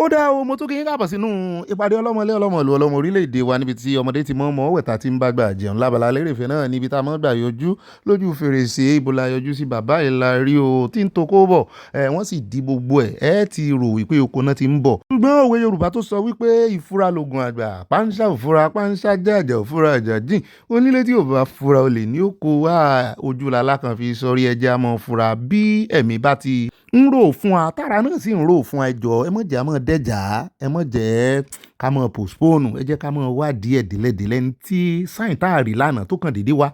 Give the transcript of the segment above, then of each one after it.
ó dá o mo tún kí yín káàbọ̀ sínú ìpàdé ọlọ́mọlé ọlọ́mọlú ọlọ́mọ orílẹ̀-èdè wa níbi tí ọmọdé ti mọ́ ọmọ wẹ̀ta tí ń bá gbà jẹun lábala lérèfé náà níbi tá a mọ́ gbà yọjú lójú fèrèsé ibo la yọjú sí bàbá ìlà rí o tí ń tokó bọ̀ wọ́n sì di gbogbo ẹ̀ ti rò wípé oko náà ti ń bọ̀. ṣùgbọ́n òwe Yorùbá tó sọ wípé ìfura lògùn àgbà pánsá òfura pánsá jàjà òfura àjàjìn onílé tí ò bá fura olè ní oko wá ojú làlá kan fi sọrí ẹja mọ́ fura bí ẹ̀mí bá ti ń rò fún wa tára náà sì ń rò fún ẹjọ́ ẹ mọ̀ jẹ́ àmọ́ dẹ́jà ẹ mọ̀ jẹ́ ká mọ̀ postpone ẹ jẹ́ ká mọ̀ wádìí ẹ̀ délẹ̀délẹ̀ ní tí sáyìn táàrí lánàá tó kàn déédé wá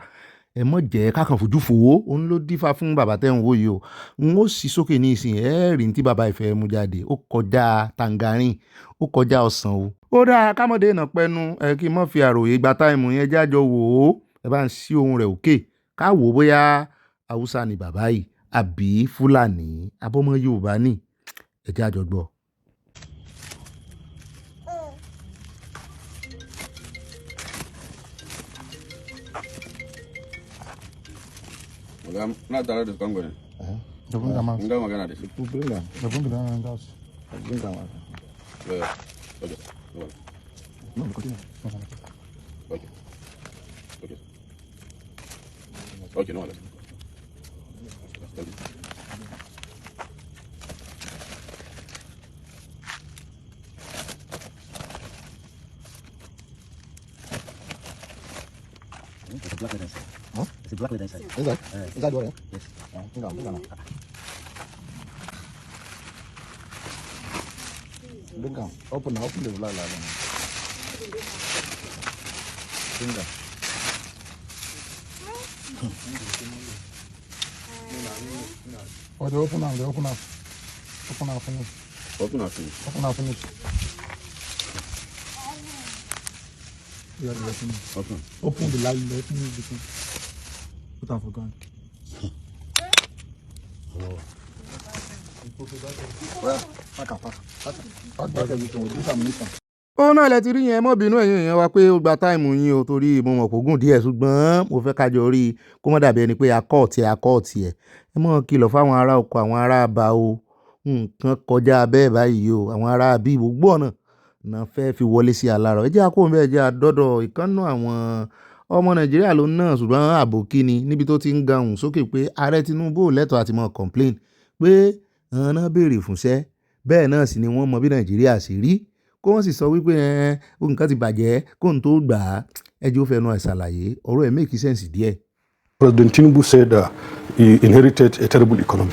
ẹ mọ̀ jẹ́ ká kàn fojú fò ó òun ló dífá fún bàbá tẹ́ ń wò yìí o n ó sì sókè ní ìsìn ẹ rí ní tí bàbá ìfẹ́ mú jáde ó kọjá tangarin ó kọjá ọsàn o. ó dáa kámọ́dé ìnà pẹ́nu kí n mọ̀ fi àròyé gba táìmù yẹn jájọ wò ó ẹ bá ń ṣí ohun rẹ̀ òkè ká wò ó bóyá haúsá ni bàbá yìí àbí fúlàní abọ́mọ yorùbá ní ẹ̀jẹ̀ àjọgbọ́. Na tare da kango ne. Da kun gama. Mun gama magana da shi. Da kun gama nan da su. Mun gama. Okay. No, continue. Okay. Okay, no. It's a black leather inside. Huh? It's a black leather inside. Inside? Inside what? Yes. Bring down. Open the black leather. Bring down. Oh, they open up. Open up, finish. Finish. Yeah, finish. Open the light, open the thing. Put on for gun. Pack everything. This ammunition. ó náà lẹ ti rí yẹn mọ́ bínú ẹ̀yin èèyàn wa pé ó gba táìmù yín o torí mo mọ̀ kó gùn díẹ̀ ṣùgbọ́n mo fẹ́ kájọ rí i kó mọ́ dàbí ẹni pé akọ́ọ̀tì ẹ̀ ẹ mọ̀ kìlọ̀ fáwọn ará oko àwọn ará àbá o nǹkan kọjá bẹ́ẹ̀ báyìí o àwọn ará àbí gbogbo ọ̀nà náà fẹ́ fi wọlé sí alára ẹ jẹ́ àkóhùn bẹ́ẹ̀ jẹ́ àdọ́dọ̀ ìkànnà àwọn ọmọ nàìjíríà ló náà ṣùgbọ́n àbòkí ni níbi tó ti ń gahùn sókè pé ààrẹ Tinubu lẹ́tọ̀ọ́ àti mọ́ complain pé àwọn náà béèrè fúnṣẹ́ bẹ́ẹ̀ náà sì ni wọ́n mọ bí nàìjíríà ṣe rí kó wọ́n sì sọ wípé nǹkan ti bàjẹ́ kó n tó gbà á ẹjọ́ fẹnu ẹ̀ ṣàlàyé ọ̀rọ̀ ẹ̀ make sense díẹ̀. President Tinubu said he inherited a terrible economy,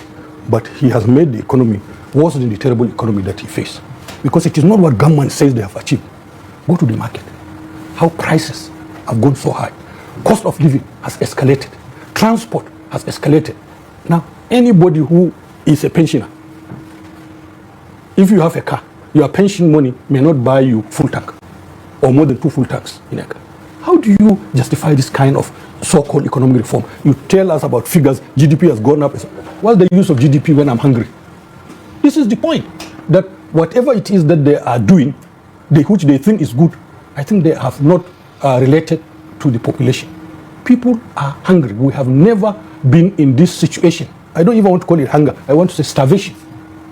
but he has made the economy worse than the terrible economy that he faced. Because it is not what government says they have achieved. Go to the market. How prices have gone so high. Cost of living has escalated. Transport has escalated. Now, anybody who is a pensioner, if you have a car, your pension money may not buy you full tank or more than 2 full tanks in a car. How do you justify this kind of so-called economic reform? You tell us about figures, GDP has gone up. What's the use of GDP when I'm hungry? This is the point, that whatever it is that they are doing, which they think is good, I think they have not related to the population. People are hungry. We have never been in this situation. I don't even want to call it hunger. I want to say starvation.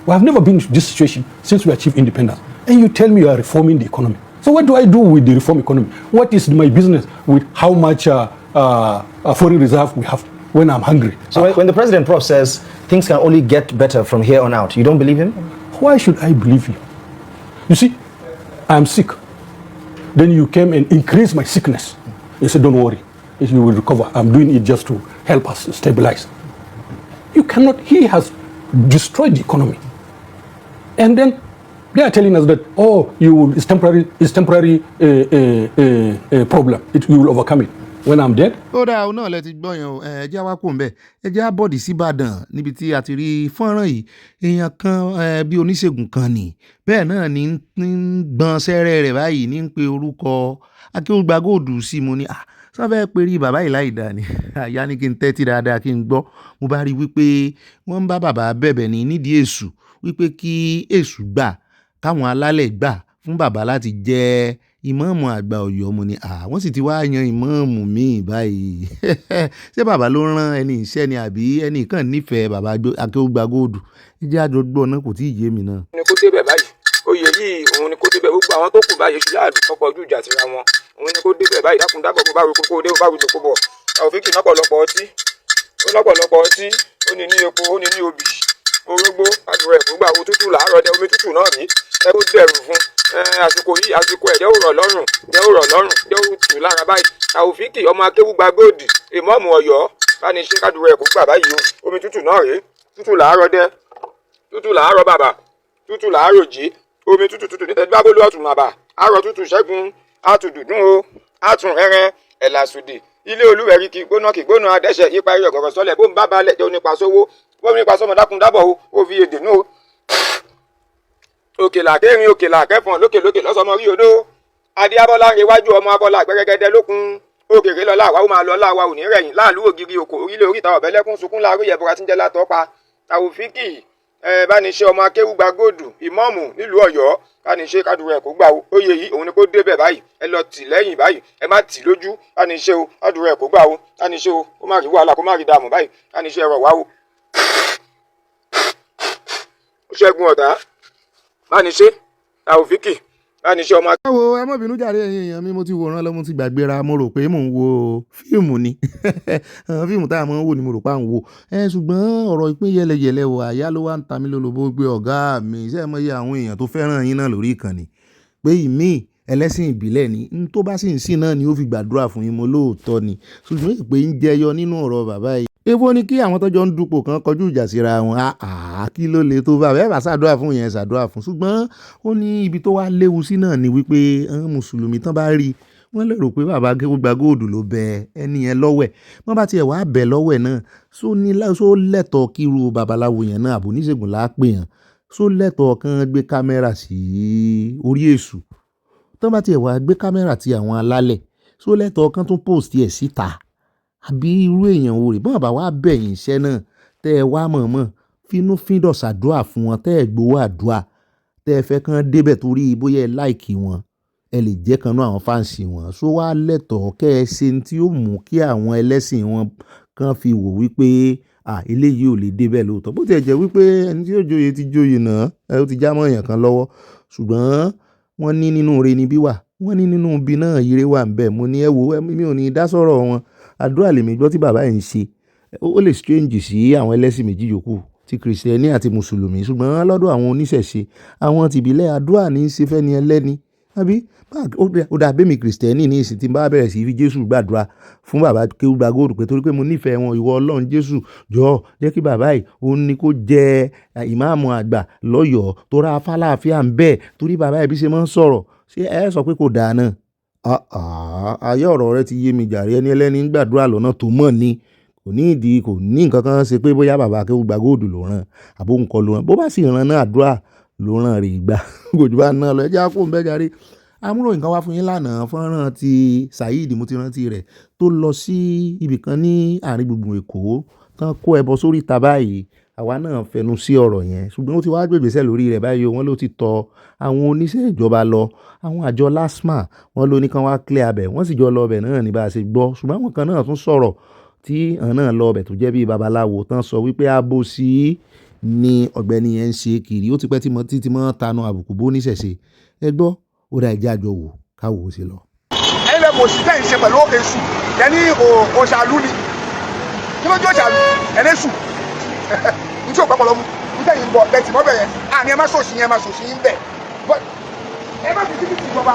We have never been in this situation since we achieved independence. And you tell me you are reforming the economy. So what do I do with the reform economy? What is my business with how much foreign reserve we have when I'm hungry? So when the president, Prof, says things can only get better from here on out, you don't believe him? Why should I believe him? You see, I'm sick. Then you came and increased my sickness. You said, don't worry, you will recover. I'm doing it just to help us stabilize. You cannot, he has destroyed the economy. And then they are telling us that, it's temporary problem. You will overcome it. When I'm dead. ó dáa náà lẹ ti gbọ́ yẹn o ẹ jẹ́ wá kó ń bẹ̀ ẹ jẹ́ àbọ̀dì síbàdàn níbi tí a ti rí fọ́nrán yìí èèyàn kan bí oníṣègùn kan nì bẹ́ẹ̀ náà ní ń gbọ́n sẹ́rẹ́ rẹ̀ báyìí ní ń pe orúkọ Akéwùgbà Góòdù sí mo ní sọ́fẹ́ pé rí bàbá yìí láì dáa ni àyà ní kí n tẹ́tí dáadáa kí n gbọ́ mo bá rí wípé wọ́n ń bá bàbá bẹ̀bẹ̀ ní nídìí èṣù wípé kí èṣù gbà káwọn alálẹ̀ gbà fún bàbá láti jẹ́ ìmáàmù àgbà Ọ̀yọ́ mo ní wọ́n sì ti wá yan ìmáàmù míì báyìí ṣé bàbá ló rán ẹni iṣẹ́ ni àbí ẹnì kan nífẹ̀ẹ́ bàbá Akéwùgbà Góòdù ẹ jẹ́ àjọgbọ́ náà kò tí ì yé mi náà. ní kó débẹ̀ báyìí ó oyè yìí òun ni kó débẹ̀ gbogbo àwọn tó kù báyìí ṣùgbọ́n àdùn kọ́kọ́ ojú ìjà tira wọn òun ni kó débẹ̀ báyìí dákun dábọ̀ bó bá ro kókó dé bó bá ro jòkó bọ̀ Taofiki lọ́pọ̀lọpọ̀ ọtí ó ní ní epo ó ní ní obì orógbó àdúrà ẹ̀kú gbà òtútù làárọ̀ dẹ omi tútù náà rí ẹ ó dẹ̀rù fún àsìkò yìí àsìkò ẹ̀ jẹ́ ó rọ̀ lọ́rùn jẹ́ ó tù lára báyìí Taofiki ọmọ akéwúgba góòdì ìmọ̀ọ́mù Ọ̀yọ́ bá ní ṣe kádùrà ẹ̀kú gbà báyìí o omi tútù náà rí tútù làárọ̀ dẹ tútù làárọ̀ bàbà tútù làárọ̀ jí omi tútù nítorí bá bólú ọ̀tún màbà àárọ̀ tútù ṣẹ́gun àtùdùdún o àtún ẹran ẹ̀làsùdì ilé olúwẹ̀rí kì gbóná adẹ́sẹ̀ yípa ẹ̀rọ gọ̀gọ̀ sọ́lẹ̀ bó ń bá balẹ̀ jẹ́ onípa sówó bó ń nípa sọ́mọ dákun dábọ̀ ó fi èdè nù òkèlà kẹrin òkèlà kẹfọ̀n lókè lọ́sọmọ rí odó adéábọ́lá ń rewájú ọmọ abọ́lá gbẹrẹgẹdẹ lókun òkèrè lọ́la àwa ó máa lọ láwa ò ní rẹ̀yìn láàlú ògiri òkò orílẹ̀ oríta ọ̀bẹ́lẹ́kún sunkún láàrú yẹ̀bùrà tí ń jẹ́ látọ́ pa Taofiki bániṣẹ́ ọmọ akéwúgba góòdù ìmọ̀ọ́mù nílùú Ọ̀yọ́ bániṣẹ́ kádùrà ẹ̀kọ́ gbà ó oyè yìí òun ni kó débẹ̀ báyìí ẹ lọ tì lẹ́yìn báyìí ẹ má tì lójú bániṣẹ́ o kádùrà ẹ̀kọ́ gbà ó bániṣẹ́ o kó má rí wàhálà kó má rí dààmú báyìí bániṣẹ́ ẹ̀rọ wá o. Ṣẹ́gun ọ̀tá bániṣẹ́ Taofiki bániṣẹ́ ọmọ. ẹ wo ẹ má bínú jàre ẹ̀yin èèyàn mi mo ti wòran lọ mo ti gbàgbéra mo rò pé mò ń wo fíìmù ni fíìmù tá a máa ń wò ni mo rò pé à ń wò ṣùgbọ́n ọ̀rọ̀ ìpín yẹlẹyẹlẹ wò àyà ló wá ń ta mí lólobó gbé ọ̀gá mi iṣẹ́ ẹ̀ mọ́ iye àwọn èèyàn tó fẹ́ràn yín náà lórí ìkànnì pé ìmí ẹlẹ́sìn ìbílẹ̀ ni n tó bá sì ń sìn náà ni ó fi gbàdúrà fún yín mo lóòótọ́ ni ṣùgbọ́n ìpè ń jẹyọ nínú ọ̀rọ̀ bàbá yìí èwo ni kí àwọn tọ́jọ́ ń dupò kan kọjú ìjà síra wọn kí ló le tó bá bẹ́ẹ̀ bá ṣàdúrà fún yẹn ṣàdúrà fún ṣùgbọ́n ó ní ibi tó wá léwu sí náà ni wípé àwọn mùsùlùmí tán bá rí wọ́n lè rò pé bàbá gba góòdù ló bẹ ẹni yẹn lọ́wẹ̀ wọ́n bá tiẹ̀ wá bẹ̀ lọ́wẹ̀ náà só lẹ́tọ̀ọ́ kíru babaláwo yẹn náà àbò oníṣègùn láàpẹ̀ yẹn só lẹ́tọ̀ọ́ kan gbé kámẹ́rà sí orí èṣù tán bá tiẹ̀ wá gbé kámẹ́rà ti àwọn alálẹ̀ só lẹ́tọ̀ọ́ kan tún post ẹ̀ síta àbí irú èèyàn wo rè bọ́n bá wá bẹ̀yìn iṣẹ́ náà tẹ́ ẹ wá mọ̀ọ́mọ̀ fínúfíndọ̀ ṣàdúrà fún wọn tẹ́ ẹ gbowó àdúrà tẹ́ ẹ fẹ́ kàn débẹ̀ torí bóyá ẹ láìkì wọn ẹ lè jẹ́ kan náà àwọn fáǹsì wọn só wá lẹ́tọ̀ọ́ kẹ́ ẹ ṣe tí ó mú kí àwọn ẹlẹ́sìn wọn kan fi wò wípé eléyìí ò lè débẹ̀ lóòótọ́ bó tiẹ̀ jẹ́ wípé ẹni tí yóò joyè ti joyè náà ẹ ó ti já mọ́ èèyàn kan lọ́wọ́ ṣùgbọ́n wọ́n ní nínú ire ni bí wà wọ́n ní nínú ibi náà ire wà ń bẹ̀ mo ní ẹ wo mi ò ní dá sọ̀rọ̀ wọn àdúrà lèmi gbọ́ tí bàbá yìí ń ṣe ó lè strange sí àwọn ẹlẹ́sìn méjì yòókù ti kìrìsìtẹ́nì àti mùsùlùmí ṣùgbọ́n lọ́dọ̀ àwọn oníṣẹ̀ṣe àwọn tìbílẹ̀ àdúrà ní í ṣe fẹ́ni ẹlẹ́ni àbí ó dà bẹ́ẹ̀ mi kìrìsìtẹ́nì ní ìsìn tí n bá bẹ̀rẹ̀ sí fi jésù gbàdúrà fún bàbá kéwúgba góòdù pé torí pé mo nífẹ̀ẹ́ wọn ìwọ ọlọ́run jésù jọ̀ọ́ jẹ́ kí bàbá yìí òun ni kó jẹ ìmáàmù àgbà lọ́yọ̀ọ́ tó ra fàlàáfíà ń bẹ́ẹ̀ torí bàbá yìí bí ṣe máa ń sọ̀rọ̀ ṣé ẹ sọ pé kò dáa náà ayé ọ̀rọ̀ rẹ ti yé mi jàre ẹni ẹlẹ́ni ń gbàdúrà lọ́nà tó mọ̀ ni kò ní nǹkan kan ṣe pé bóyá bàbá akéwúgba góòdù ló ràn àbó nǹkan ló ràn bó bá sì ràn náà àdúrà ló ràn rè gbà kò jù bá náà lọ ẹ jẹ́ àpò ń bẹ́ jàre amúròyìn kan wá fún yín lánàá fọ́nrán ti Saheed mo ti rántí rẹ̀ tó lọ sí ibìkan ní àárín gbùngbùn Èkó tán kó ẹbọ sórí ìta báyìí àwa náà fẹnu sí ọ̀rọ̀ yẹn ṣùgbọ́n ó ti wá gbègbèsẹ̀ lórí rẹ̀ báyìí wọ́n ló ti tọ àwọn oníṣẹ́ ìjọba lọ àwọn àjọ LASTMA wọ́n ló ní kán wá clear abẹ̀ wọ́n sì jọ lọ ọbẹ̀ náà ní bá a ṣe gbọ́ ṣùgbọ́n àwọn kan náà tún sọ̀rọ̀ tí àwọn náà lọ ọbẹ̀ tó jẹ́ bíi babaláwo tán sọ wípé àbòsí ni ọ̀gbẹ́ni yẹn ń ṣe kiri ó ti pẹ́ títí mọ́ tanu àbùkù bó níṣẹ̀ṣe ẹ gbọ́ ó dá ìjà àjọ wò káwò ó ṣe lọ. ẹ̀yin lè mọ̀ sí tẹ́ ìṣe pẹ̀lú èṣù yẹni òṣàlú ni kí ló jẹ́ òṣàlú ẹni èṣù n tí ò pẹ́ pọ̀lọ́mù n tẹ́ yìí ń bọ̀ bẹ́ẹ̀ tì mọ́ bẹ̀ yẹn àní ẹ má ṣòṣì yẹn ẹ má ṣòṣì yín bẹ̀ ẹ má fi títí ìjọba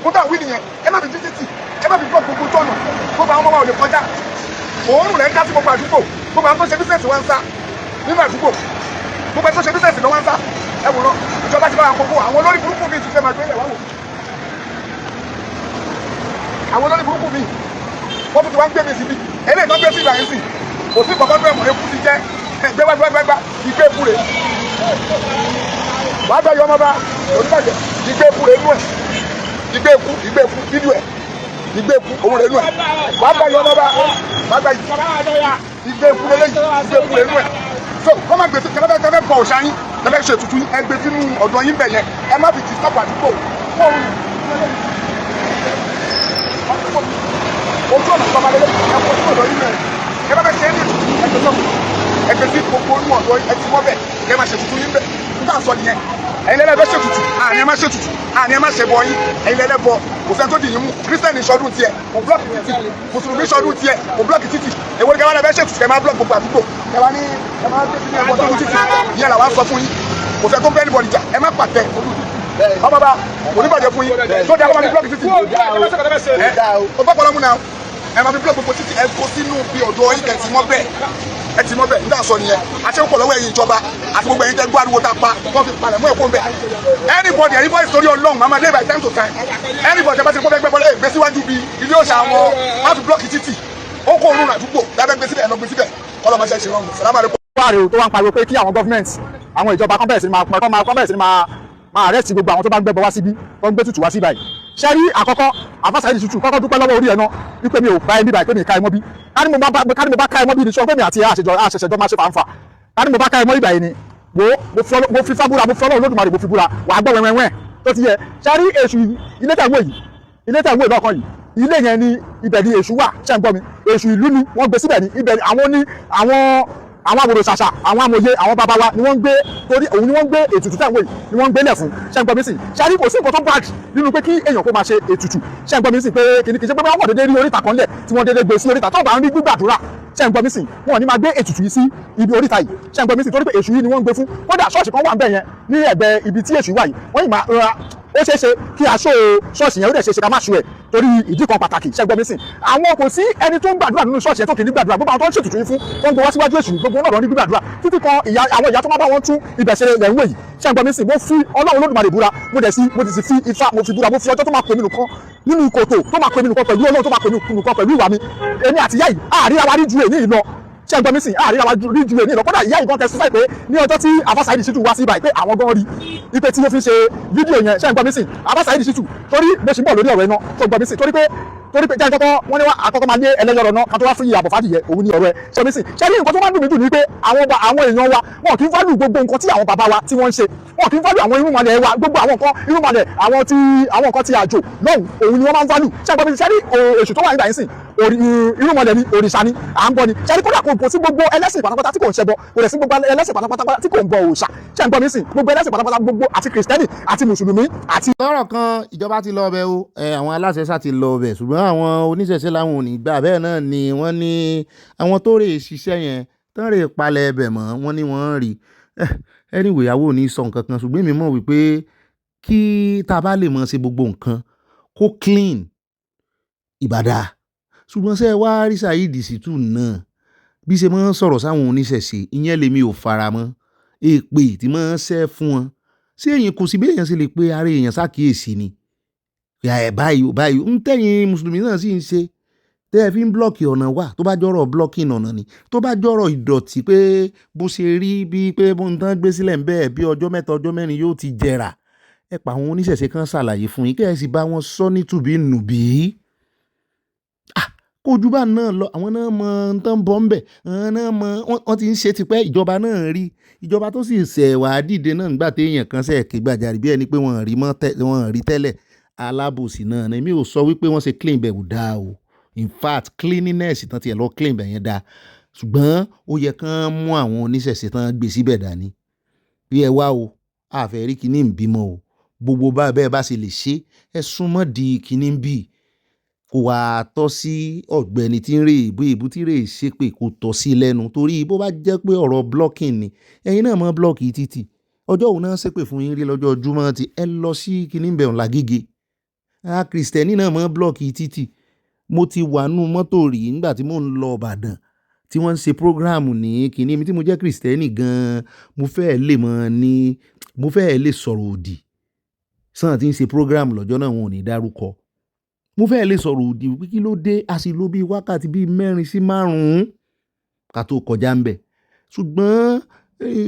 mo tà wí nìyẹn ẹ má fi títí ẹ má fi gbọ́ gbogbo tọ́nà gbogbo àwọn ọmọ wa ò lè kọjá òórùn rẹ̀ ń dá sí gbogbo àdúgbò gbogbo àwọn tó ṣe bísẹ̀sì wọn ń sá nínú àdúgbò gbogbo tó ṣe bísẹ̀sì ló wọ́n ń sá ẹ wò lọ ìjọba ti bá wọn kókó àwọn olórí burúkú mi ti fẹ́ máa gbé ilẹ̀ wá wò àwọn olórí burúkú mi wọ́n tún ti wá ń gbé mi síbi eléyìí tó ń gbé sí ìgbà yẹn sì kò sí kọ̀ọ̀kan tó ẹ̀mọ̀ ekú ti jẹ́ gbégbá ìgbé eku rẹ̀ wàá gbá yọ ọmọ bá oníbàjẹ́ ìgbé eku rẹ̀ nú ẹ̀ ìgbé eku fídíò ẹ̀ ìgbé eku òun rẹ̀ nú ẹ̀ wàá gbá yọ ọmọ bá wàá gbá ìgbé eku rẹ̀ lẹ́yìn ìgbé eku rẹ̀ nú ẹ̀ so kọ́ máa gbèsè tẹ́lẹ̀ bọ̀ ọ̀ṣà yín tẹ́lẹ̀ ṣe tuntun ẹ gbé sínú ọ̀dọ̀ yín bẹ̀ yẹn ẹ má fi ti sọ́pọ̀ àdúgbò ojú ọ̀nà tó máa lé ẹ kó sínú ọ̀dọ̀ yín bẹ̀ ẹ bá bẹ ṣe é ní ẹgbẹ́ sọ́kù ẹgbẹ́ sí gbogbo inú ọ̀dọ̀ ẹ ti mọ́ bẹ̀ ẹ máa ṣe tuntun yín bẹ̀ nígbà sọ nìyẹn ẹ̀yin lẹ́lẹ́fẹ́ ṣètùtù àní ẹ má ṣètùtù àní ẹ má ṣe bọ yín ẹ̀yin lẹ́lẹ́bọ kò sẹ́ni tó dì yín mú kírísítẹ́nì sọdún tiẹ̀ kò blọ́ọ̀kì títì mùsùlùmí sọdún tiẹ̀ kò blọ́ọ̀kì títì èwo ni kẹwàá lẹ́fẹ́ ṣètùtù kẹ máa blọ́ọ̀kì gbogbo àdúgbò kẹwàá ní ẹ máa tẹ́tí ní ẹ̀bọ sọdún títì ìyẹn làwọn sọ fún yín kò fẹ́ tó bẹ́ẹ̀ níbọ̀ níjà ẹ má pàtẹ ọmọ bá oníbàjẹ́ fún yín tó dé àwọn ọmọ ní blọ́ọ̀kì títì ó bá pọ̀lọ́mù náà ẹ máa fi blọ́ọ̀kì gbogbo títì ẹ kó sínú bí ọ̀dọ́ yín kẹ̀ tí mọ́ bẹ́ẹ̀ ẹ ti mọ bẹ́ẹ̀ nígbà sọ nìyẹn àṣepọ̀ lọ́wọ́ ẹ̀yin ìjọba àti gbogbo ẹ̀yin tẹ́ gbọ́ ariwo tá a pa wọ́n fi palẹ̀ mọ́ ẹ̀kọ́ bẹ́ẹ̀ anybody sórí ọlọ́run máa lé by time to time anybody bá ti kó gbẹgbẹ́ bọ́lá gbé síwájú bíi ilé òòṣà àwọn máa fi blọ́ọ̀kì títì ó kó òórùn àdúgbò lábẹ́ gbé síbẹ̀ ẹ̀ lọ gbé síbẹ̀ kọ́lọ́ máa ṣe ṣe rọrùn sàlámà lẹ́kọ̀ọ́. wàá rèé tó wá ń pariwo pé kí àwọn gọ́fìmẹ̀ntì àwọn ìjọba kan bẹ̀rẹ̀ sí máa arrest gbogbo àwọn tó bá ń gbẹ́bọ wá síbí tó ń gbé tutù wá sí báyìí ṣẹ́rí àkọ́kọ́ àfàṣà yìí tutù kọ́kọ́ dúpẹ́ lọ́wọ́ orí ẹ̀ náà wípé mi ò bá ẹbí báyìí pé mi ká ẹ mọ́ bí ká ní mo bá ká ẹ mọ́ bí ni sọ pé mi àti àṣẹṣẹjọ máa ṣe fàǹfà ká ní mo bá ká ẹ mọ́ bí báyìí ni mo fi fábúra mo fi Ọlọ́run Olódùmarè mo fi búra wàá gbọ́ wẹ́wẹ́wẹ́ tó ti yẹ ṣẹ́rí èṣù ilé tẹ̀wé lọ́kàn yìí ilé yẹn ni ibẹ̀ ni èṣù wà ṣẹ́ ń gbọ́ mi èṣù ìlú ni wọ́n gbé síbẹ̀ ni ibẹ̀ àwọn àwòrò ṣàṣà àwọn amòye àwọn bàbá wa ni wọ́n ń gbé torí òun ni wọ́n ń gbé ètùtù tẹ̀wé yìí ni wọ́n ń gbélẹ̀ fún ṣẹ́ńgbọ́n mi sì ṣáàrí kò sí nǹkan tó bad nínú pé kí èèyàn kó máa ṣe ètùtù ṣẹ́ńgbọ́n mi sì pé kìí ṣe pé wọ́n dédé rí oríta kan lẹ̀ tí wọ́n dédé gbé sí oríta tó bá ń rí gbígbàdúrà ṣẹ́ńgbọ́n mi sì wọ́n ní máa gbé ètùtù yìí sí ibi oríta yìí ṣẹ́ńgbọ́n mi sì torí pé èṣù yìí ni wọ́n ń gbé fún kódà ṣọ́ọ̀ṣì kan wà ń bẹ̀ yẹn ní ẹ̀gbẹ́ ibi tí èṣù wà yìí wọ́n yìí máa rọra ó ṣeé ṣe kí aṣọ ṣọ́ọ̀ṣì yẹn ó dẹ̀ ṣe ṣe ká má ṣu ẹ̀ torí ìdí kan pàtàkì ṣẹ́gbọ́n mi sìn àwọn kò sí ẹni tó ń gbàdúrà nínú ṣọ́ọ̀ṣì yẹn tó kì í ní gbàdúrà gbogbo àwọn tó ń ṣètùtù yín fún tó ń gbé wá síwájú èṣù gbogbo náà lọ ní gbàdúrà títí kan àwọn ìyá tó máa bá wọn tún ibẹ̀ ṣe lẹ̀ ń wò yìí ṣẹ́gbọ́n mi sìn mo fi Ọlọ́run Olódùmarè búra mo ti sì fi ifá mo fi búra mo fi ọjọ́ tó máa pè mí nìkan nínú kòtò tó máa pè mí nìkan pẹ̀lú Ọlọ́run tó máa pè mí nìkan pẹ̀lú ìwà mi èmi àti ìyá yìí àríra wa rí ju èyí lọ ṣé ẹgbẹ́ mi sìn àríra wa rí ju èyí lọ kódà ìyá ìgan tẹsífà pé ní ọjọ́ tí Abasa Ayinde Shittu wá sí ibà pé àwọn gan rí ipe tí wọ́n fi ṣe fídíò yẹn ṣé ẹgbẹ́ mi sìn Abasa Ayinde Shittu torí bó ṣe ń bọ̀ lórí ọ̀rọ̀ ẹ̀ náà tó gbọ́ mi sìn torí pé jẹ́ àkọ́kọ́ wọ́n ní àkọ́kọ́ máa lé ẹlẹ́yọ̀rọ̀ náà kan tó wá fún ìyàbọ̀ fàdìyẹ òun ní ọ̀rọ̀ ẹ̀ ṣe mi sìn ṣe ní nǹkan tó máa ń dùn mí dùn ní pé àwọn èèyàn wa wọn kì í fálù gbogbo nǹkan tí àwọn bàbá wa tí wọ́n ń ṣe wọn kì í fálù àwọn irúnmọlẹ̀ wa gbogbo àwọn nǹkan irúnmọlẹ̀ àwọn nǹkan tí àjò lọ́hùn òun ni wọ́n máa ń fálù ṣe àgbẹ̀ mi ṣe ní èṣù tó wà nígbà yín sìn irúnmọlẹ̀ ni òrìṣà ni à ń bọ ni ṣe ní kódà kò sí gbogbo ẹlẹ́sìn pátápátá tí kò ń ṣẹbọ kò dẹ̀ sí gbogbo ẹlẹ́sìn pátápátá tí kò ń bọ òòṣà ṣe ń bọ mi sìn gbogbo ẹlẹ́sìn pátápátá gbogbo àti kìrìsìtẹ́nì àti mùsùlùmí àti. lọ́rọ̀ kan ìjọba ti lọ ọbẹ̀ o àwọn aláṣẹ sá ti lọ ọbẹ̀ ṣùgbọ́n àwọn oníṣẹ̀ṣe làwọn ò ní gbà bẹ́ẹ̀ náà ni wọ́n ní àwọn tó rè ṣiṣẹ́ yẹn tán rè palẹ̀ ẹbẹ̀ mọ́ wọ́n ní wọ́n rí anyway àwọn ò ní sọ nǹkan kan ṣùgbọ́n èmi mọ̀ wípé kí tá a bá lè mọ̀ ṣe gbogbo nǹkan kó clean ìbàdà ṣùgbọ́n ṣe wá rí Saheed Shittu náà bí ṣe máa ń sọ̀rọ̀ sáwọn oníṣẹ̀ṣe ìyẹn lèmi ò fara mọ́ èpè tí máa ń ṣẹ́ fún wọn ṣé èyàn kò sí bí èèyàn ṣe lè pe ara èèyàn ṣàkíyèsí ni báyìí ń tẹ̀yìn mùsùlùmí náà sì ń ṣe tẹ́ ẹ fi ń blọ́ọ̀kì ọ̀nà wà tó bá jọ́rọ̀ blọ́ọ̀kìn ọ̀nà ni tó bá jọ́rọ̀ ìdọ̀tí pé bó ṣe rí bíi pé bó ń tán gbé sílẹ̀ ń bẹ́ẹ̀ bí ọjọ́ mẹ́ta ọjọ́ mẹ́rin yóò ti jẹrà ẹ pa àwọn oníṣẹ̀ṣe kan ṣàlàyé fún yín kẹ́ ẹ sì bá wọn sọ nítùbí nùbí kojú bá náà lọ àwọn náà mọ ń tán bọ́ ń bẹ̀ àwọn náà mọ wọ́n ti ń ṣe tipẹ́ ìjọba náà rí ìjọba tó sì ṣẹ̀ wá dìde náà nígbà téèyàn kan ṣẹ̀ ké gbàjarì bí ẹni pé wọ́n rí tẹ́lẹ̀ alábòsí náà ni mi ò sọ wípé wọ́n ṣe clean bẹ̀ wò dáa o in fact cleanliness tán tiẹ̀ lọ clean bẹ̀ yẹn dáa ṣùgbọ́n ó yẹ kán mú àwọn oníṣẹ̀ṣe tán gbé síbẹ̀ dání bí ẹ wá o àfẹ́ rí kíní ń bímọ o gbogbo bẹ́ẹ̀ bá ṣe lè ṣe ẹ súnmọ́ di kíní ń bì kò wá tọ́ sí ọ̀gbẹ́ni tí ń rè èbú tí rè ṣépè kò tọ́ sí lẹ́nu torí bó bá jẹ́ pé ọ̀rọ̀ blocking ni ẹ̀yin náà mọ́ blọ́ọ̀kì títì ọjọ́ òun náà ṣépè fún yín rí lọ́jọ́ Jímọ̀ tí ẹ lọ sí kíní ń bẹ̀ ọ̀la gíge kìrìsìtẹ́nì náà mọ́ blọ́ọ̀kì títì mo ti wà nù mọ́tò rí nígbà tí mò ń lọ Ìbàdàn tí wọ́n ń ṣe prógráàmù ní kíní mi tí mo jẹ́ kìrìsìtẹ́nì gan-an mo fẹ́ẹ́ lè sọ̀rọ̀ òdì sàn tí ń ṣe prógráàmù lọ́jọ́ náà wọn ò ní dárúkọ mo fẹ́ẹ́ lè sọ̀rọ̀ òdì wípé kí ló dé a sì lò bíi wákàtí bíi 4 sí 5 ká tó kọjá ń bẹ̀ ṣùgbọ́n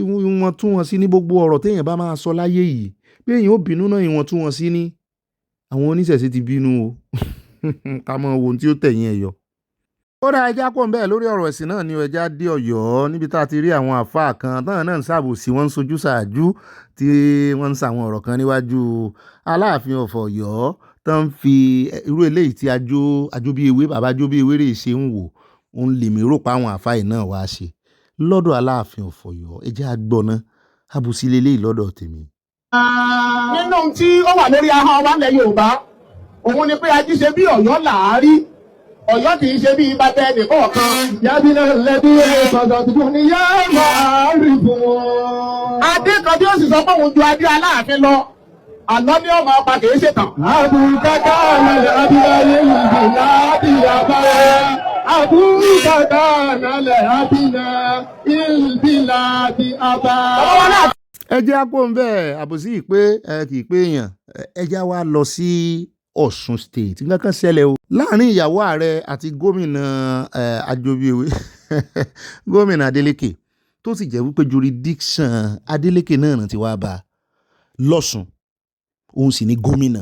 ìwọ̀ntúnwọ̀nsí ní gbogbo ọ̀rọ̀ téèyàn bá máa sọ láyé yìí bí èèyàn ó bínú náà ìwọ̀ntúnwọ̀nsí ní àwọn oníṣẹ̀ṣe ti bínú o ká mọ ohun tí ó tẹ̀yìn ẹ̀ yọ. ó dá ẹja pọ̀ ń bẹ́ẹ̀ lórí ọ̀rọ̀ ẹ̀sìn náà ni ẹja dé Ọ̀yọ́ níbi tá a ti rí àwọn àfáà kan táwọn náà ń ṣàbòsí wọ́n ń sojú ṣáájú tí wọ́n ń ṣàwọn ọ̀rọ̀ kan níwájú Aláàfin of Ọ̀yọ́ tó ń fi irú eléyìí tí ajo bí ewé bàbá ajo bí ewé rè ṣe ń wò òun lèmi rò pa àwọn àfáà náà wá ṣe lọ́dọ̀ Aláàfin of Ọ̀yọ́ ẹja gbọ́ná àbòsí leléyìí lọ́dọ̀ tèmi. nínú tí ó wà lórí ahọ́n wa ilẹ̀ Yorùbá òun ni pé ají ṣe bí Ọ̀yọ́ làárí Ọ̀yọ́ kì í ṣe bí bàbá ẹnì kọ̀ọ̀kan. Yàbí náà lẹ́bí ẹ̀sọ̀dọ̀ tuntun ni yá máa rí fún wọn. Adé kan tí ó sì sọ pé òun ju adé Aláàfin lọ àlọ́ ní ọmọ ọba kì í ṣètàn. Àbùkátà nàlẹ́ abíyáyé ìdè láti àbáyé. Àbùkátà nàlẹ́ abíyá ìdè láti àbáyé. ẹ jẹ́ àpò ń bẹ́ẹ̀ àbòsí ìpè kì í pé èèyàn ẹ já wa lọ sí Ọ̀ṣun state nǹkan kan ṣẹlẹ̀ o láàrin ìyàwó ààrẹ àti gómìnà àjòbíewé gómìnà Adeleke tó sì jẹ́ wípé jurisdiction Adeleke náà ti wá bá a lọ́sùn òun sì ní gómìnà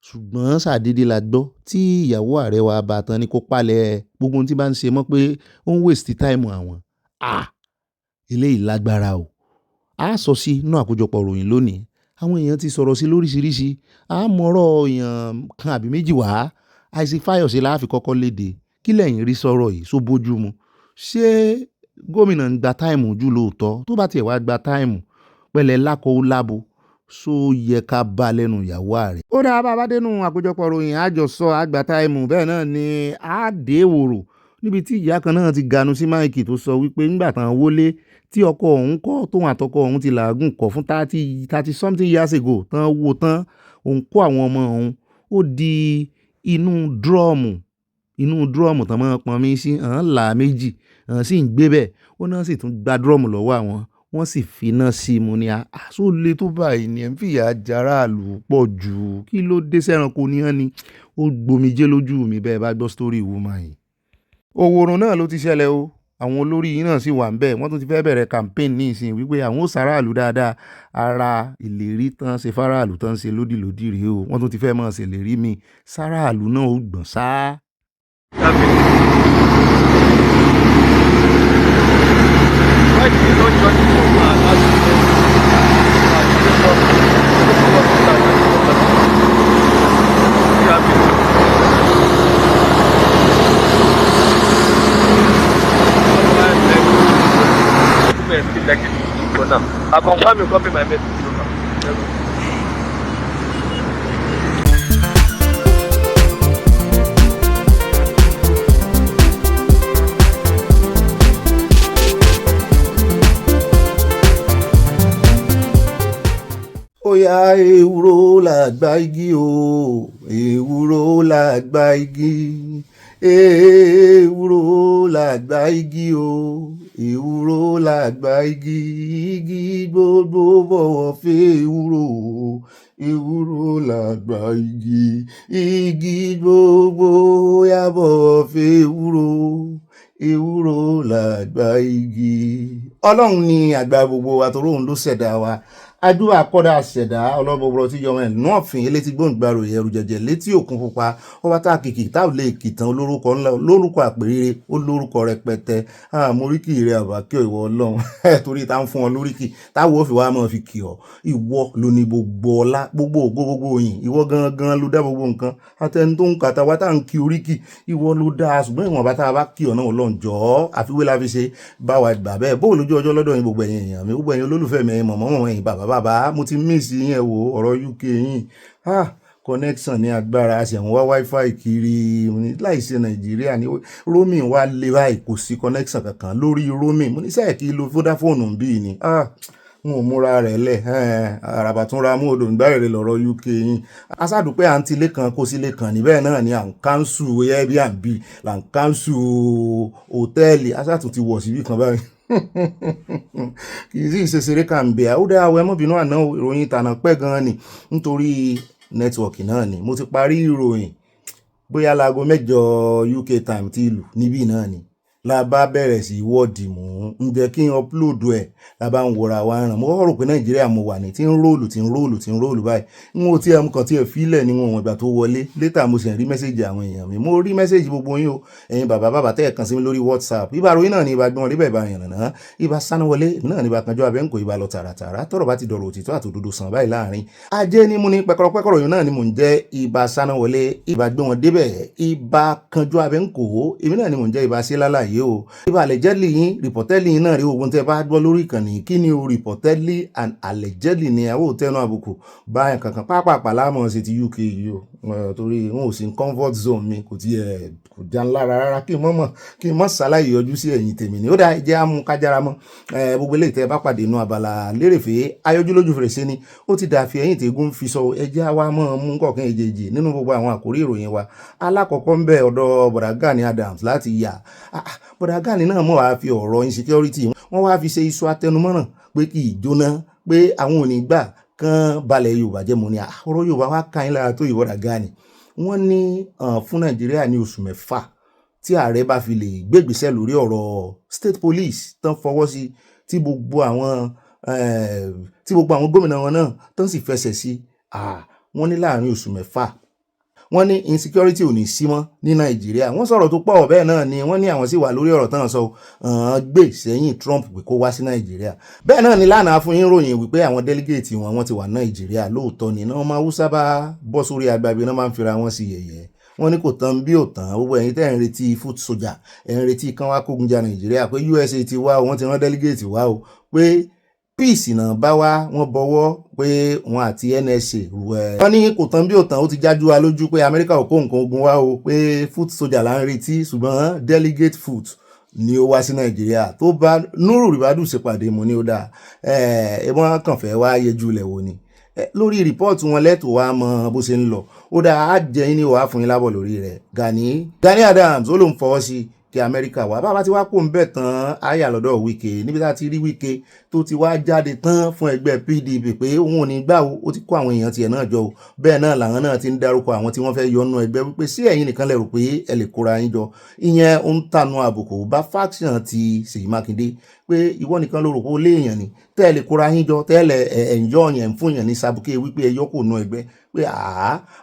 ṣùgbọ́n ṣàdédé la gbọ́ tí ìyàwó ààrẹ wa bá a tán ni kó palẹ̀ gbogbo ohun tí bá ń ṣe mọ́ pé ó ń waste time àwọn eléyìí lágbára o a sọ sí inú àkójọpọ̀ ròyìn lónìí àwọn èèyàn ti sọ̀rọ̀ sí lóríṣiríṣi àmọ́rọ̀ èèyàn kan àbí méjì wá àìsí fáyọ̀sí láàfin kọ́kọ́ léde kí lẹ́yìn rí sọ̀rọ̀ yìí só bójú mu ṣé gómìnà ń gba táìmù jù lóòótọ́ tó bá tiẹ̀ wá gba táìmù pẹ̀lẹ́ lákọ̀ ó lábo só yẹ ká bá lẹ́nu ìyàwó ààrẹ. ó dáa bá a bá dénú àkójọpọ̀ ròyìn àjọsọ àgbà táìmù bẹ́ẹ̀ náà ni àdéwòrò níbi tí ìyá kan náà ti ganu sí máìkì tó sọ wípé ńgbà tán wọlé tí ọkọ òun kọ́ tóun àtọkọ òun ti làágùn kọ́ fún 30 something years ago tán wo tán òun kó àwọn ọmọ òun ó di inú dúrọ́ọ̀mù tán máa pọn mí sí là méjì sì ń gbé bẹ́ẹ̀ ó náà sì tún gba dúrọ́ọ̀mù lọ́wọ́ àwọn wọ́n sì finá sí i mo ní aṣọ lè tó báyìí ni ẹ̀ ń fìyà jàráàlú pọ̀ jù kí ló dé sẹ́ranko ní hàn ni ó gbomijé lójú mi bẹ́ẹ̀ bá gbọ́ story woman yìí. òwòrán náà ló ti ṣẹlẹ̀ o àwọn olórí yìí náà sì wà ń bẹ̀ wọ́n tún ti fẹ́ bẹ̀rẹ̀ campaign ní ìsìn wípé àwọn ò sàráàlú dáadáa ara ìlérí tán ṣe fáráàlú tán ṣe lódìlódì rèé o wọ́n tún ti fẹ́ mọ̀ ṣèlérí mi sàráàlú náà ó gbọ̀n sáá. I confirm you copy my message. Óyá ewúro làgbà igi o ewúro làgbà igi ewúro làgbà igi o ewúro làgbà igi igi gbogbo bọ̀wọ̀ fẹ́ ewúro ewúro làgbà igi gbogbo yá bọ̀wọ̀ fẹ́ ewúro làgbà igi. Ọlọ́run ni àgbà gbogbo àtòróhùn ló ṣẹ̀dá wa adúlá akọ́dà ṣẹ̀dá ọlọ́bọ̀bọ̀rọ̀ tí yọmọ ẹ̀ náà fìn elétí gbòǹgbàrò ẹ̀rù jẹ̀jẹ̀ létí òkun pupa ọba tá a kìkì tá ò lè kìtàn olórúkọ ńlá olórúkọ àpèrire olórúkọ rẹpẹtẹ àmóríkì rẹ àbákẹ́ ìwọ ọlọ́run torí tá ń fún ọ lóríkì táwọn ò fi wá máa fi kì ọ ìwọ ló ní gbogbo ọlá gbogbo ògo gbogbo òyìn ìwọ gangan ló dá gbogbo nǹkan àtẹni tó ń kàtà wá tá à ń kí oríkì ìwọ ló dá ṣùgbọ́n ìwọ̀n bá tá a bá kí ọ náà ọlọ́run jọ̀ọ́ àfiwé la fi ṣe bá wa gbà bẹ́ẹ̀ bó lójú ọjọ́ lọ́dọ̀ yín gbogbo ẹ̀yin èèyàn mi gbogbo ẹ̀yin olólùfẹ́ mi mọ̀mọ́ ẹ̀yin bàbá mo ti miss yín ẹ wò ọ̀rọ̀ UK yín connection ní agbára a sì ń wá wifi kiri láìsí Nàìjíríà ní roaming wá lé báyìí kò sí connection kankan lórí roaming mo ní sẹ́ẹ̀ kí lo Vodafone ń bí ni n ò múra rẹ̀ lẹ̀ àràbà tún ra mú odò ń gbárẹ̀ lọ́rọ̀ UK yín aṣáàdúpẹ́ à ń tilé kan kó sílé kan níbẹ̀ náà ni à ń káńsù Airbnb là ń káńsù hòtẹ́ẹ̀lì aṣáàtún ti wọ̀ síbí kan báyìí kì í sì ṣeṣeré kàǹbẹ̀ àwòdà àwọ̀ ẹmọ́bìnú àná ìròyìn tànà pẹ́ gan-an ni nítorí nẹ́tíwọ̀kì náà ni mo ti parí ìròyìn bóyá láago 8 UK time ti ìlú níbí náà ni la bá bẹ̀rẹ̀ sí wọ́ọ̀dì mú ń jẹ́ kí n upload ẹ̀ la bá ń wọra wa ràn mo kọ́kọ́ rò pé Nàìjíríà mo wà ní tí ń róòlù báyìí n ò tí ẹ̀ mú kan tí ẹ̀ fílẹ̀ ní wọn ìgbà tó wọlé létà mo sì rí mẹ́sẹ̀jì àwọn èèyàn mi mo rí mẹ́sẹ̀jì gbogbo yín o ẹ̀yin bàbá tẹ́ ẹ̀ kàn sí mi lórí WhatsApp ibà ròyìn náà ni ibà gbọ́n ibà ìyànnà ibà Sanawole náà ni ibà kanjọ́ abẹ́ǹkò ibà lọ tààràtààrà tọ́rọ̀ bá ti dọ̀rọ̀ òtítọ́ àtòdodo sàn báyìí láàrin ajé ni mo ní pẹ́kọ̀rọ̀ yìí náà ni mò ń jẹ́ ibà Sanawole ibà gbé wọn débẹ̀ ibà kanjọ́ abẹ́ǹkò èmi náà ni mò ń jẹ́ ibà sílálà ṣàlàyé o. Ibà allegedly yín reportedly yín náà rí ogun tẹ́ bá gbọ́ lórí ìkànnì kí ni o reportedly and allegedly ni àwọn òtẹ́nu àbùkù báyìí kankan pápápá láàmú ṣe ti UK yìí o torí wọn ò sí comfort zone mi kò tiẹ̀ kò já ńlára rárá kí n mọ̀ ṣàlàyé yọjú sí ẹ̀yìn tèmi ni ó dá jẹ́ àmú kájára mọ́ gbogbo eléyìí tẹ́ bá pàdé inú Abala Lerefe ayọ́jú lójú fèrèsé ni ó ti dàfi ẹ̀yìn tẹ́gùn fi sọ ẹjẹ́ wa mọ́ mú kọ̀ọ̀kan èjèèjì nínú gbogbo àwọn àkórí ìròyìn wa alákọ̀ọ́kọ́ ń bẹ ọ̀dọ̀ bọ̀dà Gani Adams láti yà bọ̀dà Gani náà mọ̀ wá fi ọ̀rọ̀ insecurity wọ́n wá fi ṣe iṣu atẹnumọ́ràn pé kì í jóná pé àwọn ò ní gbà kan balẹ̀ Yorùbá jẹ́ mo ní ọ̀rọ̀ Yorùbá wá ká yín lára tó ìbọ̀dà Gani wọ́n ní fún Nàìjíríà ní oṣù mẹ́fà tí ààrẹ bá fi lè gbégbèsè lórí ọ̀rọ̀ state police tán fọwọ́ sí tí gbogbo àwọn gómìnà wọn náà tán sì fẹsẹ̀ sí wọ́n ní láàrin oṣù mẹ́fà wọ́n ní insecurity ò ní sí mọ́ ní Nàìjíríà wọ́n sọ̀rọ̀ tó pọ̀ bẹ́ẹ̀ náà ni wọ́n ní àwọn sì wà lórí ọ̀rọ̀ tán sọ gbé sẹ́yìn Trump pé kó wá sí Nàìjíríà bẹ́ẹ̀ náà ni lánàá fún yín ròyìn wípé àwọn delegate wọn ti wà Nàìjíríà lóòótọ́ ni náà máa Hausa bá bọ́ sórí agbábí náà máa ń fira wọn sí yẹ̀yẹ́ wọ́n ní kò tán bí ò tán gbogbo ẹ̀yin tẹ́ ń retí foot soldier ẹ̀ ń retí kán wá kógun jà Nàìjíríà pé USA ti wá o wọ́n ti rán delegate wá o pé peace náà bá wá wọ́n bọ̀wọ́ pé wọ́n àti NSA wọ́n ní kò tán bí ò tán ó ti jájú wa lójú pé Amẹ́ríkà ò kó nǹkan ogun wá o pé foot soldier là ń retí ṣùgbọ́n delegate foot ni ó wá sí Nàìjíríà tó bá Nuru Ribadu ṣèpàdé mo ní ó dáa wọ́n kàn fẹ́ wá yẹjú ilẹ̀ wo ni lórí rìpọ́ọ̀tù wọn lẹ́tọ̀ọ́ wa mọ bó ṣe ń lọ ó dáa á jẹ́ yín ní wàá fún yín lábọ̀ lórí rẹ̀ Gani Adams ó lóun fọwọ́ sí kí Amẹ́ríkà wá bá ti wá kó ń bẹ̀ tán àyà lọ́dọ̀ Wike níbi tá a ti rí Wike tó ti wá jáde tán fún ẹgbẹ́ PDP pé òun ò ní gbà ó ti kó àwọn èèyàn tiẹ̀ náà jọ o bẹ́ẹ̀ náà làwọn náà ti ń dárúkọ àwọn tí wọ́n fẹ́ yọnu ẹgbẹ́ wípé sí ẹ̀yin nìkan lẹ rò pé ẹ lè kóra yín jọ ìyẹn ó ń tànú àbùkù bá faction ti Ṣèyí Mákindé pé ìwọ nìkan ló rò pé ó léèyàn ni tẹ́ ẹ lè kóra yín jọ tẹ́ ẹ lẹ ẹ̀yọ́ yẹn fún yẹn ní sabuké wípé ẹ yọ kó nu ẹgbẹ́ pé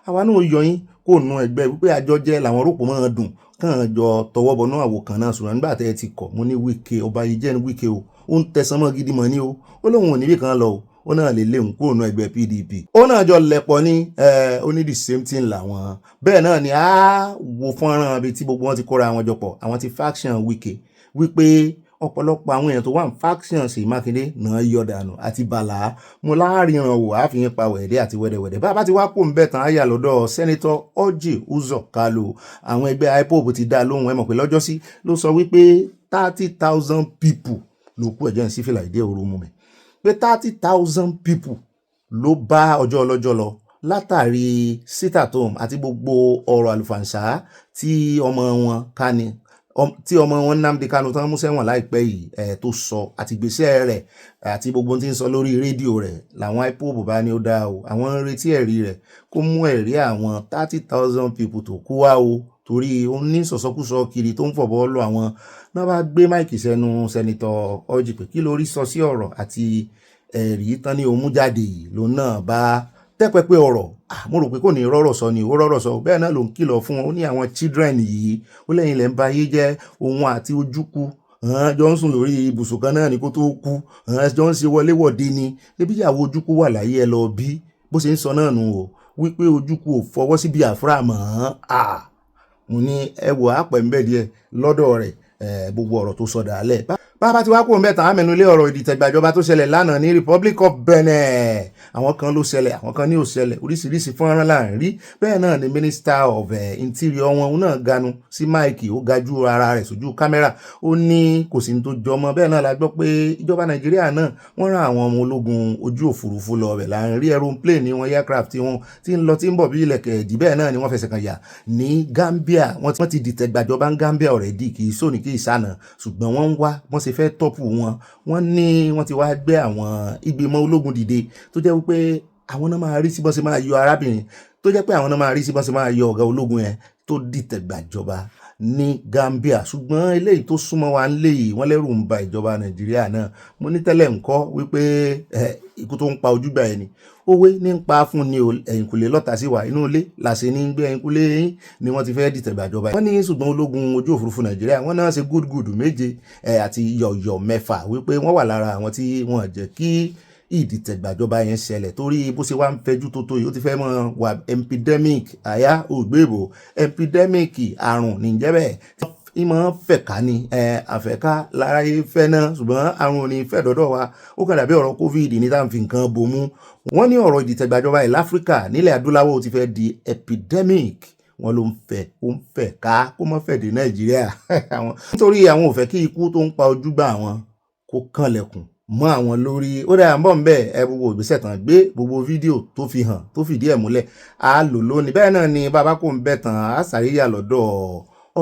àwa náà yọ yín kó nu ẹgbẹ́ wípé àjọ jẹ́ làwọn rò pọ̀ mọ́ dùn kàn jọ tọwọ́ bọ̀ náà àwòkàn náà ṣùgbọ́n nígbà tẹ́ ẹ ti kọ̀ mo ní Wike ọba yìí jẹ́ ní Wike o ó ń tẹ̀sán mọ́ gidi mọ́ ní o ó lóun ò níbì kan lọ o ó náà lè léun kúrò náà ẹgbẹ́ PDP ó náà jọ lẹ̀pọ̀ ní ó ní the same thing làwọn bẹ́ẹ̀ náà ni wo fọ́nrán ibi tí gbogbo wọn ti kóra wọn jọ pọ̀ àwọn ti faction Wike wípé ọ̀pọ̀lọpọ̀ àwọn èèyàn tó wà ní faction Ṣèyí Mákindé náà yọ dànù àti bàlá mo láàrin wò àfihàn pa wẹ̀dẹ́ àti wẹ̀dẹ̀wẹ̀dẹ̀ bá ti wá kó ń bẹ̀ tán àyà lọ́dọ̀ Senator Orji Uzor Kalu àwọn ẹgbẹ́ IPOB ti dá lóhùn ẹ mọ̀ pé lọ́jọ́sí ló sọ wípé 30,000 people ló kú ẹ̀jẹ̀ ní sífìlà ìdí òru mu mi pé 30,000 people ló bá ọjọ́ ọlọ́jọ́ lọ látàrí sit-at-home àti gbogbo ọ̀rọ̀ àlùfàǹṣá tí ọmọ wọn Kani tí ọmọ wọn Nnamdi Kanu tán mú sẹ́wọ̀n láìpẹ́ yìí tó sọ àti ìgbésẹ̀ rẹ̀ àti gbogbo tí ń sọ lórí rédíò rẹ̀ làwọn IPOB bá ní ó dá o àwọn ń retí ẹ̀rí rẹ̀ kó mú ẹ̀rí àwọn 30,000 people tó kú wá o torí ó ní sọ̀sọ́kúsọ kiri tó ń fọ̀bọ́ lọ àwọn náà bá gbé máìkì sẹ́nu Senator Orji pé kí lórí sọ sí ọ̀rọ̀ àti ẹ̀rí tán ní òun mú jáde yìí lòun náà bá tẹ́pẹ́pẹ́ ọ̀rọ̀ mo rò pé kò ní rọ́rọ̀ sọ ni ó rọ́rọ̀ sọ bẹ́ẹ̀ náà ló ń kìlọ̀ fún wọn ó ní àwọn children yìí ó lẹ́yìn lẹ́ ń ba ayé jẹ́ òun àti Ojukwu jọ ń sùn lórí ibùsùn kan náà ni kó tó kú jọ ń ṣe wọléwọ̀de ni ebi ìyàwó Ojukwu wà láyé ẹ lọ bí bó ṣe ń sọ náà nù o wípé Ojukwu ò fọwọ́ sí Biafra mọ́ mo ní ẹ wò á pẹ̀ ń bẹ̀ díẹ̀ lọ́dọ̀ rẹ̀ gbogbo ọ̀rọ̀ tó sọ dàálẹ̀ bàbá tí wàá kó mẹ́ta àmẹ́nu lé ọ̀rọ̀ ìdìtẹ̀gbàjọba tó ṣẹlẹ̀ lánàá ní Republic of Benin àwọn kan ló ṣẹlẹ̀ àwọn kan ní ò ṣẹlẹ̀ oríṣiríṣi fọ́nrán là ń rí bẹ́ẹ̀ náà ni Minister of Interior wọn náà ganu sí máìkì ó gajú ara rẹ̀ sójú kámẹ́rà ó ní kò sí ní tó jọmọ bẹ́ẹ̀ náà la gbọ́ pé ìjọba Nàìjíríà náà wọ́n rán àwọn ọmọ ológun ojú òfurufú lọ bẹ̀ là ń rí aeroplane wọn aircraft wọn tí ń lọ tí ń bọ̀ bí ilẹ̀kẹ̀ ẹ̀dì bẹ́ẹ̀ náà ni wọ́n fẹsẹ̀ kan yà ní Gambia wọ́n ti dìtẹ̀gbàjọba ń Gambia already kì í sóni kì í sànà ṣùgbọ́n wọ́n ń wá wọ́n ṣe fẹ́ tọ́pù wọ́n ní wọ́n ti wá gbé àwọn ìgbìmọ̀ ológun dìde tó jẹ́ wípé àwọn náà máa rí sí bọ́n ṣe máa yọ arábìnrin tó jẹ́ pé àwọn náà máa rí sí bọ́n ṣe máa yọ ọ̀gá ológun yẹn tó dìtẹ̀ gbàjọba ní Gambia ṣùgbọ́n eléyìí tó súnmọ́ wa ń lé yìí wọ́n lẹ́rù ń ba ìjọba Nàìjíríà náà mo ní tẹ́lẹ̀ ńkọ́ wípé ikú tó ń pa ojúgbà ẹni òwe ní ń pa fún ni ẹ̀yìnkùlé lọ́tà sí wa inú ilé làṣẹ ní gbé ẹ̀yìnkùlé yín ni wọ́n ti fẹ́ dìtẹ̀ gbàjọba wọ́n ní ṣùgbọ́n ológun ojú òfurufú Nàìjíríà wọ́n náà ṣe gúdgùdù 7 àti yọ̀yọ̀ 6 wípé wọ́n wà lára àwọn tí wọ́n jẹ́ kí ìdìtẹ̀gbàjọba yẹn ṣẹlẹ̀ torí bó ṣe wá ń fẹjú tó yìí ó ti fẹ́ mọ́ wà epidemic àyà ògbébò epidemic àrùn níjẹ́ bẹ́ẹ̀ ìmọ̀ fẹ̀ká ni àfẹ́ká láráyé fẹ́ náà ṣùgbọ́n àrùn òní fẹ́ dọ́dọ̀ wa ó kàn dàbí ọ̀rọ̀ covid ní táwọn fi nǹkan bomú wọ́n ní ọ̀rọ̀ ìdìtẹ̀gbàjọba ilẹ̀ áfíríkà nílẹ̀ adúláwọ̀ ti fẹ́ di epidemic wọ́n ló ń fẹ́ ká kó mọ́ fẹ́ dé nàìjíríà nítorí àwọn ò fẹ́ kí ikú tó ń pa ojúgbà àwọn kó kànlẹ̀kùn mọ́ àwọn lórí ó dáa ń bọ̀ ń bẹ̀ ẹ gbogbo ìgbésẹ̀ tán gbé gbogbo fídíò tó fi hàn tó fìdí ẹ̀ múlẹ̀ á lò lónìí bẹ́ẹ̀ náà ni bàbá kò ń bẹ̀ tán á sàríyà lọ́dọ̀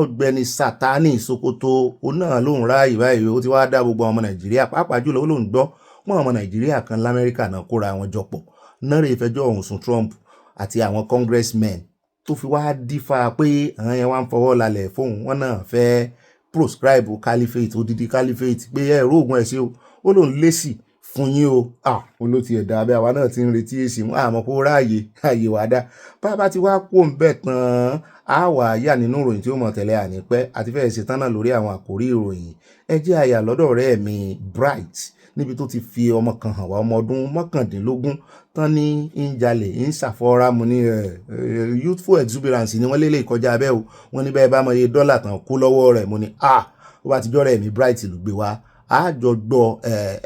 Ọ̀gbẹ́ni Sátánì Sokoto ó náà lóun ráàyè báyìí ó ti wá dá gbogbo ọmọ Nàìjíríà pàápàá jùlọ ó lóun gbọ́ wọn ọmọ Nàìjíríà kan l'Amẹ́ríkà náà kóra wọn jọpọ̀ náà rè fẹjọ́ ọ̀hún sùn Trump àti àwọn congressmen tó fi wá dífá pé àwọn yẹn wá ń fọwọ́ lálẹ̀ fóun wọn náà fẹ́ proscribe caliphate odidi caliphate pé ẹ̀rọ ògùn ẹ̀ sí o ó lóun lésì fún yín o ló ti ẹ̀dá abẹ́ àwa náà ti ń retí èsì mú àmọ́ kó ráàyè àyè wá dá bàbá ti wá kó ń bẹ̀ tán á wà yà nínú ìròyìn tí ó mọ̀ tẹ́lẹ̀ ànípẹ́ àti fẹ́ẹ́ ṣe tán náà lórí àwọn àkórí ìròyìn ẹ jẹ́ àyà lọ́dọ̀ ọ̀rẹ́ mi Bright níbi tó ti fi ọmọ kan hàn wá ọmọ ọdún mọ́kàndínlógún tán ní ń jalè ń ṣàfọ́rámu ní youthful exuberance ni wọ́n lélẹ̀ ìkọjá abẹ́ o wọ́n ní bẹ́ẹ̀ bá mọ iye dọ́là tán kó lọ́wọ́ rẹ̀ mo ní ó bá ti jọ́ rẹ̀ mi Bright ló gbé wá àjọ gbọ́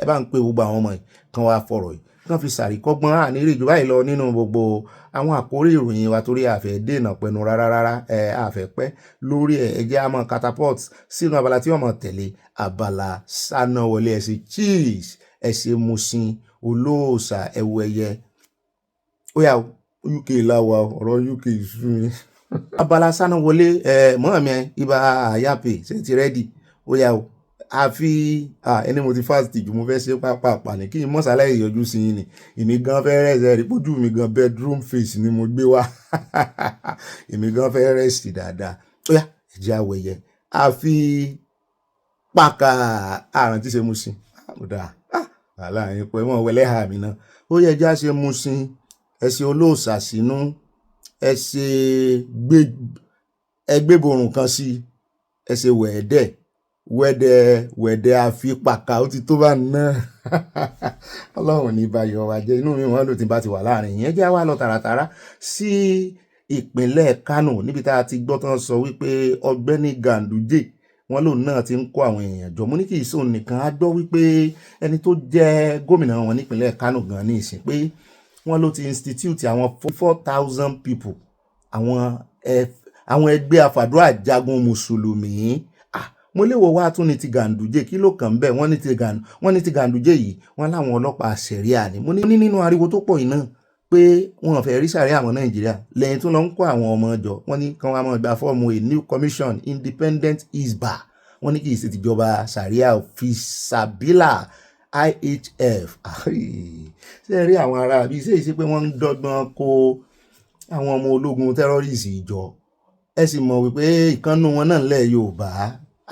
ẹ bá ń pè gbogbo àwọn ọmọ yìí kan wá fọ̀rọ̀ yìí kan fi sàríkọ́gbọ́n àníríì jù báyìí lọ nínú gbogbo àwọn àkórí ìròyìn wa torí àfẹ́ dènà pẹ̀lú rárá àfẹ́ pẹ́ lórí ẹ̀jẹ̀ àmọ́ catapult sínú abala tí wọ́n mọ̀ tẹ̀lé Abala Sanawole ẹ̀sìn cheese ẹ̀sìn musin olóòṣà ẹ̀wù ẹ̀yẹ ó yà UK láwa ọ̀rọ̀ UK sú mi Abala Sanawole mọ́ọ̀mí ibà àyàpè ṣe ti rẹ́dì ó yà ó àfi ẹni mo ti fast jù mo fẹ́ ṣe pápá ní kí n mọ́sálẹ̀ ìyọjú sí yín ni èmi gan fẹ́ rẹ́sẹ̀ rí pójú mi gan bedroom face ni mo gbé wá èmi gan fẹ́ rẹ́sì dáadáa ó yá ẹ̀jẹ̀ àwẹ̀yẹ àfi pàkà àrùn tí ṣe mú sí àbúdá aláàyè pé wọ́n wẹlẹ́ hà mí náà ó yẹ ẹjẹ́ ṣe mú sí ẹsẹ̀ olóòṣà sínú ẹsẹ̀ ẹgbẹ́borùn kan sí ẹsẹ̀ wẹ̀dẹ̀ àfipàkà ó ti tó bá ná ọlọ́run ní bayọ̀ wá jẹ́ inú mi wọ́n lò tí bá ti wà láàrin yẹn jẹ́ wá lọ tààràtàrà sí ìpínlẹ̀ Kánò níbi tá a ti gbọ́ tán sọ wípé Ọ̀gbẹ́ni Ganduje wọn lòun náà ti ń kó àwọn èèyàn jọ mo ní kì í sóun nìkan á gbọ́ wípé ẹni tó jẹ́ gómìnà wọn nípínlẹ̀ Kánò gan ní ìsìn pé wọ́n ló ti institute àwọn 4,000 people àwọn ẹgbẹ́ àfàdúrà jagun mùsùlùmí mo léwo wá tún ní ti Ganduje kí ló kàn bẹ́ẹ̀ wọ́n ní ti Ganduje yìí wọ́n láwọn ọlọ́pàá ṣẹ̀ríà ni mo ní nínú ariwo tó pọ̀ yìí náà pé wọn fẹ́ rí sàrí àwọn Nàìjíríà lẹ́yìn tó lọ ń kó àwọn ọmọ jọ wọ́n ní kan wá mọ́ gba fọ́ọ̀mù a new commission independent isba wọ́n ní kì í ṣe tìjọba sàríà fisabila IHF ṣe rí àwọn ará bí ṣe é ṣe pé wọ́n ń dọ́gbọ́n kó àwọn ọmọ ológun terrorist ìjọ ẹ sì mọ̀ wípé ìkànnù wọn náà lẹ̀ Yorùbá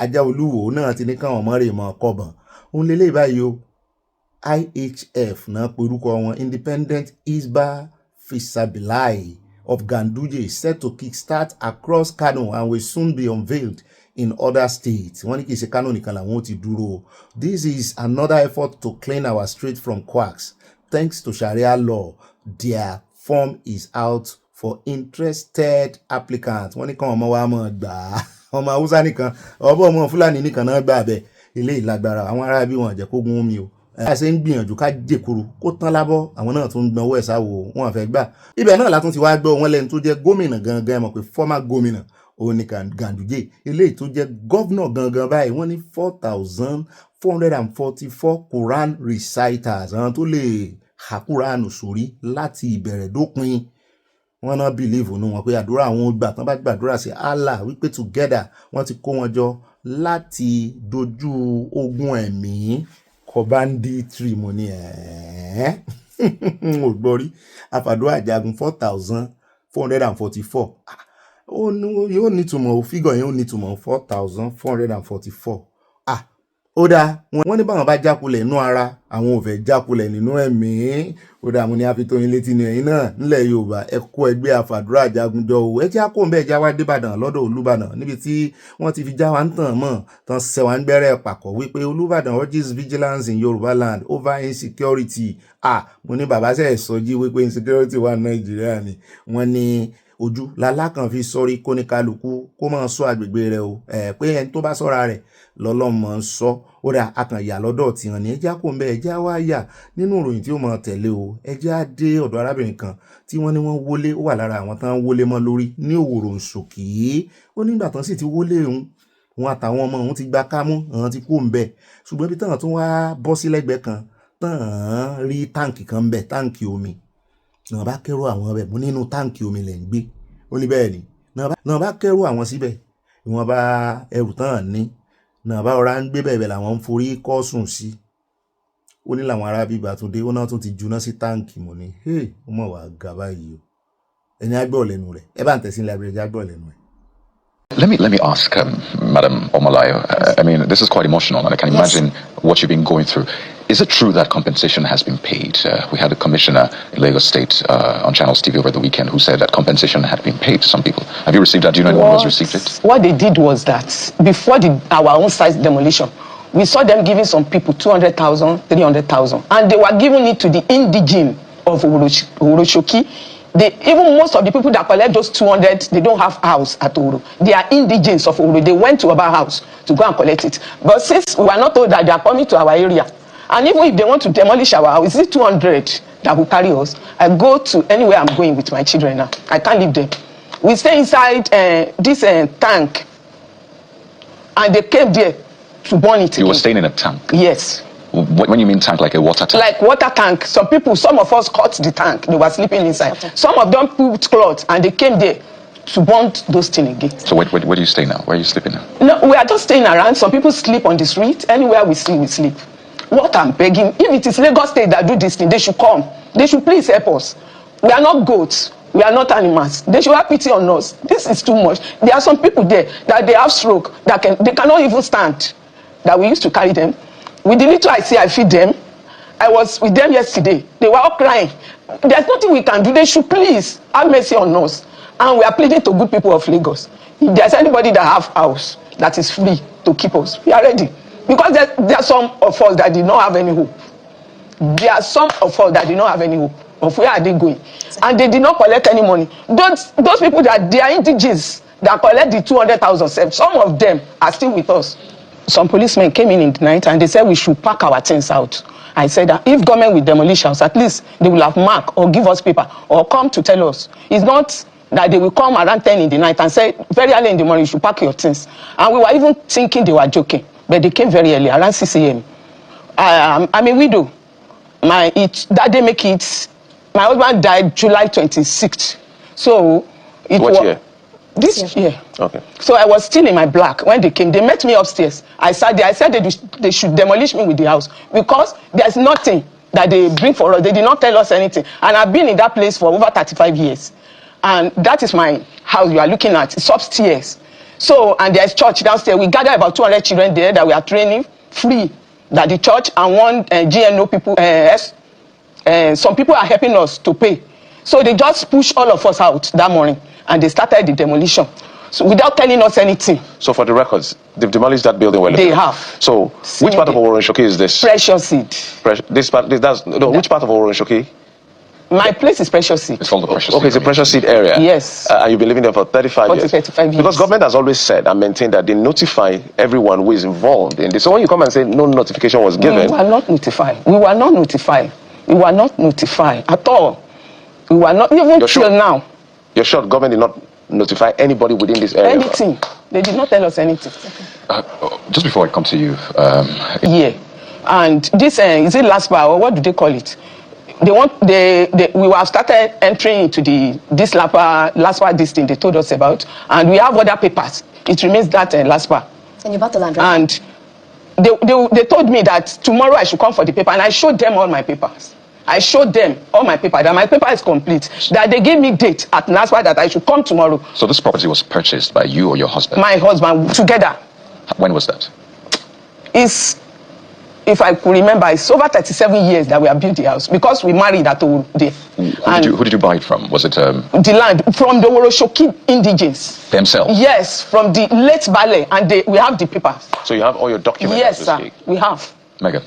ajá olúwo náà ti ní káwọn ọmọ rẹ̀ mọ́ kọ́bọ̀n òun lélẹ̀ báyìí o IHF náà porúkọ wọn independent isba fisabilai of Ganduje set to kickstart across Kano and will soon be unveiled in other states wọ́n ní kì í ṣe Kano nìkan làwọn ò ti dúró this is another effort to clean our street from quacks thanks to Sharia law their form is out for interested applicants wọ́n ní káwọn ọmọ wa mọ̀ gbà á ọmọ Haúsá nìkan ọmọ Fúlàní nìkan náà gbà bẹ́ẹ̀ eléyìí lágbára àwọn ará bí wọn jẹ́ kó gun omi o a ṣe ń gbìyànjú ká jèkúrú kó tán lábọ́ àwọn náà tún gbọ́n owó ẹ̀ sáwò wọn fẹ́ gbà ibẹ̀ náà látún ti wá gbọ́ wọn lẹ́nu tó jẹ́ gómìnà gangan ẹ̀ mọ̀ pé former gómìnà òun ni Ganduje eléyìí tó jẹ́ gọ́vnọ̀ gangan báyìí wọ́n ní 4,444 Quran reciters àwọn tó lè ha Quran sórí láti ìbẹ̀rẹ̀ dópin wọ́n náà believe nínú wọn pé àdúrà àwọn gbà tán bá gbàdúrà sí Allah wípé together wọ́n ti kó wọn jọ láti dojú ogun ẹ̀mí kọbanditri mo ní ò gbọ́rí àfàdúrà àjagun 4,444 yóò nítumọ̀ fígọ̀ yẹn ó nítumọ̀ 4,444 ó dáa wọ́n ní báwọn bá jákulẹ̀ inú ara àwọn ò fẹ́ jákulẹ̀ nínú ẹ̀mí ó dáa mo ní afitóyin létí ni ẹ̀yin náà nílẹ̀ Yorùbá ẹ kó ẹgbẹ́ àfàdúrà jagunjọ o ẹ jẹ́ àkóńbẹ ẹja wá débàdàn lọ́dọ̀ Olúbàdàn níbi tí wọ́n ti fi já wa ń tàn mọ́ tán ṣẹ̀wá ń gbẹ́rẹ́ pàkọ́ wípé Olúbàdàn urges vigilance in Yorùbá land over insecurity mo ní bàbá sẹ́ẹ̀ sọjí wípé insecurity wà Nàìjíríà ni wọ́n ní ojú lalákan fi sọrí kóníkálukú kó máa sọ agbègbè rẹ̀ o pé ẹni tó bá sọ́ra rẹ̀ lọ́lọ́mọ ń sọ ó dà akànyà lọ́dọ̀ tí hàn ní ẹjá kò ń bẹ ẹjá wá yà nínú ìròyìn tí ó máa tẹ̀lé o ẹjá dé ọ̀dọ̀ arábìnrin kan tí wọ́n ní wọ́n wọlé ó wà lára àwọn tán wọlé mọ́ lórí ní Òwòrò Nsòkè ó nígbà tán sì ti wọlé òun àtàwọn ọmọ òun ti gba kámú àwọn ti kú ń bẹ ṣùgbọ́n ibi táwọn tún wá bọ́ sí lẹ́gbẹ̀ẹ́ kan tán rí táǹkì kan ń bẹ táǹkì omi náà bá kẹ́rù àwọn ọbẹ̀ mú nínú táǹkì omi lẹ̀ ń gbé ó ní bẹ́ẹ̀ ni náà bá kẹ́rù àwọn síbẹ̀ ìwọ̀n bá ẹrù tán ní náà bá ọ̀rá ń gbé bẹ̀rẹ̀ làwọn ń forí kọ́ sùn sí ó ní làwọn ará bíbá tó dé ó náà tún ti juná sí táǹkì mọ́ ni ó mọ̀ wá ga báyìí o ẹni agbọ́ lẹ́nu rẹ̀ ẹ bá ń tẹ̀sí ilé abẹ́rẹ́ agbọ́ lẹ́nu rẹ̀. Let me ask, Madam Omalayo. I mean, this is quite emotional, and I can imagine what you've been going through. Is it true that compensation has been paid? We had a commissioner in Lagos State on Channels TV over the weekend who said that compensation had been paid to some people. Have you received that? Do you know anyone who has received it? What they did was that before our own site demolition, we saw them giving some people 200,000, 300,000, and they were giving it to the indigene of Uroshoki. Even most of the people that collect those 200, they don't have house at Oro. They are indigenes of Oro. They went to our house to go and collect it. But since we are not told that they are coming to our area, and even if they want to demolish our house, is it 200 that will carry us? I go to anywhere I'm going with my children now. I can't leave them. We stay inside this tank, and they came there to burn it. You were staying in a tank? Yes. When you mean tank, like a water tank? Like water tank. Some of us cut the tank. They were sleeping inside. Okay. Some of them put clothes and they came there to burn those things again. So where do you stay now? Where are you sleeping now? No, we are just staying around. Some people sleep on the street. Anywhere we see, we sleep. What I'm begging, if it is Lagos State that do this thing, they should come. They should please help us. We are not goats. We are not animals. They should have pity on us. This is too much. There are some people there that they have stroke, that they cannot even stand, that we used to carry them. With the little I see, I feed them. I was with them yesterday. They were all crying. There's nothing we can do. They should please have mercy on us. And we are pleading to good people of Lagos. If there's anybody that have house that is free to keep us, we are ready. Because there are some of us that did not have any hope. There are some of us that did not have any hope. Of where are they going? And they did not collect any money. Those people that they are indigenous that collect the 200,000, some of them are still with us. Some policemen came in the night and they said we should pack our things out. I said that if government will demolish us, at least they will have mark or give us paper or come to tell us. It's not that they will come around 10 in the night and say very early in the morning you should pack your things. And we were even thinking they were joking, but they came very early, around 6 a.m. I'm a widow. That day make it, my husband died July 26th. So it what was year? This year. Okay. So I was still in my black when they came. They met me upstairs. I sat there. I said they should demolish me with the house because there's nothing that they bring for us. They did not tell us anything. And I've been in that place for over 35 years. And that is my house you are looking at. It's upstairs. So, and there's church downstairs. We gathered about 200 children there that we are training free. That the church and one GNO people, some people are helping us to pay. So they just pushed all of us out that morning. And they started the demolition. So without telling us anything. So for the records, they've demolished that building. They have. So which part of Oronshoki is this? Precious Seed. Which part of Oronshoki? My place is Precious Seed. It's called the Precious Seed. Okay, it's a Precious Seed area. Yes. And you've been living there for 35 years. 35 years. Because government has always said and maintained that they notify everyone who is involved in this. So when you come and say no notification was given. We were not notified. We were not notified. We were not notified at all. We were not, even till now. You're sure government did not notify anybody within this area? Anything. They did not tell us anything. Just before I come to you. Yeah. And this, is it LASPA or what do they call it? We have started entering into this LASPA, this thing they told us about. And we have other papers. It remains that LASPA. And you bought the land, right? And they told me that tomorrow I should come for the paper. And I showed them all my papers. I showed them all my paper, that my paper is complete, that they gave me date at NASPA that I should come tomorrow. So this property was purchased by you or your husband? My husband, together. When was that? If I could remember, it's over 37 years that we have built the house, because we married at Oro there. Who did you buy it from? Was it... The land, from the Oroshoki indigenes. Themselves? Yes, from the late Bale, and we have the papers. So you have all your documents? Yes, sir, we have. Megan.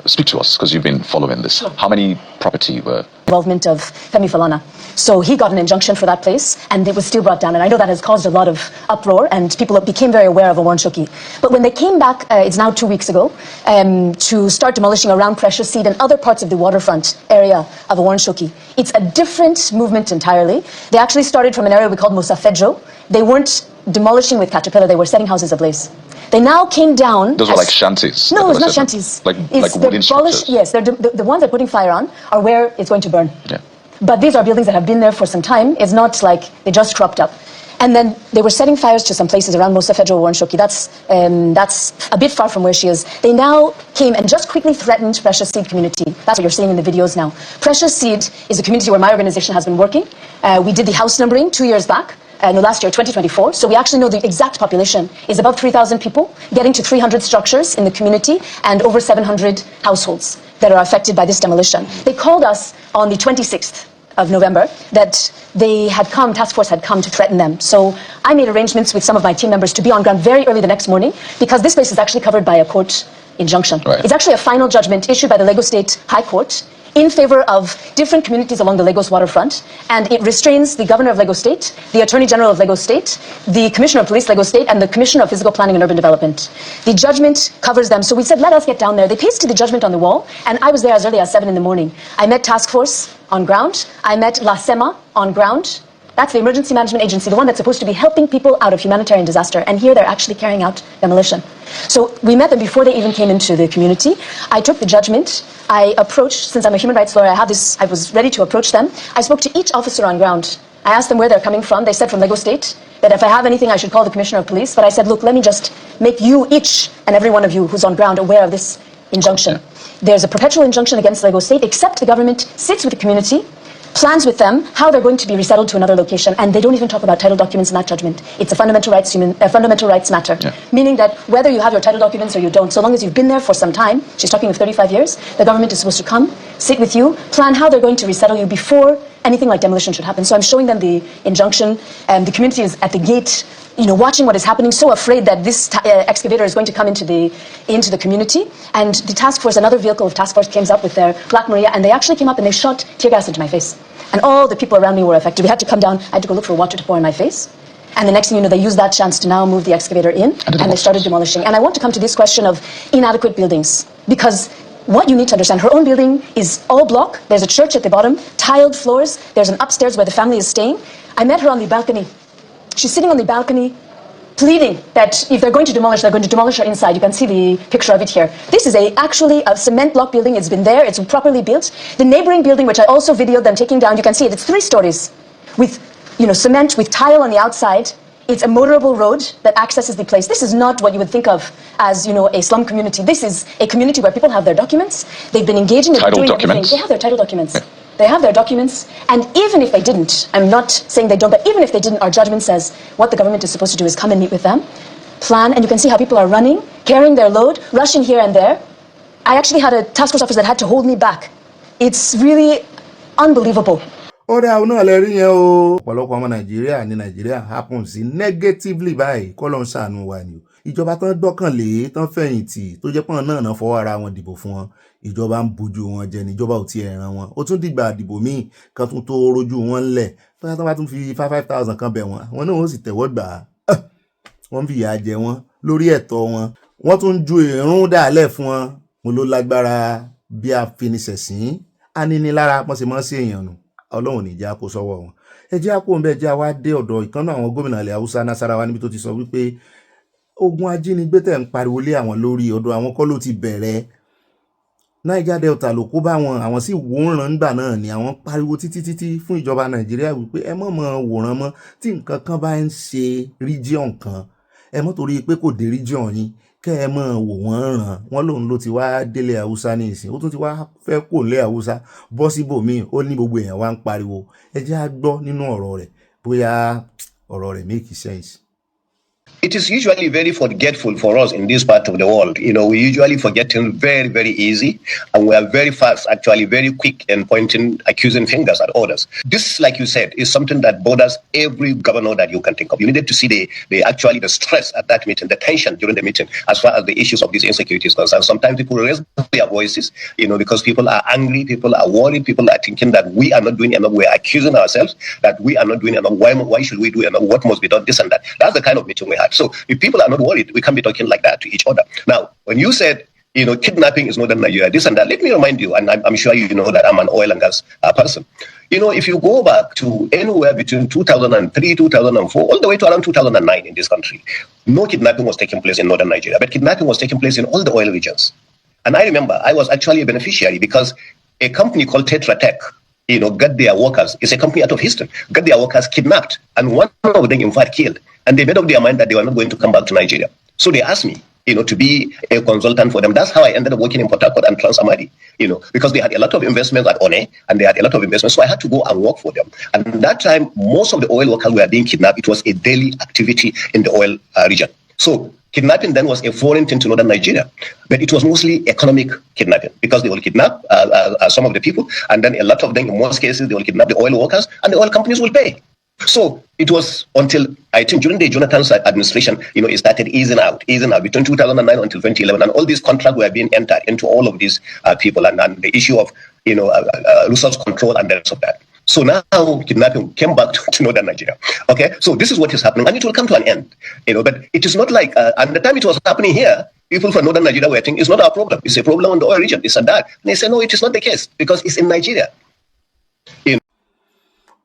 Speak to us, because you've been following this. How many property were involvement of Femi Falana. So he got an injunction for that place, and it was still brought down. And I know that has caused a lot of uproar, and people became very aware of Owanshoki. But when they came back, it's now 2 weeks ago, to start demolishing around Precious Seed and other parts of the waterfront area of Owanshoki, it's a different movement entirely. They actually started from an area we called Musafejo. They weren't demolishing with Caterpillar, they were setting houses ablaze. They now came down. Those were like shanties. No, it's not shanties. Like wooden structures. Yes, they're the ones they're putting fire on are where it's going to burn. Yeah. But these are buildings that have been there for some time. It's not like they just cropped up. And then they were setting fires to some places around Musafejo Owanshoki. That's a bit far from where she is. They now came and just quickly threatened Precious Seed community. That's what you're seeing in the videos now. Precious Seed is a community where my organization has been working. We did the house numbering 2 years back. Last year, 2024. So we actually know the exact population is above 3,000 people, getting to 300 structures in the community, and over 700 households that are affected by this demolition. They called us on the 26th of November that they had come, task force had come to threaten them. So I made arrangements with some of my team members to be on ground very early the next morning, because this place is actually covered by a court injunction. Right. It's actually a final judgment issued by the Lagos State High Court in favor of different communities along the Lagos waterfront, and it restrains the Governor of Lagos State, the Attorney General of Lagos State, the Commissioner of Police Lagos State, and the Commissioner of Physical Planning and Urban Development. The judgment covers them, so we said, let us get down there. They pasted the judgment on the wall, and I was there as early as 7 in the morning. I met Task Force on ground. I met La SEMA on ground. That's the Emergency Management Agency, the one that's supposed to be helping people out of humanitarian disaster. And here they're actually carrying out demolition. So we met them before they even came into the community. I took the judgment. I approached, since I'm a human rights lawyer, I was ready to approach them. I spoke to each officer on ground. I asked them where they're coming from. They said from Lagos State, that if I have anything, I should call the Commissioner of Police. But I said, look, let me just make you, each and every one of you who's on ground, aware of this injunction. There's a perpetual injunction against Lagos State, except the government sits with the community, plans with them how they're going to be resettled to another location, and they don't even talk about title documents in that judgment. It's a fundamental rights matter, meaning that whether you have your title documents or you don't, so long as you've been there for some time, she's talking of 35 years, the government is supposed to come, sit with you, plan how they're going to resettle you before anything like demolition should happen. So I'm showing them the injunction, and the community is at the gate, watching what is happening, so afraid that this excavator is going to come into the community. And the task force, another vehicle of task force, came up with their Black Maria, and they actually came up and they shot tear gas into my face. And all the people around me were affected. We had to come down. I had to go look for water to pour in my face. And the next thing you know, they used that chance to now move the excavator in, and they started demolishing. And I want to come to this question of inadequate buildings, because what you need to understand, her own building is all block. There's a church at the bottom, tiled floors. There's an upstairs where the family is staying. I met her on the balcony. She's sitting on the balcony, pleading that if they're going to demolish, they're going to demolish her inside. You can see the picture of it here. This is actually a cement block building. It's been there. It's properly built. The neighboring building, which I also videoed them taking down, you can see it. It's 3 stories with, cement with tile on the outside. It's a motorable road that accesses the place. This is not what you would think of as, a slum community. This is a community where people have their documents. They've been engaging. They've been doing everything. They have their title documents. They have their documents, and even if they didn't, I'm not saying they don't, but even if they didn't, our judgment says what the government is supposed to do is come and meet with them, plan, and you can see how people are running, carrying their load, rushing here and there. I actually had a task force officer that had to hold me back. It's really unbelievable. Ó dá ọ̀nà lẹ́rí yẹn o. Ọ̀pọ̀lọpọ̀ ọmọ Nàìjíríà ní Nàìjíríà happen sí negatively báyìí kọ́ ló ń ṣàánú wa ni o. Ìjọba tán gbọ́kànlé tán fẹ̀yìntì tó jẹ́ pọ́n náà fọwọ́ ara wọn dìbò fún wọn. Ìjọba ń bojú wọn jẹ níjọba ò tiẹ̀ ràn wọn. Ó tún dìgbà dìbò míì kan tún tó rojú wọn ńlẹ̀. Tó bá tún fi 5,000 kan bẹ̀ wọ́n. Wọn náà ó sì tẹ̀wọ́ gbà á. Wọ́n fi ìyà jẹ wọn lórí ẹ̀tọ́ wọn. Wọ́n tún ju ìrún dàálẹ̀ fún wọn. Mo ló lágbára bí afiniṣẹ̀sín. Aninilára wọ́n sì mọ́ sí èèyàn nù. Ọlọ́run ní jẹ́ kó sọ́wọ́ wọn. Ẹ jẹ́ kó ń bẹ jẹ́ wá dé ọ̀dọ̀ ìkànnà àwọn gómìnà ilẹ̀ Haúsá Nasarawa níbi tó ti sọ wípé ogun ajínigbé tẹ̀ ń pariwo lé àwọn lórí ọ̀dọ̀ àwọn kọ́ ló ti bẹ̀rẹ̀. Niger Delta ló kó bá wọn, àwọn sì wòran nígbà náà ni àwọn pariwo títí fún ìjọba Nàìjíríà wípé ẹ mọ̀ wòran mọ́ tí nǹkan kan bá ń ṣe region kan. Ẹ mọ̀ torí pé kò dé region yín kẹ́ ẹ mọ̀ wò wọ́n ràn wọ́n lòun ló ti wá délé Haúsá ní ìsìn ó tún ti wá fẹ́ kó lé Haúsá bọ́ síbòmíì ó ní gbogbo èèyàn wá ń pariwo ẹ jẹ́ á gbọ́ nínú ọ̀rọ̀ rẹ̀ bóyá ọ̀rọ̀ rẹ̀ make sense. It is usually very forgetful for us in this part of the world. We usually forget things very, very easy, and we are very fast, actually very quick in pointing accusing fingers at others. This, like you said, is something that bothers every governor that you can think of. You needed to see the stress at that meeting, the tension during the meeting, as far as the issues of these insecurity is concerned. Sometimes people raise their voices, because people are angry, people are worried, people are thinking that we are not doing enough. We're accusing ourselves that we are not doing enough. Why should we do enough? What must be done? This and that. That's the kind of meeting we had. So if people are not worried, we can't be talking like that to each other. Now, when you said, kidnapping is northern Nigeria, this and that, let me remind you, and I'm sure you know that I'm an oil and gas person. If you go back to anywhere between 2003, 2004, all the way to around 2009 in this country, no kidnapping was taking place in northern Nigeria, but kidnapping was taking place in all the oil regions. And I remember I was actually a beneficiary because a company called Tetra Tech, got their workers, it's a company out of Houston, got their workers kidnapped, and one of them, in fact, killed. And they made up their mind that they were not going to come back to Nigeria. So they asked me, to be a consultant for them. That's how I ended up working in Port Harcourt and Trans-Amadi, because they had a lot of investments at One, and they had a lot of investments. So I had to go and work for them. And at that time, most of the oil workers were being kidnapped. It was a daily activity in the oil region. So kidnapping then was a foreign thing to northern Nigeria, but it was mostly economic kidnapping because they will kidnap some of the people, and then a lot of them, in most cases, they will kidnap the oil workers, and the oil companies will pay. So it was until, I think, during the Jonathan's administration, it started easing out between 2009 until 2011, and all these contracts were being entered into all of these people, and the issue of, resource control and the rest of that. So now kidnapping came back to northern Nigeria. Okay, so this is what is happening, and it will come to an end. But it is not like, and the time it was happening here, people from northern Nigeria were thinking it's not our problem, it's a problem in the oil region, this and that. And they say, no, it is not the case, because it's in Nigeria.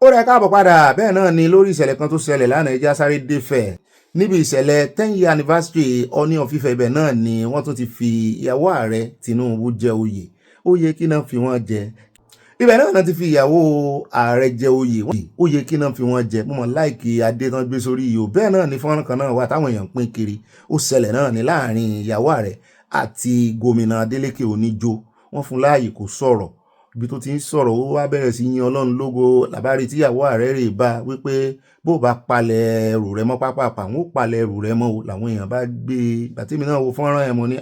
Ó rẹ káàbọ̀ padà. Bẹ́ẹ̀ náà ni lórí ìṣẹ̀lẹ̀ kan tó ṣẹlẹ̀ lánàá, ẹja sáré dé níbi ìṣẹ̀lẹ̀ 10-year anniversary Ọọ̀ni of Ifẹ̀. Ibẹ̀ náà ni wọ́n tún ti fi ìyàwó ààrẹ Tinubu jẹ oyè kí náà fi wọ́n jẹ. Ibẹ̀ náà ti fi ìyàwó ààrẹ jẹ oyè kí náà fi wọ́n jẹ. Mo mọ̀ láìkí adé tán gbé sórí yìí o. Bẹ́ẹ̀ náà ni fọ́nrán kan náà wà táwọn èèyàn pín kiri. Ó ṣẹlẹ̀ náà ni láàrin ìyàwó ààrẹ àti gómìnà Adeleke oníjó. Wọ́n fún láàyè kó sọ̀rọ̀. Ibi tó ti ń sọ̀rọ̀ ó wá bẹ̀rẹ̀ sí yin Ọlọ́run lógo. Làbárí tíyàwó ààrẹ rè bá wípé bó bá palẹ̀ ẹrù rẹ mọ́ pápápá, wọn ó palẹ̀ ẹrù rẹ mọ́ o. Làwọn èèyàn bá gbé bàtẹ́mi náà wo fọ́nrán ẹ̀ mọ́ ní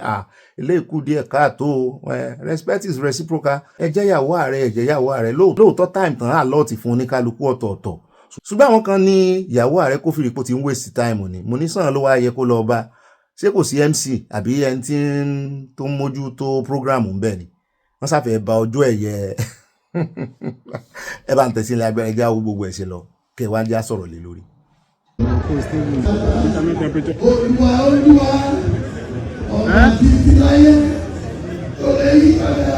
eléyìí kù díẹ̀ káàtó. Respect is reciprocal. Ẹ jẹ́ ìyàwó ààrẹ lóòótọ́ time tán àlọ́ọ̀tì fún oníkálukú ọ̀tọ̀ọ̀tọ̀. Ṣùgbọ́n àwọn kan ní ìyàwó ààrẹ kó fìrí pé ó ti ń waste time ni. Mo ní sàn ló wá yẹ kó lọ bá. Ṣé kò sí MC àbí ẹni tí tó ń mójú tó program ń bẹ̀ ni? Wọ́n sáfẹ́ ba ọjọ́ ẹ̀yẹ ẹ bá ń tẹ̀sí ilé agbára ẹja owó gbogbo ẹ̀ṣẹ̀ lọ kẹ wá ń já sọ̀rọ̀ lé lórí. Olúwa ọ̀nà títí láyé tó lè yí padà.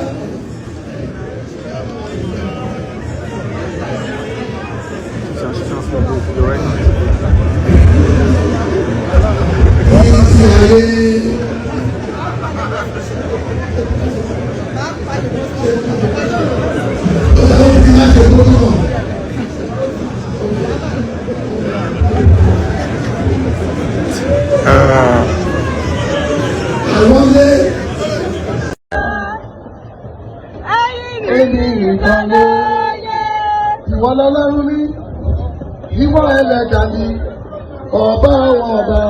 Ìwọ lọ́lọ́run ní, ìwọ ẹlẹ́dàá ní, ọba àwọn ọba,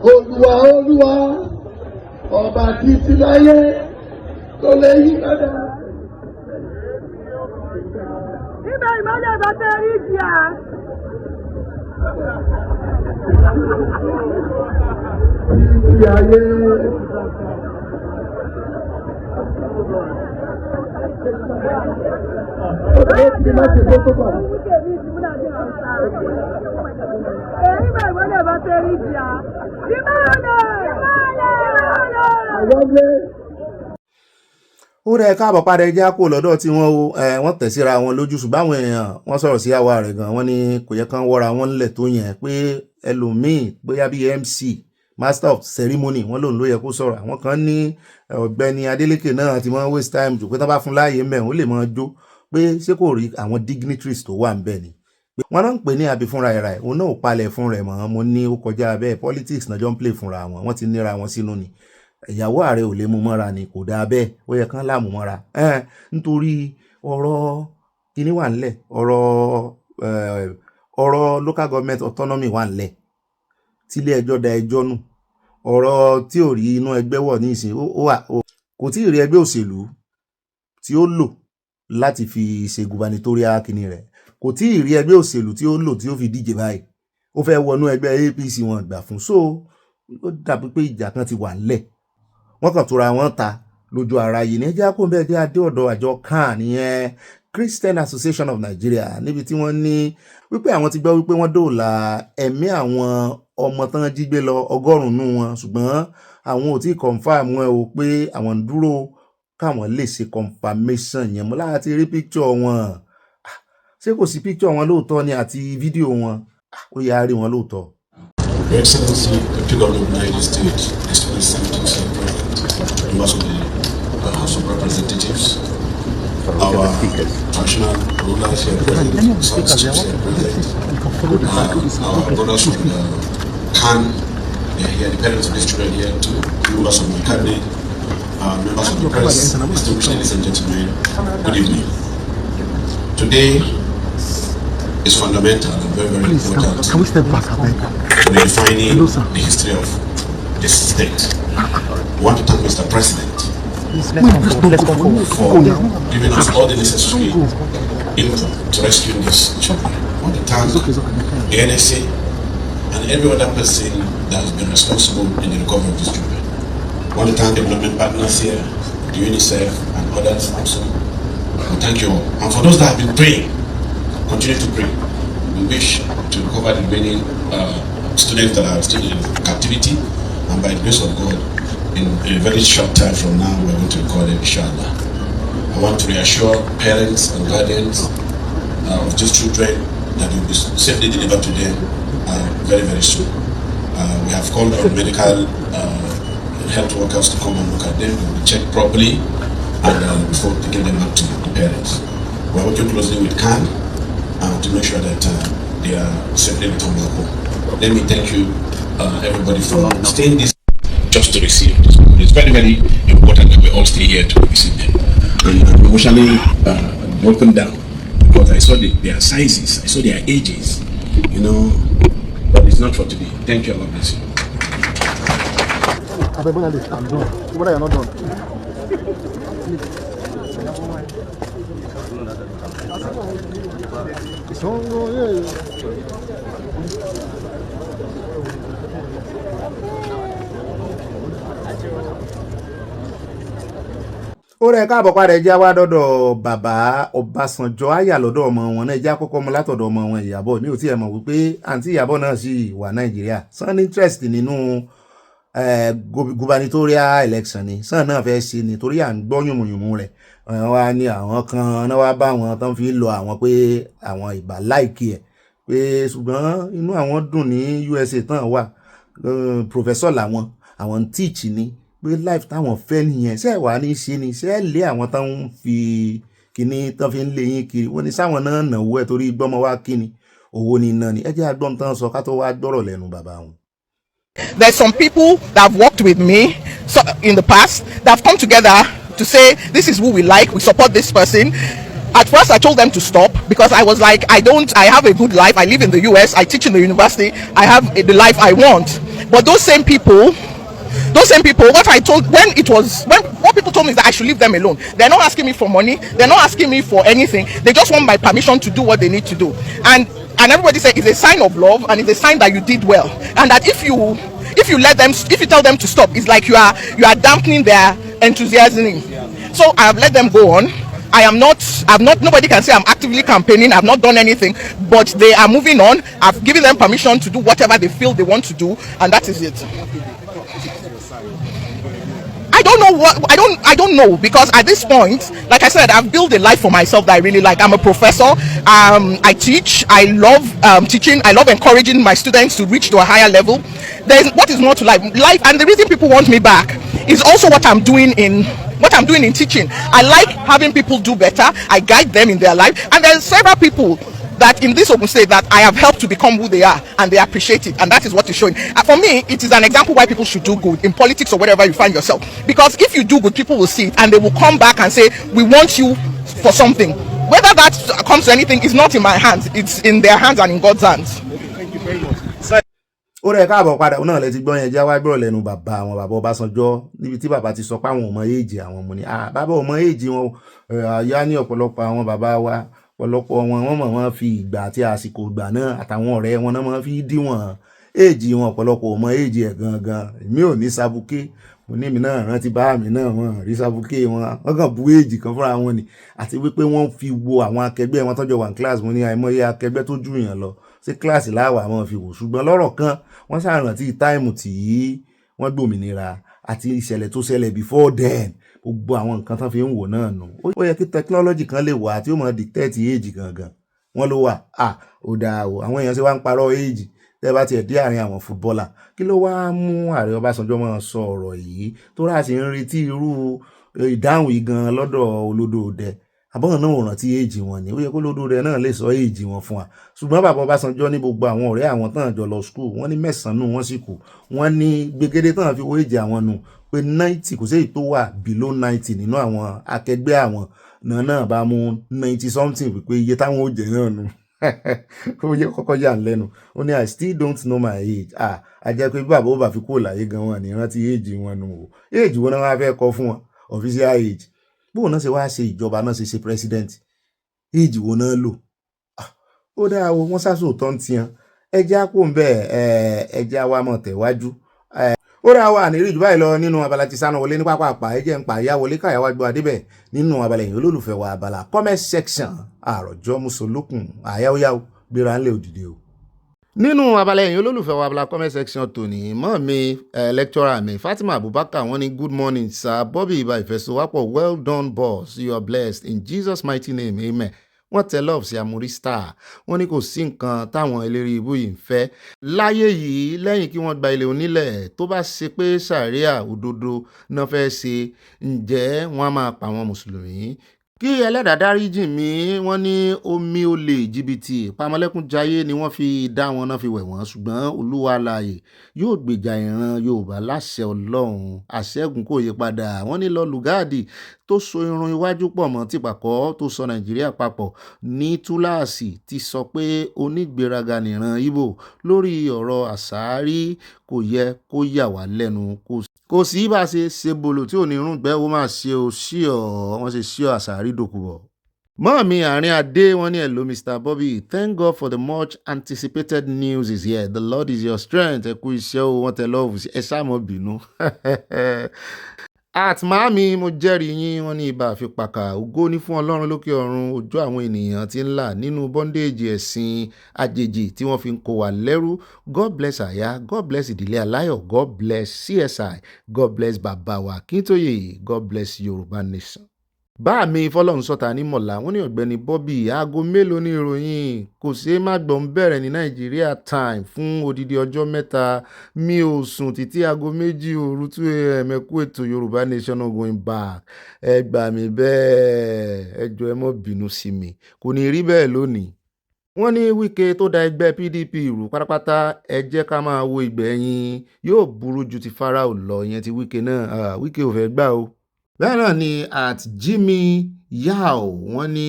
Olúwa, ọba títí láyé tó lè yí padà. Ibẹ̀ ìmọ̀lẹ̀ bá tẹ rí ìjìyà. Ìjì ayé. Ó rẹ káàbọ̀ padà ẹjẹ́ kó lọ́dọ̀ tí wọ́n tẹ̀ síra wọn lójú, ṣùgbọ́n àwọn èèyàn wọ́n sọ̀rọ̀ sí àwa rẹ̀ gan. Wọ́n ní kò yẹ kán wọ́ra wọn nílẹ̀ tó yẹn pé ẹlòmíì bóyá bí MC master of ceremony wọ́n lòun ló yẹ kó sọ̀rọ̀. Àwọn kan ní Ọ̀gbẹ́ni Adeleke náà ti máa waste time jù pé tán bá fún láàyè ń bẹ̀ ó lè máa jó pé ṣé kò rí àwọn dignitaries tó wà ń bẹ̀ ni. Wọ́n náà ń pè ní àbí fúnra ẹ̀ òun náà ò palẹ̀ fún rẹ̀ mọ́. Mo ní ó kọjá bẹ́ẹ̀, politics náà jọ ń play fúnra wọn, wọ́n ti níra wọn sínú ni. Ìyàwó ààrẹ ò lè mú mọ́ra ni, kò dáa bẹ́ẹ̀, ó yẹ kán láàmú mọ́ra. Nítorí ọ̀rọ̀ kíní wà ńlẹ̀, ọ̀rọ̀ local government autonomy wà ńlẹ̀. tílé ẹjọ́ da ẹjọ́ nù ọ̀rọ̀ tí ò rí inú ẹgbẹ́ wọ̀ ní ìsìn kò tí ì rí ẹgbẹ́ òṣèlú tí ó lò láti fi ṣe gubernatorial kìíní rẹ̀ kò tí ì rí ẹgbẹ́ òṣèlú tí ó lò tí ó fi díje báyìí ó fẹ́ wọnú ẹgbẹ́ APC wọn gbà fún so ó dàbí pé ìjà kan ti wà ńlẹ̀ wọ́n kàn tóra wọn ta lójú ara yìí ní ẹjẹ́ àkóńbẹ́ ẹjẹ́ adé ọ̀dọ̀ àjọ CAN ìyẹn Christian Association of Nigeria níbi tí wọ́n ní wípé àwọn ti gbọ́ wípé wọ́n dóòlà ẹ̀mí àwọn ọmọ tán jí gbé lọ 100 wọn ṣùgbọ́n àwọn ò tí ì confam wọn o pé àwọn ń dúró káwọn lè ṣe confirmation yẹn mọ́ láti rí picture wọn ṣé kò sí picture wọn lóòótọ́ ni àti fídíò wọn ó yà á rí wọn lóòótọ́. Your Excellency, the Governor of the United States, distinguished senators and president, members of the House of Representatives, our traditional rulers here present, South Chiefs here present, our brothers from the CAN, they are here, the parents of these children here too, members of my cabinet, members of the press, distinguished ladies and gentlemen, good evening. Today is fundamental and very, very important. Can we step back a bit? Redefining the history of this state. We want to thank Mr. President for giving us all the necessary input to rescue this children. I want to thank the NSA and every other person that has been responsible in the recovery of these children. I want to thank the development partners here, the UNICEF and others also. Thank you all. And for those that have been praying, continue to pray. We wish to recover the remaining students that are still in captivity, and by the grace of God, in a very short time from now, we are going to recover them, inshallah. I want to reassure parents and guardians of these children that will be safely delivered to them very, very soon. We have called on medical health workers to come and look at them, they will be checked properly, and before taking them back to the parents. We are working closely with CAN to make sure that they are safely returned back home. Let me thank you, everybody, for staying this just to receive this. It's very, very important that we all stay here to receive them. And I'm emotionally broken down because I saw their sizes, I saw their ages, you know, but it's not for today. Thank you, Allah bless you. I'm done. What are you not done? ó rẹ̀ káàbọ̀ padà ẹjẹ́ wá dọ́dọ̀ bàbá Ọbásanjọ́ àyà lọ́dọ̀ ọmọ wọn náà ẹjẹ́ àkọ́kọ́ mú látọ̀dọ̀ ọmọ wọn Ìyábọ̀ mi ò tí ẹ̀ mọ̀ wípé àǹtí Ìyábọ̀ náà sì wà Nàìjíríà sàn interest nínú gubernatorial election ni sàn náà fẹ́ ṣe ni torí à ń gbọ́ yùmùyùmù rẹ̀ wá ní àwọn kan náà wá bá àwọn tán fi lọ àwọn pé àwọn ìbá láìkí ẹ̀ pé ṣùgbọ́n inú àwọn dùn ní USA tán wà professor làwọn àwọn teach ni pé life táwọn fẹ́ nìyẹn ṣe wà ní ṣe ni ṣe lé àwọn tán ń fi kíní tán fi ń lé yín kiri wọ́n ní sáwọn náà nàwó ẹ̀ torí gbọ́mọ wá kíni owó ni náà ni ẹ jẹ́ agbọ́n tán sọ ká tó wá gbọ́rọ̀ lẹ́nu bàbá wọn. There's some people that have worked with me in the past that have come together to say this is who we like, we support this person. At first I told them to stop because I was like, I have a good life, I live in the US, I teach in the university, I have the life I want. But those same people, what people told me is that I should leave them alone. They're not asking me for money, they're not asking me for anything, they just want my permission to do what they need to do. And everybody said it's a sign of love and it's a sign that you did well. And that if you tell them to stop, it's like you are dampening their enthusiasm. So I have let them go on. Nobody can say I'm actively campaigning, I've not done anything, but they are moving on. I've given them permission to do whatever they feel they want to do, and that is it. I don't know because at this point, like I said, I've built a life for myself that I really like. I'm a professor. I teach. I love teaching. I love encouraging my students to reach to a higher level. What is more to life? And the reason people want me back is also what I'm doing in teaching. I like having people do better. I guide them in their life, and there's several people that in this Ogun State that I have helped to become who they are, and they appreciate it, and that is what is showing. For me, it is an example why people should do good in politics or wherever you find yourself. Because if you do good, people will see it, and they will come back and say, we want you for something. Whether that comes to anything is not in my hands, it's in their hands and in God's hands. Thank you very much. ó rẹ̀ káàbọ̀ padà òun náà lẹ ti gbọ́ yẹn já wá gbọ́rọ̀ lẹ́nu bàbá àwọn bàbá Ọbásanjọ́ níbi tí bàbá ti sọ pé àwọn ọmọ éèjì àwọn ọmọ ni bàbá ọmọ éèjì wọn àyà ní ọ̀pọ̀lọpọ̀ àwọn bàbá wa ọ̀pọ̀lọpọ̀ wọn mọ̀ wọ́n fi ìgbà àti àsìkò ìgbà náà àtàwọn ọ̀rẹ́ wọn náà máa fi díwọ̀n éèjì wọn ọ̀pọ̀lọpọ̀ ọmọ éèjì ẹ̀ gangan èmi ò ní sabuké mo ní mi náà rántí bá mi náà wọn rí sabuké wọn kàn bú éèjì kan fúnra wọn ni àti wípé wọ́n fi wo àwọn akẹgbẹ́ wọn tọ́jọ́ wà ní kíláàsì mo ní àìmọye akẹgbẹ́ tó jù yàn lọ sí kíláàsì láwà wọn fi wò ṣùgbọ́n lọ́rọ̀ kan wọ́n ṣàrántí táìmù tí wọ́n gbòmìnira àti ìṣẹ̀lẹ̀ tó ṣẹlẹ̀ before then gbogbo àwọn nǹkan tán fi ń wò náà nù ó yẹ kí technology kan lè wà tí ó mọ dictate age gangan wọ́n ló wà ó dáa o àwọn èèyàn ṣe wá ń parọ́ age tẹ́ bá tiẹ̀ dé àárín àwọn fútbọ́là kí ló wá mú ààrẹ Ọbásanjọ́ máa sọ ọ̀rọ̀ yìí tó rà sí ń retí irú ìdáhùn yìí gan lọ́dọ̀ olódòdẹ àbọ̀n náà ò rántí éèjì wọn ni ó yẹ kó lódò rẹ náà lè sọ éèjì wọn fún wa ṣùgbọ́n bàbá Ọbásanjọ́ ní gbogbo àwọn ọ̀rẹ́ àwọn tán jọ lọ skul wọ́n ní 9 wọ́n sì kù wọ́n ní gbẹgẹdẹ tán fi wo éèjì àwọn nù pé 90 kò sí èyí tó wà below 90 nínú àwọn akẹgbẹ́ àwọn náà bá mú 90 something pé iye táwọn ò jẹ náà nù ó yẹ kọ́kọ́ yà ń lẹ́nu ó ní I still don't know my age a jẹ́ pé bàbá ó bá fi kúrò láyé gan wọn ní rántí éèjì wọn nù o éèjì wọn náà wọ́n á fẹ́ kọ́ fún wọn official age bóun náà ṣe wá ṣe ìjọba náà ṣe president éèjì wo náà lò ó dáa o wọ́n ṣàṣò tó ń tiyan ẹjẹ́ àpò ń bẹ́ẹ̀ ẹjẹ́ àwa mọ̀ tẹ̀wájú ó dáa wà ní ìrìjú báyìí lọ nínú abala ti Sanawole ní pápá àpá ẹjẹ́ ń pa ìyá wọlé káyàwá gbọ́ adébẹ̀ nínú abala ẹ̀yìn olólùfẹ́ wa abala comment section àròjọ musolókun àyáwóyáwó gbéra ńlẹ̀ òdìdí o. nínú abala ẹ̀yìn olólùfẹ́ wa abala comment section tòní mọ́ mi lecturer mi Fatima Abubakar wọ́n ní good morning sir Bobby ibà ìfẹsowápọ̀ well done boss you are blessed in Jesus mighty name amen. Wọ́n tẹ love sí Amuri Star wọ́n ní kò sí nǹkan táwọn eléré ibú yìí ń fẹ́ láyé yìí lẹ́yìn kí wọ́n gba ilẹ̀ onílẹ̀ tó bá ṣe pé sàríà òdodo náà fẹ́ ṣe ǹjẹ́ wọ́n á máa pa àwọn mùsùlùmí kí ẹlẹ́dàá dáríjì mí wọ́n ní omi olè jìbìtì pamọ́lẹ́kúnjayé ni wọ́n fi dá wọn náà fi wẹ̀ wọ́n ṣùgbọ́n olúwa láàyè yóò gbèjà ìran Yorùbá láṣẹ Ọlọ́run àṣẹ́gun kò yí padà wọ́n ní lọ lùgáàdì tó so irun iwájú pọ̀ mọ́ tìpàkọ́ tó sọ Nàìjíríà papọ̀ ní túláàsì ti sọ pé onígbéraga nìran Ìgbò lórí ọ̀rọ̀ àṣàárí kò yẹ kó yà wá lẹ́nu kò sí bá ṣe bolo tí ò ní irun gbẹ́ ó máa ṣe ò sí ọ̀ wọ́n ṣe sí ọ̀ àṣàárí dòkúbọ̀. Mọ́ọ̀mí àárín adé wọ́n ní hello Mr. Bobby thank God for the much anticipated news is here the Lord is your strength ẹ kú iṣẹ́ o wọ́n tẹ lọ́ọ̀fù ẹ ṣáàmọ́ bínú. Àtìmáàmí mo jẹ́rìí yín wọ́n ní ibà àfipàkà ògo ní fún Ọlọ́run lókè ọ̀run ojú àwọn ènìyàn tí ń là nínú bọ́ndéèjì ẹ̀sìn àjèjì tí wọ́n fi ń kó wa lẹ́rú God bless àyà God bless ìdílé aláyọ̀ God bless CSI God bless bàbá wa Kíntóyè God bless Yorùbá nation. Bá mi fọlọ́run sọ́ta ní mọ̀lá wọ́n ní Ọ̀gbẹ́ni Bobby aago mélòó ní ìròyìn kò ṣeé má gbọ́n bẹ̀rẹ̀ ní Nàìjíríà time fún odidi ọjọ́ mẹ́ta mi ò sùn títí aago 2 òru 2 AM ẹ̀kú ètò Yorùbá nation not going back ẹ gbà mí bẹ́ẹ̀ ẹ jọ̀ọ́ ẹ mọ́ bínú sí mi kò ní rí bẹ́ẹ̀ lónìí. Wọ́n ní Wike tó da ẹgbẹ́ PDP rú pátápátá ẹ jẹ́ ká máa wo ìgbẹ̀yìn yóò burú ju ti Fáráò lọ ìyẹn ti Wike náà Wike ò fẹ́ gbà o. Bẹ́ẹ̀ náà ni at Jimmy Yao wọ́n ní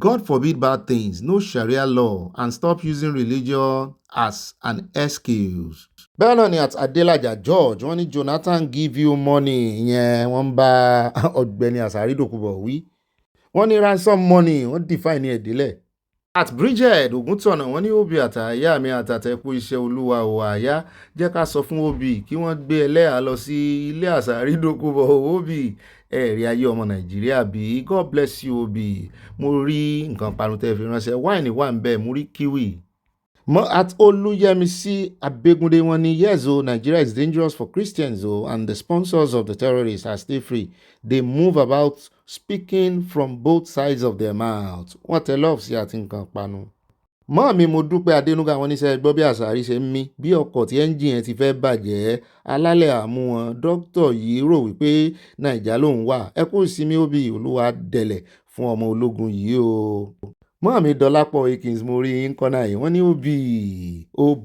God forbid bad things no Sharia law and stop using religion as an excuse. Bẹ́ẹ̀ náà ni at Adelaja George wọ́n ní Jonathan give you money ìyẹn wọ́n ń bá Ọ̀gbẹ́ni Àṣàrí Dòkúbọ̀ wí. Wọ́n ní ransom money wọ́n define ẹ̀ délẹ̀. At Bridget Ògúntọ̀nà wọ́n ní Obi àtàyà mi àtàtẹ̀kù iṣẹ́ olúwa ò àyà jẹ́ ká sọ fún Obi kí wọ́n gbé ẹlẹ́yà lọ sí ilé Àṣàrí Dòkúbọ̀ Obi ẹ̀rí ayé ọmọ Nàìjíríà bí God bless you Obi mo rí nǹkan parun tẹ́ fi ránṣẹ́ wáìnì wà ń bẹ̀ mo rí kiwi. At Olúyẹmísí Abẹ́gúndé wọ́n ní yes o Nigeria is dangerous for Christians o and the sponsors of the terrorists are still free they move about speaking from both sides of their mouth wọ́n tẹ lọ́ọ̀fù sí àti nǹkan panu. Mọ́ọ̀mí mo dúpẹ́ Adénúgà wọn níṣẹ́ gbọ́ bí Àṣàrí ṣe ń mí bí ọkọ̀ tí ẹ́ńjìn ẹ̀ ti fẹ́ bàjẹ́ alálẹ̀ àmú wọn dókítà yìí rò wípé Nàìjà lòun wà ẹ kú ìsinmi Obi olúwa dẹ̀lẹ̀ fún ọmọ ológun yìí o. Mọ́ọ̀mí Dọlápọ̀ Akins mo rí yín kọ́nà yìí wọ́n ní Obi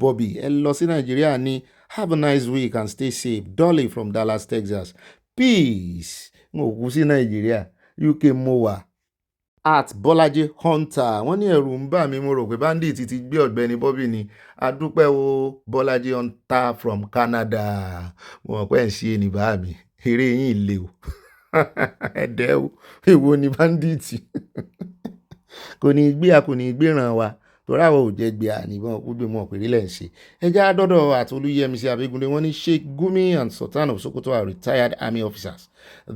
Bobby ẹ lọ sí Nàìjíríà ní have a nice week and stay safe Dolly from Dallas Texas peace mo kú sí Nàìjíríà UK mo wà. at Bọ́lájí Hunter wọ́n ní ẹ̀rù ń bà mí mo rò pé bandit ti gbé Ọ̀gbẹ́ni Bobby ni adúpẹ́ o Bọ́lájí Hunter from Canada mo mọ̀ pé ẹ̀ ń ṣe ní bá mi eré yín le o ẹ̀dẹ́ o èwo ni bandit kò ní gbé a kò ní gbéràn wa torí àwọn ò jẹ́ gbé àníbọn kó gbé mọ́ péré lẹ́ ń ṣe ẹjá dọ́dọ̀ àtolúyẹmísí abégúndé wọ́n ní Sheikh Gumi and Sultan of Sokoto are retired army officers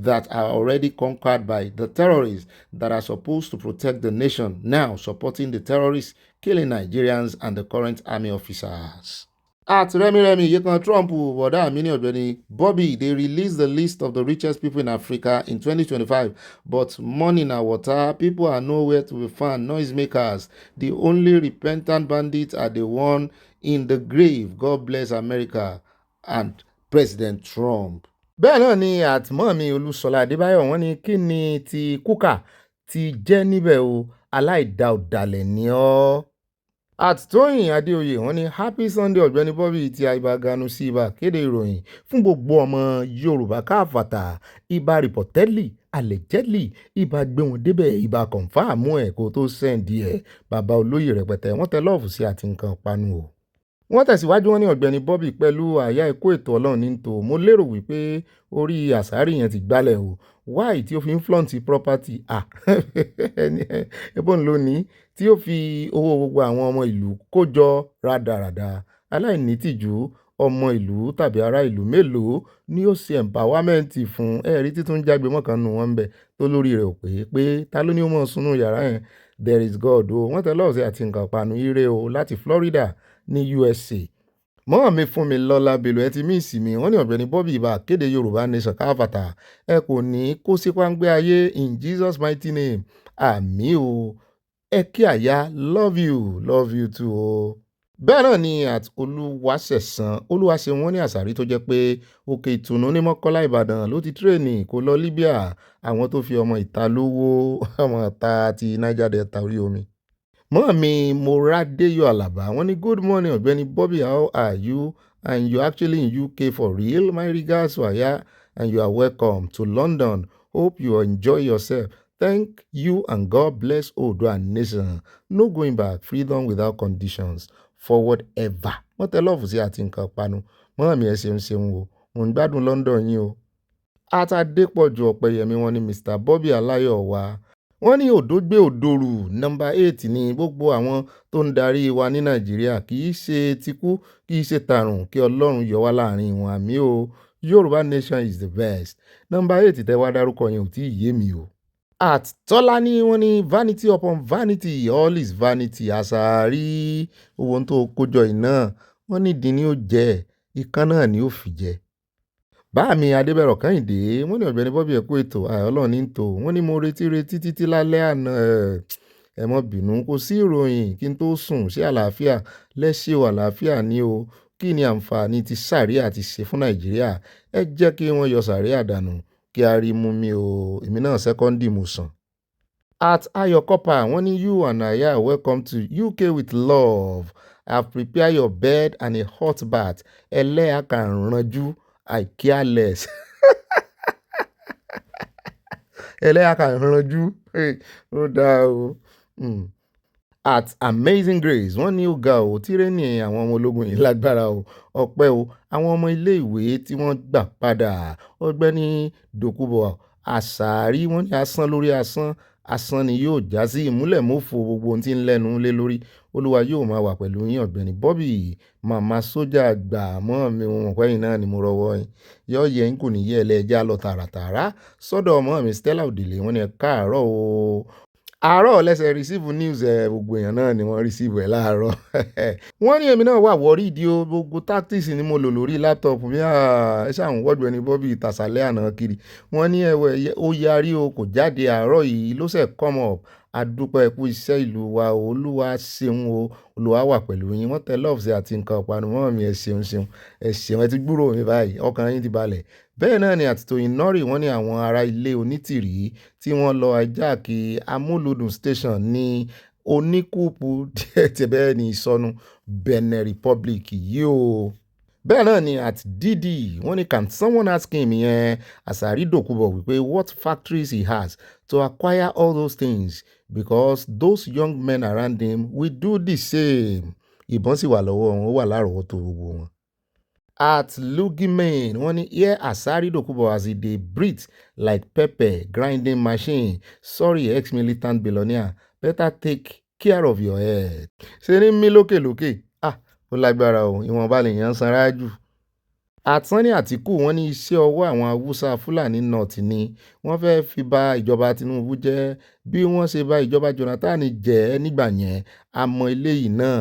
that are already conquered by the terrorists that are supposed to protect the nation now supporting the terrorists killing Nigerians and the current army officers. At Remi Yekan Trump, Boda Amini Ogbeni, Bobby, they released the list of the richest people in Africa in 2025. But money na water, people are nowhere to be found, noisemakers. The only repentant bandits are the one in the grave. God bless America and President Trump. Bẹ́ẹ̀ náà ni àtìmọ́mi Olúṣọlá Adébáyọ̀ wọ́n ní kí ni ti kúkà ti jẹ́ níbẹ̀ o aláìda ọ̀dàlẹ̀ ni ọ́. Àtìtóyìn Adéoyè wọ́n ní happy Sunday Ọ̀gbẹ́ni Bobby ti àìbá ganu sí ibà kéde ìròyìn fún gbogbo ọmọ Yorùbá káfàtà ibà rìpọ̀tẹ́lì allegedly ibà gbé wọn débẹ̀ ibà kọ̀ǹfàmù ẹ̀ kó tó sẹ́ǹdì ẹ̀ bàbá olóyè rẹpẹtẹ wọ́n tẹ lọ́ọ̀fù sí àti nǹkan panu o. Wọ́n tẹ̀síwájú wọn ní Ọ̀gbẹ́ni Bobby pẹ̀lú àyà ikú ètò ọlọ́run ní tò mo lérò wípé orí àsárí yẹn ti gbálẹ̀ o why tí ó fi ń flaunt property ẹbọn lónìí tí ó fi owó gbogbo àwọn ọmọ ìlú kó jọ rádaràda aláìnítìjú ọmọ ìlú tàbí ará ìlú mélòó ni ó ṣe empowerment fún ẹ̀rí títún jágbe mọ́kànnù wọn bẹ̀ tó lórí rẹ̀ ò pé ta ló ní ó mọ̀ súnú yàrá yẹn there is God o wọ́n tẹ lọ́ọ̀sẹ̀ àti nǹkan panu ire o láti Florida ní USA. Mọ́ mi fún mi lọ́la bèlò ẹ ti mí ìsinmi wọ́n ní Ọ̀gbẹ́ni Bobby ibà kéde Yorùbá nation káfàtà ẹ kò ní kó sí páńgbé ayé in Jesus mighty name àmì o ẹ kí àyà love you too o. Bẹ́ẹ̀ náà ni àti Olúwaṣẹ̀san wọ́n ní àṣàrí tó jẹ́ pé Òkè Ìtùnú ní Mọ́kọ́lá Ìbàdàn ló ti tírèènì kó lọ Libya àwọn tó fi ọmọ ìta lówó ọmọ ìta ti Niger Delta orí omi. Mọ́mí Moradeyo Alaba wọ́n ní good morning Ọ̀gbẹ́ni Bobby how are you and you actually in UK for real my regards to Aya and you are welcome to London hope you enjoy yourself thank you and God bless Oòduà nation no going back freedom without conditions forward ever. Wọ́n tẹ lọ́ọ̀fù sí àti nǹkan panu mọ́mí ẹ ṣeun o mò ń gbádùn London yín o. Àtàdépọ̀jù Ọ̀pẹyẹmí wọ́n ní Mr Bobby aláyọ̀ wa wọ́n ní òdógbé òdòrú nọ́mbà 8 ní gbogbo àwọn tó ń darí wa ní Nàìjíríà kì í ṣe tikú kì í ṣe tàrùn kí Ọlọ́run yọ wá láàrin wọn àmì o Yorùbá nation is the best nọ́mbà 8 tẹ́ wá dárúkọ yẹn ò tí ì yé mi o. At Tọ́lání wọ́n ní vanity upon vanity all is vanity àṣàrí owó tó kójọ iná wọ́n ní dín ní ó jẹ́ ìkan náà ni ó fi jẹ́. Báàmí Adébẹ̀rọ̀ Kẹ́hìndé wọ́n ní Ọ̀gbẹ́ni Bobby ẹ̀kú ètò Ọlọ́run ní tò wọ́n ní mo retí títí lálẹ́ àná ẹ mọ́ bínú kò sí ìròyìn kí n tó sùn ṣé àlàáfíà lẹ́ṣẹ̀ o àlàáfíà ní o kí ni àǹfààní ti sàríà ti ṣe fún Nàìjíríà ẹ jẹ́ kí wọ́n yọ sàríà dànù kí a rí mú mi o èmi náà sẹ́kọ́ndì mo sàn. At Ayo Copper wọ́n ní you and Aya welcome to UK with love I have prepared your bed and a hot bath ẹlẹ́yà kan ranjú I care less. Ẹlẹ́yà kan ranjú ó dáa o. At Amazing Grace wọ́n ní ó ga o tírẹ́nì àwọn ọmọ ológun yìí lágbára o ọpẹ́ o àwọn ọmọ ilé ìwé tí wọ́n gbà padà Ọ̀gbẹ́ni Dòkúbọ̀ àṣàrí wọ́n ní asán lórí asán ni yóò já sí ìmúlẹ̀mófo gbogbo ohun tí ń lẹ́nu lé lórí Olúwa yóò máa wà pẹ̀lú yín Ọ̀gbẹ́ni Bobby màmá sójà gbà mọ́ mi wọn pẹ́yìn náà ni mo rọwọ́ yín yóò yẹ ń kò ní yẹ ẹlẹ́jà lọ tààràtààrà sọ́dọ̀ ọmọ mi Stella Òdìlé wọ́n ní ẹ káàárọ̀ o. Àárọ̀ lẹ́sẹ̀ receive news gbogbo èèyàn náà ni wọ́n receive ẹ̀ láàárọ̀. Wọ́n ní èmi náà wà wọ́rí ìdí o gbogbo tactics ni mo lò lórí laptop mi ẹ ṣàwọn Ọ̀gbẹ́ni Bobby ìtàsálẹ̀ àná kiri. Wọ́n ní ẹ̀wẹ̀ ó yarí o kò jáde àárọ̀ yìí ló ṣẹ̀ come up adúpẹ́ ẹ̀kú iṣẹ́ ìlú wa Olúwa ṣeun o Olúwa wà pẹ̀lú yín wọ́n tẹ love sí àti nǹkan ọ̀panu mọ́ mi ẹ ṣeun ẹ ti gbúrò mi báyìí ọkàn yín ti balẹ̀. Bẹ́ẹ̀ náà ni àtìtòyìn nọ́rì wọ́n ní àwọn ará ilé onítìrí tí wọ́n lọ ajáàkì amúlùdùn station ní oníkùpù díẹ̀ tí bẹ́ẹ̀ ní ìsọnù Benin Republic yìí o. bẹ́ẹ̀ náà ni at Didi wọ́n ní can someone ask him yẹn Asari Dokubo wípé what factories he has to acquire all those things because those young men around him will do the same. Ìbọn sì wà lọ́wọ́ wọn, ó wà lárọ̀ọ́wọ́tó gbogbo wọn. At Lugimain wọ́n ní here Asari Dokubo as he dey breathe like pepper grinding machine. Sorry ex-militant billionaire, better take care of your head. Ṣé ní mí lókèlókè? Ó lágbára o, ìwọ̀nba lèèyàn sanra jù. Àtúnní Àtíkù wọ́n ní iṣẹ́ ọwọ́ àwọn Haúsá Fúlàní North ni wọ́n fẹ́ fi bà ìjọba Tinubu jẹ́ bí wọ́n ṣe bà ìjọba Jonathan jẹ́ nígbà yẹn. Àmọ́ eléyìí náà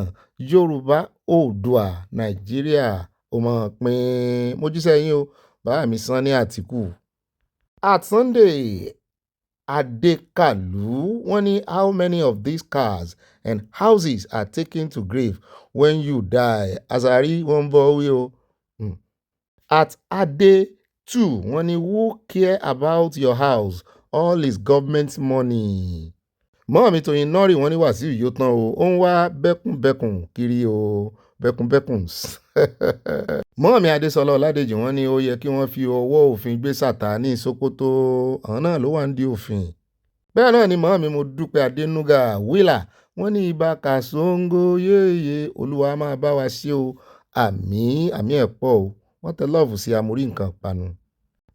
Yorùbá Oòduà Nàìjíríà ó mọ̀ pín mójúṣe yín o bàbá mi Sanni Àtíkù. At Sunday Adekalu wọ́n ní how many of these cars and houses are taken to grave when you die? Asari wọ́n bọ̀ wí o. At Ade 2 wọ́n ní who care about your house? All is government money. Mọ́ọ̀mí Tóyin Nọ́rì wọ́n ní Wàsíù yóò tán o, ó ń wá bẹ́kùnbẹ́kùn kiri o, bẹ́kùnbẹ́kùns. Mọ́ọ̀mí Adésọlá Ọládèjì wọ́n ní ó yẹ kí wọ́n fi ọwọ́ òfin gbé Sàtánì Sókótó, àwọn náà ló wà ń di òfin. Bẹ́ẹ̀ náà ni mọ́ọ̀mí Modúpẹ́ Adénúgà Wílà wọ́n ní ibà Kàsóńgó yéye Olúwa máa bá wa ṣe o, àmì ẹ̀ pọ̀ o, wọ́n tẹ lọ́ọ̀fù sí amórí nǹkan panu.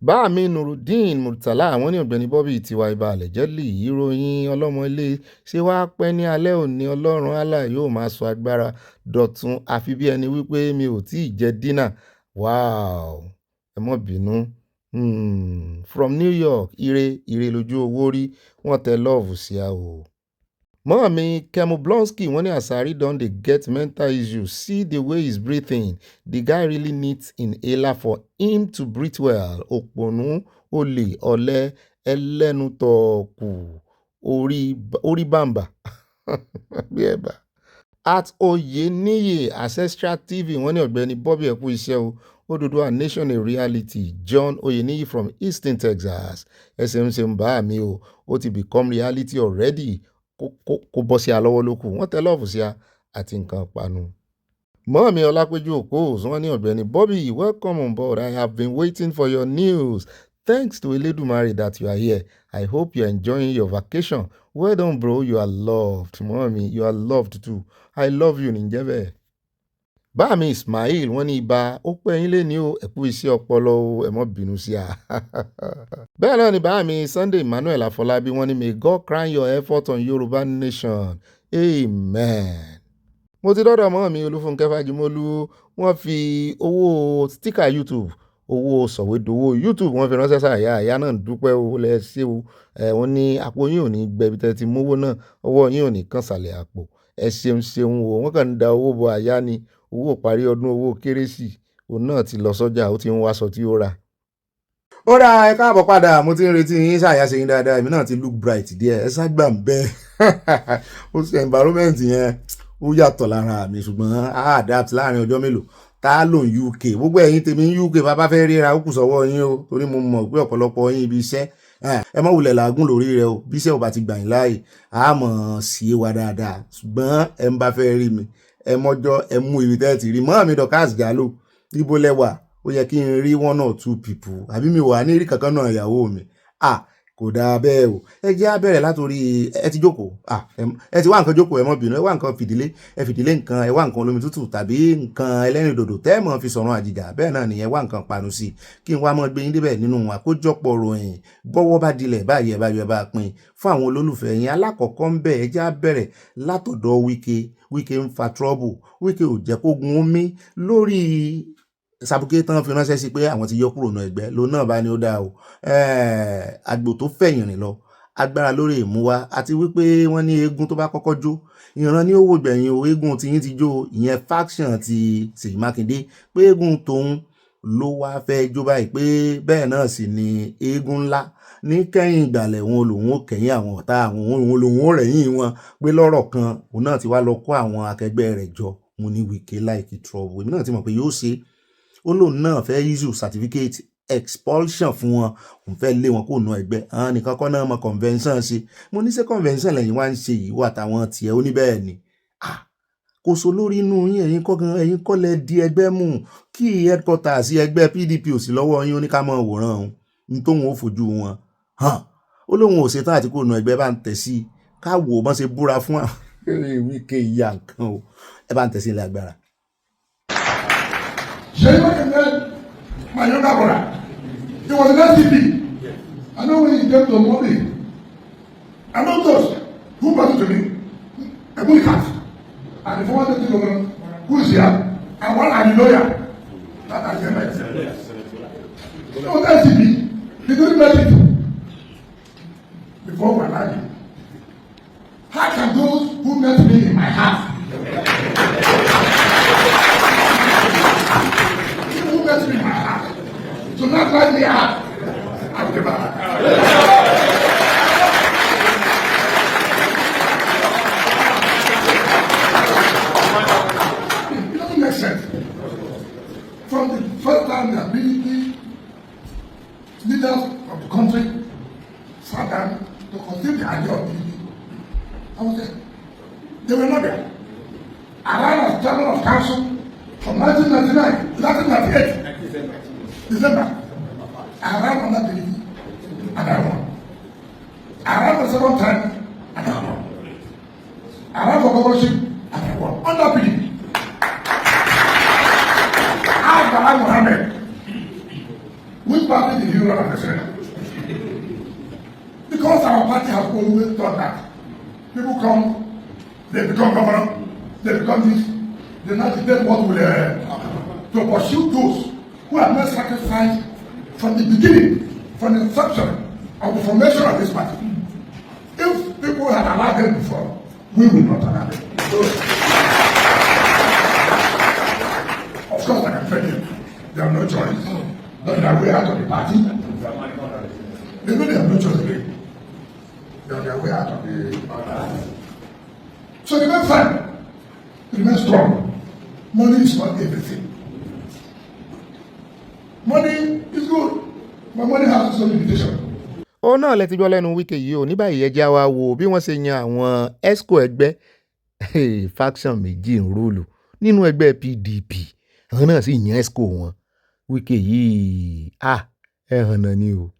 Báàmí Nurudeen Murtala àwọn ní Ọ̀gbẹ́ni Bobby tiwa ibà àlẹ́jẹ́lì ìròyìn ọlọ́mọ ilé ṣé wàá pẹ́ ní alẹ́ òní Ọlọ́run Allah yóò máa sọ agbára dọ̀tun àfi bí ẹni wípé mi ò tí ì jẹ dínà. Wow, ẹ mọ́ bínú. From New York ire lójú owó rí wọ́n tẹ lọ́ọ̀fù sí a o. Mọ́ọ̀mí Kemu Blonsky wọ́n ní Asari don dey get mental issues, see the way he's breathing, the guy really needs inhaler for him to breathe well. Òpònú olè ọ̀lẹ ẹlẹ́nu tọ̀ọ̀kù orí bàǹbà bí ẹ̀bà. At Oyeniyi Ancestral TV wọ́n ní Ọ̀gbẹ́ni Bobby ẹ kú iṣẹ́ o, Oòduà Nation a reality. John Oyeniyi from Eastern Texas ẹsẹ̀ bá mi o, ó ti become reality already. Kó bọ́ sí alọ́wọ́ lókù wọ́n tẹ lọ́ọ̀fù sí a àti nǹkan panu. Mọ́ọ̀mí Ọlápéjú Okos wọ́n ní Ọ̀gbẹ́ni Bobby welcome on board, I have been waiting for your news. Thanks to Elédùmarè that you are here. I hope you are enjoying your vacation. Well done bro, you are loved. Mọ́ọ̀mí you are loved too. I love you níjẹ́ bẹ́ẹ̀. Báàmí Ismail wọ́n ní ibà ó pẹ́ yín lé ní o, ẹ̀kú iṣẹ́ ọpọlọ o, ẹ mọ́ bínú sí a. Bẹ́ẹ̀ náà ni báàmí Sunday Emmanuel Afọlábí wọ́n ní may God crown your effort on Yorùbá nation. Amen. Mo ti dọ́dọ̀ mọ́ mi Olúfúnkẹ́ Fájimólú wọ́n fi owó stika YouTube owó sọ̀wédowó YouTube wọ́n fi ránṣẹ́ sáàyà àyà náà dúpẹ́ o lẹ ṣé o. Wọ́n ní àpò yín ò ní gbẹ̀bí tẹ́ ti mówó náà, ọwọ́ yín ò ní kàn sàlẹ̀ àpò. Ẹ ṣeun o, wọ́n kàn ń da owó bọ àyà ni, owó parí ọdún owó kérésì òun náà ti lọ sọ́jà ó ti ń wáṣọ tí ó rà. Ó ra ẹ káàbọ̀ padà, mo ti ń retí yín ṣàyà ṣe yín dáadáa, èmi náà ti look bright díẹ̀ ẹ ságbà ń bẹ́ ó ṣe environment yẹn ó yàtọ̀ lára mi ṣùgbọ́n a adapt láàrin ọjọ́ mélòó tá a lò ní UK. Gbogbo ẹ̀yin tèmi ní UK bàbá fẹ́ ríra ó kù sọ́wọ́ yín o, torí mo mọ̀ pé ọ̀pọ̀lọpọ̀ yín ibi iṣẹ́ ẹ mọ̀ wulẹ̀ làágùn lórí rẹ o, bí iṣẹ́ ò bá ti gbà yín láàyè a mọ̀ sí wa dáadáa, ṣùgbọ́n ẹ ń bá fẹ́ rí mi ẹ mọ́jọ́ ẹ mú ibi tẹ́ ti rí. Mọ́ mi Dorcas Jalo ibo lẹ́wà, ó yẹ kí n rí 1 or 2 people àbí mi wà ní rí kankan náà ìyàwó mi. Kò dáa bẹ́ẹ̀ o. Ẹ jẹ́ á bẹ̀rẹ̀ látòrí ẹ ti jókòó ẹ ti wá nǹkan jókòó ẹ mọ́ bínú, ẹ wá nǹkan fìdílé nǹkan, ẹ wá nǹkan olómi tútù tàbí nǹkan ẹlẹ́rìndòdò tẹ́ mọ̀ fi sọ̀rọ̀ àjìjà, bẹ́ẹ̀ náà nìyẹn wá nǹkan panu sí kí n wá mọ́ gbé yín débẹ̀ nínú àkójọpọ̀ ròyìn bọ́wọ́ bá dilẹ̀ báyìí ẹ bá yọ ẹ bá pín fún àwọn olólùfẹ́ yín. Alákọ̀ọ́kọ́ ń bẹ̀ ẹ jẹ́ á bẹ̀rẹ̀ látọ̀dọ̀ Wike ń fa trouble, Wike ò jẹ́ kó gun omi lórí Sàbùkẹ́ tán fi ránṣẹ́ sí pé àwọn ti yọ kúrò náà ẹgbẹ́ ló náà bá ní ó dáa o. Àgbò tó fẹ̀yìn rìn lọ agbára lórí ìmúwá àti wípé wọ́n ní eégún tó bá kọ́kọ́ jó ìran ní owó gbẹ̀yìn o, eégún tí yín ti jó ìyẹn faction ti Ṣèyí Mákindé pé eégún tóun ló wá fẹ́ jó báyìí pé bẹ́ẹ̀ náà sì ni eégún ńlá ní kẹ́yìn ìgbàlẹ̀ wọn lòun ó kẹ́yìn àwọn ọ̀tá àwọn òun lòun ó rẹ̀yìn wọn pé lọ́rọ̀ kan òun náà ti wá lọ kó àwọn akẹgbẹ́ rẹ̀ jọ. Mo ní Wike like trouble, èmi náà ti mọ̀ pé yóò ṣe ó lóun náà fẹ́ issue certificate expulsion fún wọn, òun fẹ́ lé wọn kó nu ẹgbẹ́ àwọn nìkan kọ́ náà mọ convention ṣe. Mo ní ṣe convention lẹ́yìn wá ń ṣe yìí wà táwọn tiẹ̀ ó ní bẹ́ẹ̀ ni kò kò so lórí inú yín, ẹ̀yin kọ́ lẹ di ẹgbẹ́ mú kí headquarters ẹgbẹ́ PDP ò sí lọ́wọ́ yín, ó ní ká máa wòran òun ní tóun ó fojú wọn hàn. Ó lóun ò ṣetán àti kó nu ẹgbẹ́ bá ń tẹ̀ sí ká wò bọ́n ṣe búra fún àwọn Wike ìyá nǹkan o, ẹ bá ń tẹ̀ sí ilé agbára. Ṣèyí Mákindé, my younger brother, he was an SDP. I know when he came to Mobi, I know those who brought it to me, a good cat, and the former deputy governor, who is here, and one and the lawyer, that I came back. He was SDP, he didn't make it before my life. How can those who met me in my house, who met me in my house, to not let me out? I'll give up. It doesn't make sense. From the first time that military leaders of the country sat down to consider the idea of military, I was there. They were not there. I ran as chairman of council from 1999 to 1998, December. I ran on that belief and I won. I ran the second time and I won. I ran for governorship and I won. On that belief. Abala Mohammed, which party did you run as president? Because our party has always thought that people come, they become governor, they become this, they not dictate what will to pursue those who have not sacrificed from the beginning, from the inception of the formation of this party. If people had allowed them before, we will not allow them. Of course, I can tell you, they have no choice. But they are way out of the party. They know they have no choice again. They are their way out of the party. So remain firm, remain strong. Money is not everything. Money is good, but money has its own limitation. Ó náà lẹ ti gbọ́ lẹ́nu Wike yìí ò ní báyìí ẹ já wa wò bí wọ́n ṣe yan àwọn esco ẹgbẹ́ faction méjì ń rúlù nínú ẹgbẹ́ PDP àwọn náà sì yan esco wọn. Wike yìí ẹ̀hàn náà ni o.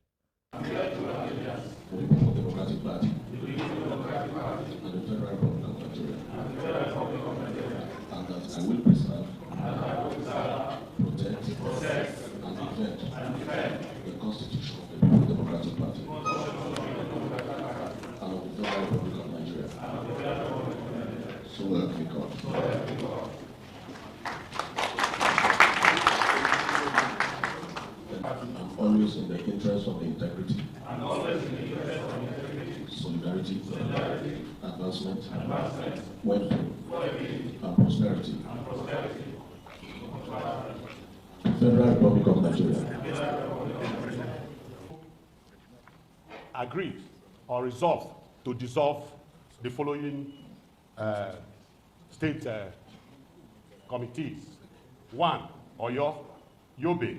Always in the interest of the integrity, solidarity, advancement, welfare, and prosperity. Federal Republic of Nigeria. Agreed or resolved to dissolve the following state committees. 1. Oyo, Yobe,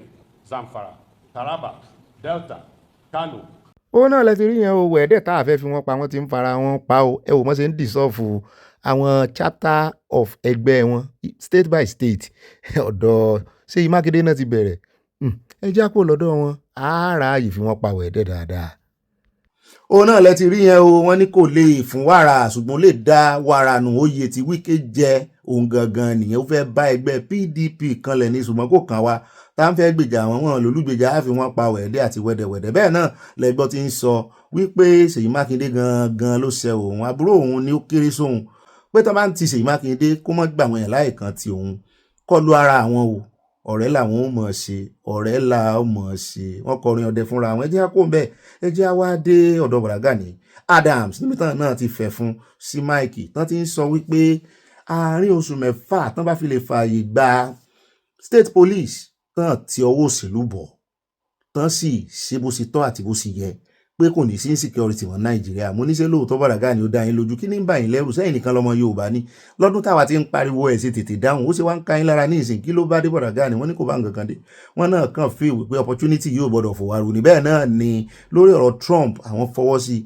Zamfara, Taraba, Delta, Kano. Ó náà lẹ ti rí yẹn o wẹ̀ẹ́dẹ̀ tá a fẹ́ fi wọ́n pa wọ́n ti ń fara wọn pa o ẹ wò wọ́n ṣe ń dissolve àwọn chapter of ẹgbẹ́ wọn state by state ọ̀dọ̀ Ṣèyí Mákindé náà ti bẹ̀rẹ̀ ẹ já kó lọ́dọ̀ wọn ààrà fi wọ́n pa wẹ̀ẹ́dẹ̀ dáadáa. Ó náà lẹ ti rí yẹn o wọ́n ní kò lè fún wàrà ṣùgbọ́n lè dá wàrà nù oyè tí Wike jẹ òun gangan nìyẹn ó fẹ́ bá ẹgbẹ́ PDP kanlẹ̀ ní ṣùgbọ́n kò kàn wá tá ń fẹ́ gbèjà wọn lólùgbèjà á fi wọ́n pa wẹ̀ẹ́dẹ́ àti wẹ́dẹ̀wẹ̀dẹ̀ bẹ́ẹ̀ náà lẹ́gbọ́n ti ń sọ wípé Ṣèyí Mákindé gangan ló ṣe òun àbúrò òun ni ó kéré sóhun pé tó bá ń ti Ṣèyí Mákindé kó mọ́ gbà wọ́n yẹn láì kan ti òun kọlu ara àwọn o ọ̀rẹ́ làwọn ò mọ̀ ṣe ọ̀rẹ́ là ó mọ̀ ṣe wọ́n kọrin ọdẹ fúnra wọn ẹ jẹ́ kó ń bẹ̀ ẹ jẹ́ wá dé ọ̀dọ̀ Bàrágà ní Adams níbi tán náà ti fẹ́ fún sí Mike tán ti ń sọ wípé àárín oṣù mẹ́fà tán bá fi lè fààyè gba state police tán ti ọwọ́ òṣèlú bọ̀ tán sì ṣe bó ṣe tọ́ àti bó ṣe yẹ pé kò ní sí insecurity wọn Nàìjíríà. Mo ní ṣé lóòótọ́ bọ̀dà Gani ó dá yín lójú, kí ní ń bà yín lẹ́rù, sẹ́yìn nìkan lọ́mọ Yorùbá ní lọ́dún táwa ti ń pariwo ẹ̀ sí tètè dáhùn, ó sì wá ń ka yín lára ní ìsìn, kí ló bá dé bọ̀dà Gani? Wọ́n ní kò bá nǹkan kan dé, wọ́n náà kàn fi ìwé pé opportunity yóò gbọ́dọ̀ fò wá ru ni. Bẹ́ẹ̀ náà ni lórí ọ̀rọ̀ Trump, àwọn fọwọ́ sí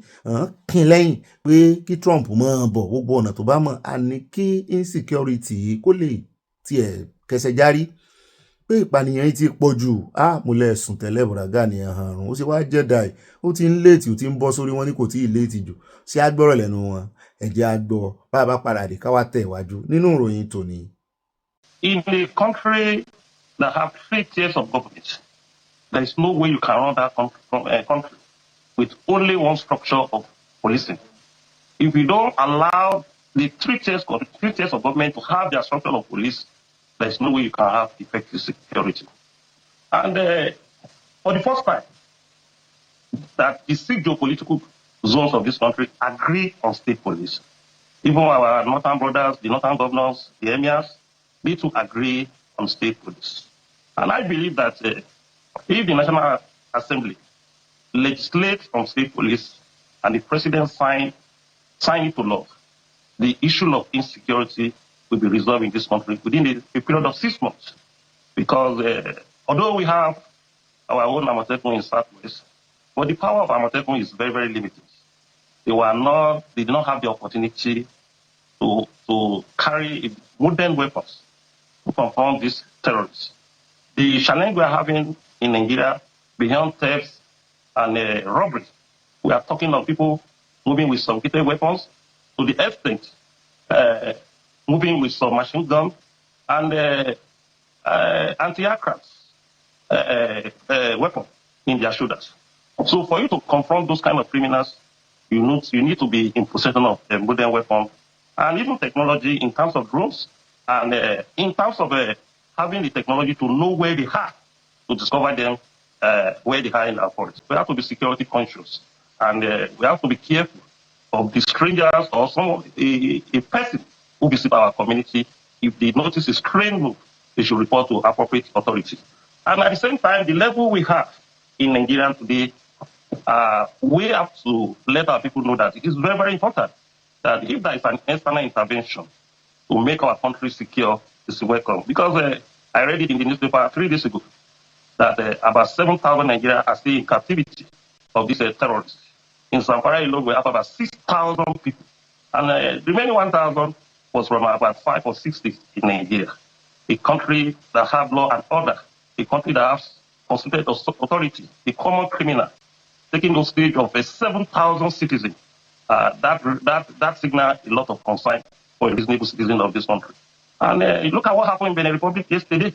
kín lẹ́yìn pé kí Trump máa bọ̀ gbogbo ọ̀nà tó bá mọ̀, àní kí insecurity kó lè tiẹ̀ kẹsẹ̀ járí, pé ìpànìyàn yìí ti pọ̀ jù. Mo lẹ̀ sùn tẹ́lẹ̀ bọ̀dà Gani àrùn, ó sì wá jẹ́ dàí, ó ti ń léètì, ó ti ń bọ́ sórí wọn ní kò tí ì léètì jù. Sí agbọ́rọ̀ lẹ́nu wọn, ẹ̀jẹ̀ agbọ́ bá a bá padà dé káwá tẹ̀ wájú nínú ìròyìn tòní. In a country that have 3 tiers of government, there is no way you can run that country with only one structure of policing. If you don't allow the 3 tiers of government to have their structure of police, there is no way you can have effective security. And for the first time, that the 6 geopolitical zones of this country agree on state police. Even our northern brothers, the northern governors, the emirs, need to agree on state police. And I believe that if the National Assembly legislates on state police and the president sign it to law, the issue of insecurity will be resolved in this country within a period of 6 months. Because although we have our own Amatekun in Southwest, but the power of Amatekun is very, very limited. They did not have the opportunity to carry modern weapons to confront these terrorists. The challenge we are having in Nigeria, beyond thefts and robbery, we are talking of people moving with sophisticated weapons to the extent moving with some machine gun and anti-aircraft weapon in their shoulders. So for you to confront those kind of criminals, you need to be in possession of a modern weapon and even technology in terms of drones and in terms of having the technology to know where they are, to discover them where they are in our forest. We have to be security conscious and we have to be careful of the strangers or a person who visit our community. If they notice a strange move, they should report to appropriate authorities. And at the same time, the level we have in Nigeria today, we have to let our people know that it is very, very important that if there is an external intervention to make our country secure, it's welcome. Because I read it in the newspaper 3 days ago that about 7,000 Nigerians are still in captivity of these terrorists. In Zamfara alone, we have about 6,000 people. And the remaining 1,000 was from about 5 or 6 states in Nigeria. A country that have law and order, a country that has constituted authority, a common criminal, taking the stage of 7,000 citizens. That signals a lot of concern for a reasonable citizen of this country. And look at what happened in Benin Republic yesterday.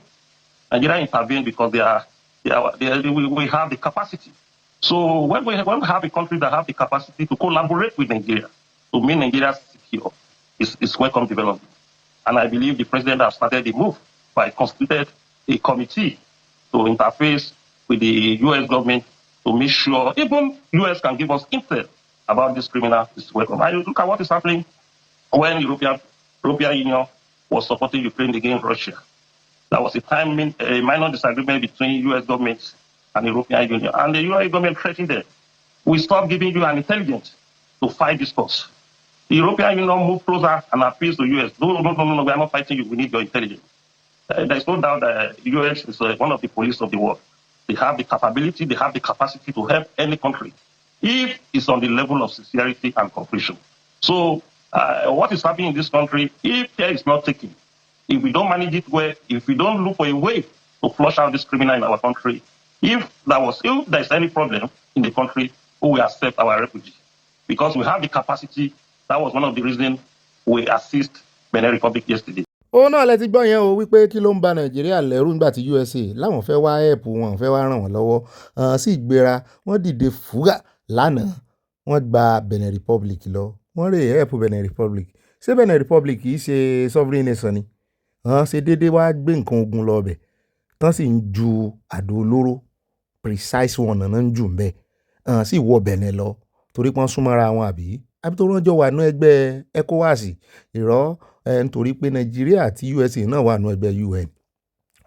Nigeria intervened because we have the capacity. So when we have a country that have the capacity to collaborate with Nigeria to make Nigeria secure, it's welcome development. And I believe the president has started the move by constituted a committee to interface with the U.S. government to make sure even U.S. can give us intel about this criminal. It's welcome. I look at what is happening when European Union was supporting Ukraine against Russia. There was a minor disagreement between U.S. government and the European Union. And the U.S. government threatened them. We stop giving you an intelligence to fight this cause. The European Union moved closer and appeals to the U.S. No, we are not fighting you. We need your intelligence. There is no doubt that the U.S. is one of the police of the world. They have the capability, they have the capacity to help any country if it's on the level of sincerity and cooperation. So what is happening in this country, if care is not taken, if we don't manage it well, if we don't look for a way to flush out this criminal in our country, if there is any problem in the country, we will accept our refugees. Because we have the capacity. That was one of the reasons we assist Benin Republic yesterday. Ó náà lẹ ti gbọ́ yẹn o wípé kí ló ń ba Nàìjíríà lẹ́rù nígbà tí USA láwọn fẹ́ wá help wọn fẹ́ wá ràn wọ́n lọ́wọ́ sí ìgbéra wọ́n dìde fúgà lánàá wọ́n gba Benin Republic lọ wọ́n rè help Benin Republic. Ṣé Benin Republic kì í ṣe sovereign nation ni? Ṣe déédéé wá gbé nǹkan ogun lọ bẹ̀ tán sì ń ju àdó olóró precise one náà ń jù ń bẹ̀ sì wọ Benin lọ torí pọ́n súnmọ́ra wọn àbí tó ránjọ́ wà ní ẹgbẹ́ ECOWAS ìrọ́ nítorí pé Nàìjíríà àti USA náà wà ní ẹgbẹ́ UN.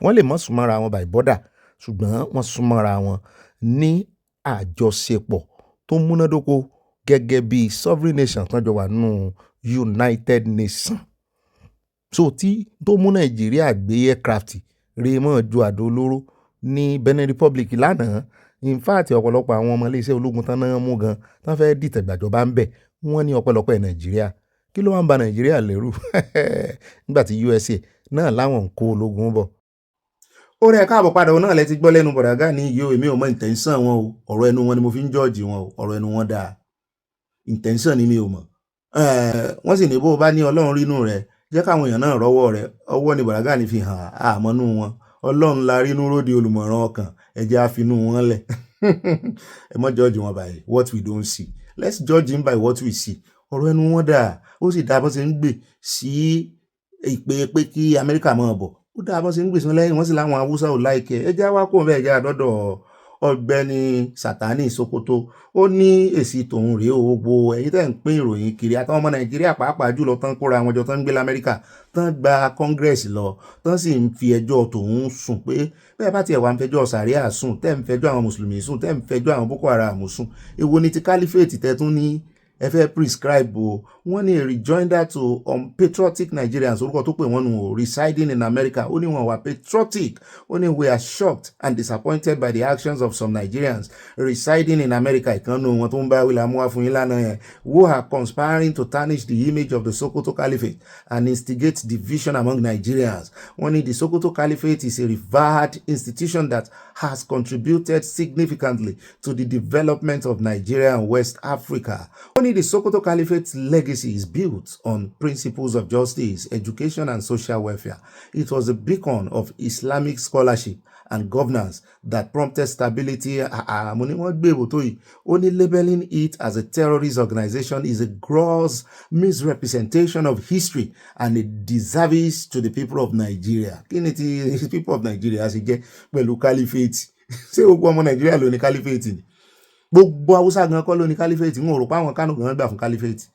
Wọ́n lè mọ́ súnmọ́ra wọn by border ṣùgbọ́n wọ́n súnmọ́ra wọn ní àjọṣepọ̀ tó múnádóko gẹ́gẹ́ bí sovereign nation tán jọ wà nínú United Nations. So tí tó mú Nàìjíríà gbé aircraft rè mọ́ ju àdó olóró ní Benin Republic lánàá. In fact ọ̀pọ̀lọpọ̀ àwọn ọmọ iléeṣẹ́ ológun tán náà mú gan tán fẹ́ dìtẹ̀ gbàjọba ń bẹ̀ wọ́n ní ọpẹ́lọpẹ́ Nàìjíríà. Kí ló wá ń ba Nàìjíríà lẹ́rù nígbà tí USA náà láwọn ń kó ológun bọ̀. Ó rẹ̀ káàbọ̀ padà òun náà lẹ ti gbọ́ lẹ́nu Bọ̀dá Gani yìí o, èmi ò mọ intention wọn o, ọ̀rọ̀ ẹnu wọn ni mo fi ń jọ́ọ̀jì wọn o, ọ̀rọ̀ ẹnu wọn dáa, intention ni mi ò mọ̀. Wọ́n sì ní bó o bá ní Ọlọ́run rínú rẹ̀ jẹ́ káwọn èèyàn náà rọ́wọ́ rẹ̀, ọwọ́ ni Bọ̀dá Gani fi hàn àmọ́nú wọn. Ọlọ́run la rínú róde olùmọ̀ràn ọkàn, ẹ jẹ́ á finú wọn lẹ̀. Ẹ mọ́ judge wọn by what we don't see, let's judge him by what we see. Ọ̀rọ̀ ẹnu wọn dáa, ó sì dáa bó ṣe ń gbè sí ìpè pé kí Amẹ́ríkà máa bọ̀, ó dáa bó ṣe ń gbè sí wọn lẹ́yìn, wọ́n sì láwọn Haúsá ò láìkẹ́. Ẹ jẹ́ wá kó bẹ́ẹ̀ jẹ́ àdọ́dọ̀ Ọgbẹ́ni Sátánì Sokoto. Ó ní èsì tòun rèé o, gbogbo ẹ̀yin tẹ́ ń pín ìròyìn kiri àtàwọn ọmọ Nàìjíríà pàápàá jùlọ tán kóra wọn jọ tán ń gbé l'Amẹ́ríkà tán gba Congress lọ tán sì ń fi ẹjọ́ tòun sùn pé bẹ́ẹ̀ bá tiẹ̀ wà ń fẹjọ́ sàríà sùn, tẹ́ ń fẹjọ́ àwọn mùsùlùmí sùn, tẹ́ ń fẹjọ́ àwọn Boko Haram sùn, èwo ni ti caliphate tẹ́ tún ní ẹ fẹ́ prescribe o. Wọ́n ní a rejoinder to unpatriotic Nigerians, orúkọ tó pè wọ́n nù o, residing in America. Ó ní wọn wà patriotic. Ó ní we are shocked and disappointed by the actions of some Nigerians residing in America. Ìkànnù wọn tó ń bá wíla mú wá fún yín lánàá yẹn, who are conspiring to tarnish the image of the Sokoto Caliphate and instigate division among Nigerians. Wọ́n ní the Sokoto Caliphate is a revered institution that has contributed significantly to the development of Nigeria and West Africa. Only the Sokoto Caliphate's legacy is built on principles of justice, education, and social welfare. It was a beacon of Islamic scholarship and governance that prompted stability. Only labeling it as a terrorist organization is a gross misrepresentation of history and a disservice to the people of Nigeria. The people of Nigeria as get pẹ̀lú caliphate. Ṣé gbogbo ọmọ Nigeria ló ní caliphate ni? Gbogbo Hausa gan kọ́ ló ní caliphate. Wọn ò rò pé àwọn Kánò gan gbà fún caliphate.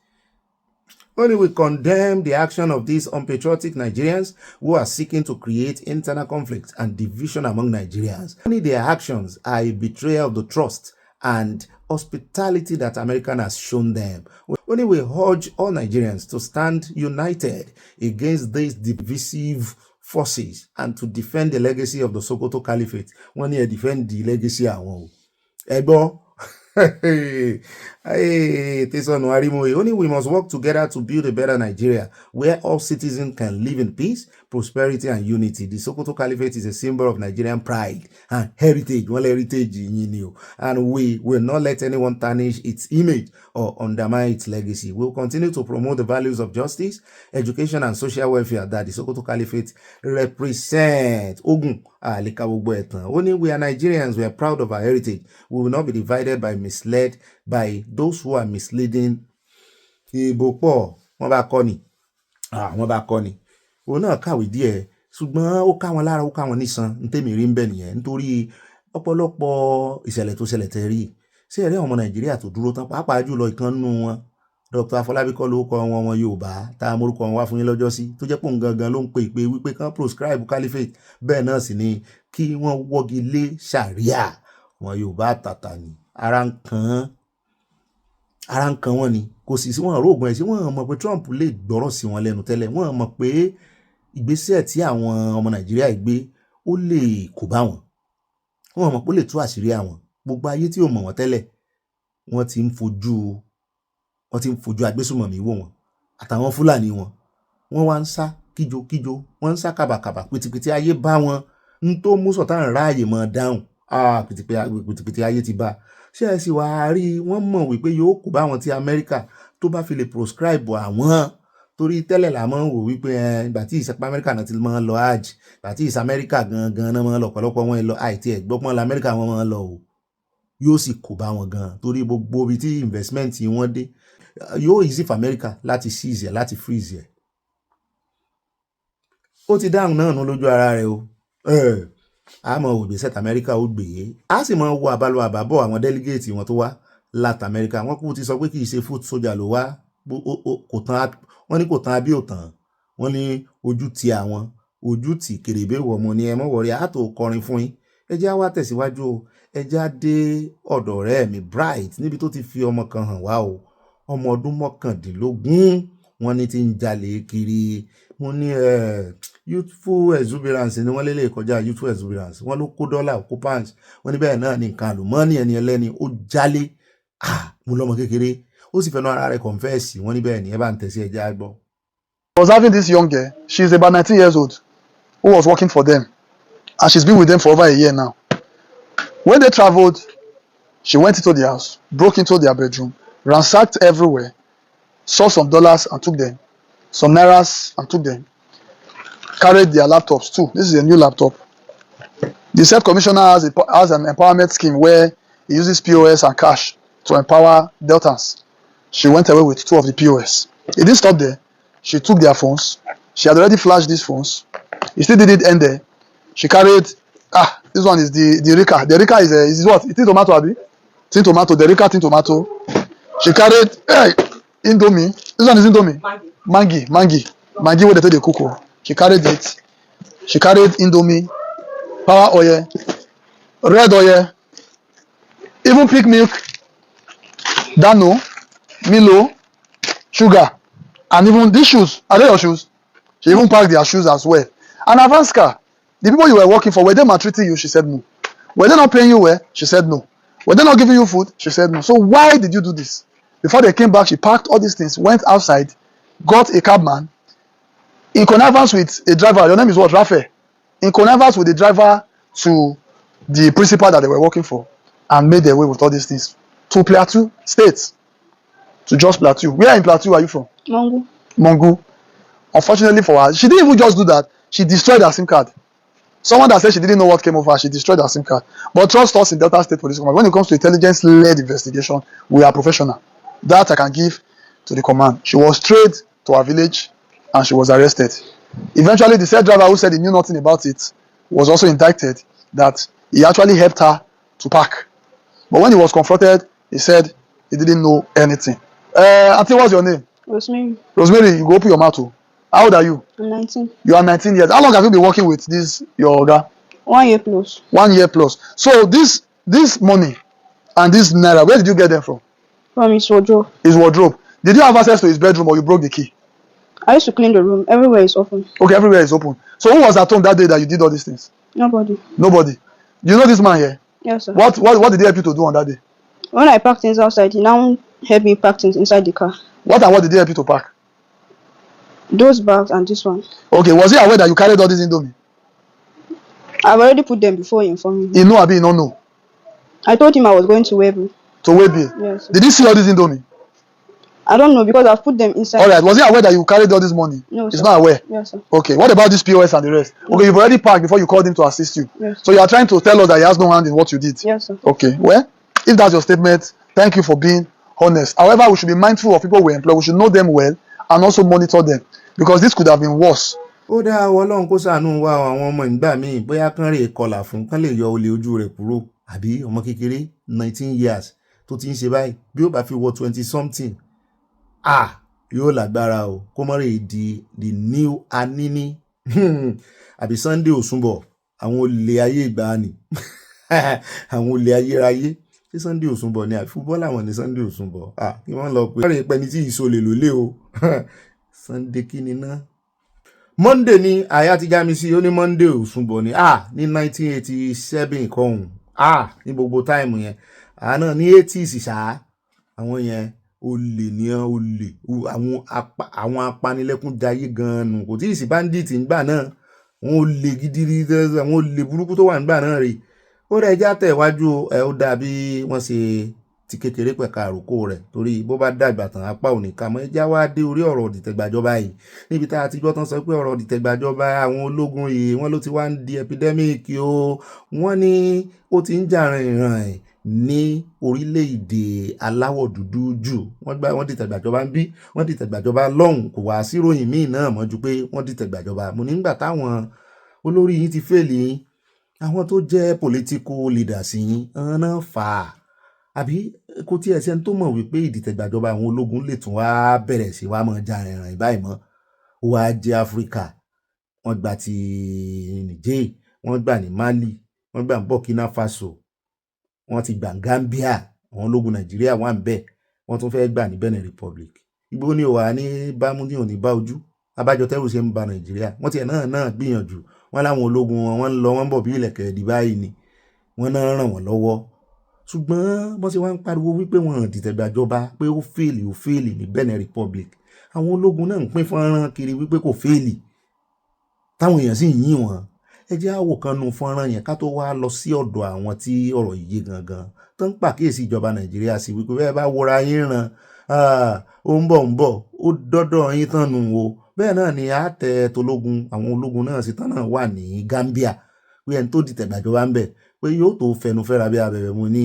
Only we condemn the action of these unpatriotic Nigerians who are seeking to create internal conflict and division among Nigerians. Only their actions are a betrayal of the trust and hospitality that America has shown them. Only we urge all Nigerians to stand united against these divisive forces and to defend the legacy of the Sokoto Caliphate. When you defend the legacy, Ebo. Only we must work together to build a better Nigeria where all citizens can live in peace, prosperity, and unity. The Sokoto Caliphate is a symbol of Nigerian pride and heritage. Well, heritage, and we will not let anyone tarnish its image or undermine its legacy. We will continue to promote the values of justice, education, and social welfare that the Sokoto Caliphate represent. Only we are Nigerians. We are proud of our heritage. We will not be divided by misled by those who are misleading. Ìbòpọ̀ wọ́n bá kọ́ ni, wọ́n bá kọ́ ni. Òun náà kàwé díẹ̀ ṣùgbọ́n ó ká wọn lára, ó ká wọn nísan. Ntẹ́mi rí ń bẹ̀ nìyẹn nítorí ọ̀pọ̀lọpọ̀ ìṣẹ̀lẹ̀ tó ṣẹlẹ̀ tẹ́ rí. Ṣé ẹ̀rí ọmọ Nàìjíríà tó dúró tán pàápàá jùlọ ìkan nínú wọn Dr. Afọlábí kọ́ ló kọ wọn ọmọ Yorùbá tá a morúkọ wọn wá fún yín lọ́jọ́ sí tó jẹ́ pé òun gangan ló ń pe ìpè wípé kán proscribe caliphate bẹ́ẹ̀ náà sì ni kí wọ́n wọ́gi lé ṣàríà. Wọn Yorùbá tàtà ni ara ń kan wọn ni kò sì sí wọn rògùn ẹ̀ sí wọn mọ̀ pé Trump lè gbọ́rọ̀ sí wọn lẹ́nu tẹ́lẹ̀ wọn mọ̀ pé ìgbésẹ̀ tí àwọn ọmọ Nàìjíríà gbé ó lè kó bá wọn mọ̀ pé ó lè tú àṣírí àwọn gbogbo ayé tí ò mọ̀ wọn tẹ́lẹ̀ wọ́n ti ń fojú agbésùmọ̀mí wò wọn àtàwọn Fúlàní wọ́n wá ń sá kíjokíjo wọ́n ń sá kàbàkàbà pìtìpìtì ayé bá wọn ń tó mú Sultan ráàyè mọ́ dáhùn pìtìpìtì ayé ti bá. Ṣé ẹ sì wá rí wọ́n mọ̀ wípé yóò kó bá wọn tí Amẹ́ríkà tó bá fi lè proscribe àwọn torí tẹ́lẹ̀ là máa ń wò wípé ìgbà tí ìsapá Amẹ́ríkà náà ti máa ń lọ hajj ìgbà tí ìsapá Amẹ́ríkà gangan náà máa ń lọ ọ̀pọ̀lọpọ̀ wọn lọ àìtí ẹ̀gbọ́pọ̀n lọ Amẹ́ríkà wọn máa ń lọ o yóò sì kó bá wọn gan torí gbogbo ibi tí investment wọn dé yóò easy for Amẹ́ríkà láti seize ẹ̀ láti freeze ẹ̀. Ó ti dáhùn náà nú lójú ara rẹ̀ o. A mọ̀ wò ìgbésẹ̀ Amẹ́ríkà ó gbé e a sì mọ̀ wo àbálò àbábọ̀ àwọn delegate wọn tó wá láti Amẹ́ríkà wọ́n kú ti sọ pé kì í ṣe foot soldier ló wá wọ́n ní kò tán abí òtàn wọ́n ní ojú ti kèrèbé wọ̀ mọ́ ni ẹ mọ̀ wọ̀rí àtò kọrin fún yín ẹ jẹ́ wá tẹ̀síwájú o ẹja dé ọ̀dọ̀ ọ̀rẹ́ mi Bright níbi tó ti fi ọmọ kan hàn wá o, ọmọ ọdún 19 wọ́n ní ti ń jalè kiri. Mo ní youthful exuberance ni wọ́n lélẹ̀ kọjá youthful exuberance, wọ́n ló kó dọ́là kó pounds, wọ́n ní bẹ́ẹ̀ náà ní nǹkan àlùmọ́ọ́nì ẹni ẹlẹ́ni ó jalè. Mo lọ́mọ kékeré ó sì fẹ́ràn ara rẹ̀ confess, wọ́n ní bẹ́ẹ̀ ni ẹ bá ń tẹ̀sí ẹja gbọ́. I was having this young girl. She's about 19 years old, who was working for them, and she's been with them for over a year now. When they traveled, she went into the house, broke into their bedroom, ransacked everywhere, saw some dollars and took them, some nairas and took them, carried their laptops too. This is a new laptop. The said commissioner has an empowerment scheme where he uses POS and cash to empower Deltans. She went away with 2 of the POS. It didn't stop there. She took their phones. She had already flashed these phones. It still didn't end there. She carried, this one is the Rika. The Rika is what? Tin tomato, abi? Tin tomato, the Rika tin tomato. She carried Indomie. This one is Indomie. Maggi where they take the cocoa. She carried it. She carried Indomie, power oil, red oil, even pig milk, Dano, Milo, sugar, and even these shoes. Are they your shoes? She even packed their shoes as well. And I've asked her, the people you were working for, were they maltreating you? She said no. Were they not paying you well? She said no. Were they not giving you food? She said no. So why did you do this? Before they came back, she packed all these things, went outside, got a cabman, in connivance with a driver. Your name is what? Rafe. In connivance with the driver to the principal that they were working for, and made their way with all these things to Plateau State, to just Plateau. Where in Plateau are you from? Mongu. Unfortunately for her, she didn't even just do that. She destroyed her SIM card. Someone that said she didn't know what came over her, she destroyed her SIM card. But trust us in Delta State Police Command. When it comes to intelligence-led investigation, we are professional. That I can give to the command. She was straight to her village and she was arrested. Eventually, the said driver who said he knew nothing about it was also indicted that he actually helped her to park. But when he was confronted, he said he didn't know anything. Auntie, what's your name? Rosemary. Rosemary, you go open your mouth too. How old are you? I'm 19. You are 19 years. How long have you been working with this, your oga? 1 year plus. 1 year plus. So this money and this naira, where did you get them from? From his wardrobe. His wardrobe. Did you have access to his bedroom or you broke the key? I used to clean the room. Everywhere is open. Okay, everywhere is open. So who was at home that day that you did all these things? Nobody. Nobody. You know this man here? Yes, sir. What did he help you to do on that day? When I packed things outside, he now helped me pack things inside the car. What did he help you to pack? Those bags and this one. Okay, was he aware that you carried all these Indomie? I've already put them before he informed me. He know, abi he no know? I told him I was going to Webu. To Webu? Yes. Did he see all these Indomie? I don't know because I've put them inside. Alright, was he aware that you carried all this money? No, He's sir. not aware? Yes, sir. Okay, what about this POS and the rest? No. Okay, you've already packed before you called him to assist you. Yes. So you are trying to tell us that he has no hand in what you did? Yes, sir. Okay, well, if that's your statement, thank you for being honest. However, we should be mindful of people we employ. We should know them well and also monitor them because this could have been worse. Ó dá Ọlọ́run kó ṣàánú wa àwọn ọmọ ìgbà míì bóyá kán rè kọlà fún kán lè yọ olè ojú rẹ̀ kúrò àbí ọmọ kékeré 19 years tó ti ń ṣe báyìí bí ó bá fi wọ 20 something yóò lágbára o kó mọ́ rè di the new Anini àbí Sunday Òsùnbọ̀ àwọn olè ayé ìgbàanì àwọn olè ayérayé ṣé Sunday Òsùnbọ̀ ni àbí fúbọ́ọ̀lù àwọn ní Sunday Òsùnbọ̀ kí wọ́n lọ pé ọ̀rẹ́ ìpẹni tí ìṣòlè ló lé o Sunday kí ni ná. Monday ni àyà ti já mi sí ó ní Monday Òsùnbọ̀ ni ní 1987 kọ́hún ní gbogbo táìmù yẹn náà ní 80s ṣá àwọn yẹn olè ní olè àwọn apanilẹ́kún jayé gan-an nù kò tí ì sí bandit ńgbà náà wọn olè gidi àwọn olè burúkú tó wà ńgbà náà rè ó rẹ̀ já tẹ̀wájú ó dàbí wọ́n ṣe ti kékeré pẹ̀ka àròkọ rẹ̀ torí bó bá dàgbà tán apá òní ká mọ́ ẹjá wá dé orí ọ̀rọ̀ ìdìtẹ̀gbàjọba yìí níbi tá a ti gbọ́ tán sọ pé ọ̀rọ̀ ìdìtẹ̀gbàjọba àwọn ológun yìí wọ́n ló ti wá ń di epidemic o wọ́n ní ó ti ń jà rìnrìn ní orílẹ̀-èdè aláwọ̀ dúdú jù wọ́n dìtẹ̀gbàjọba ń bí wọ́n dìtẹ̀gbàjọba lọ́hùn kò wá síròyìn míì náà mọ́ ju pé wọ́n dìtẹ̀gbàjọba mo nígbà táwọn olórí yìí ti fèlè yín àwọn tó jẹ́ political leaders yín náà fà á àbí kò tí ẹ̀sẹ̀ tó mọ̀ wípé ìdìtẹ̀gbàjọba àwọn ológun lè tún wá bẹ̀rẹ̀ sí wá mọ̀ jà rìnrìn báyìí mọ́ ó wá jẹ́ Áfíríkà wọ́n gbà ti Niger wọ́n gbà ní Mali wọ́n gbà ní Burkina Faso wọ́n ti gbà Gambia, àwọn ológun Nàìjíríà wà ń bẹ̀, wọ́n tún fẹ́ gbà ní Benin Republic. Igbó ni wà ní bámú ní òní bá ojú, abájọ tẹ́rù ṣe ń ba Nàìjíríà. Wọ́n tiẹ̀ náà gbìyànjú, wọ́n láwọn ológun wọn wọ́n ń lọ wọ́n bọ̀ bí ilẹ̀kẹ̀ ẹ̀dì báyìí ni, wọ́n náà ràn wọ́n lọ́wọ́. Ṣùgbọ́n bọ́n ṣe wá ń pariwo wípé wọ́n dìtẹ̀gbàjọba pé ó fèèlì ní Benin Republic, àwọn ológun náà ń pín fọ́nrán kiri wípé kò fèèlì, táwọn èèyàn sì ń yìn wọ́n. Ẹ jẹ́ á wò kan nu fọ́nrán yẹn ká tó wá lọ sí ọ̀dọ̀ àwọn tí ọ̀rọ̀ yìí gangan tó ń pàkíyèsí ìjọba Nàìjíríà sí wípé bẹ́ẹ̀ bá wọra yín ràn ó ń bọ̀ ó dọ́dọ̀ yín tán nù o. Bẹ́ẹ̀ náà ni àtẹ tológun, àwọn ológun náà sì tán náà wà ní Gambia pé ẹni tó dìtẹ̀gbàjọba ń bẹ̀ pé yóò tó fẹnu fẹ́ra bí abẹ̀bẹ̀ mu ní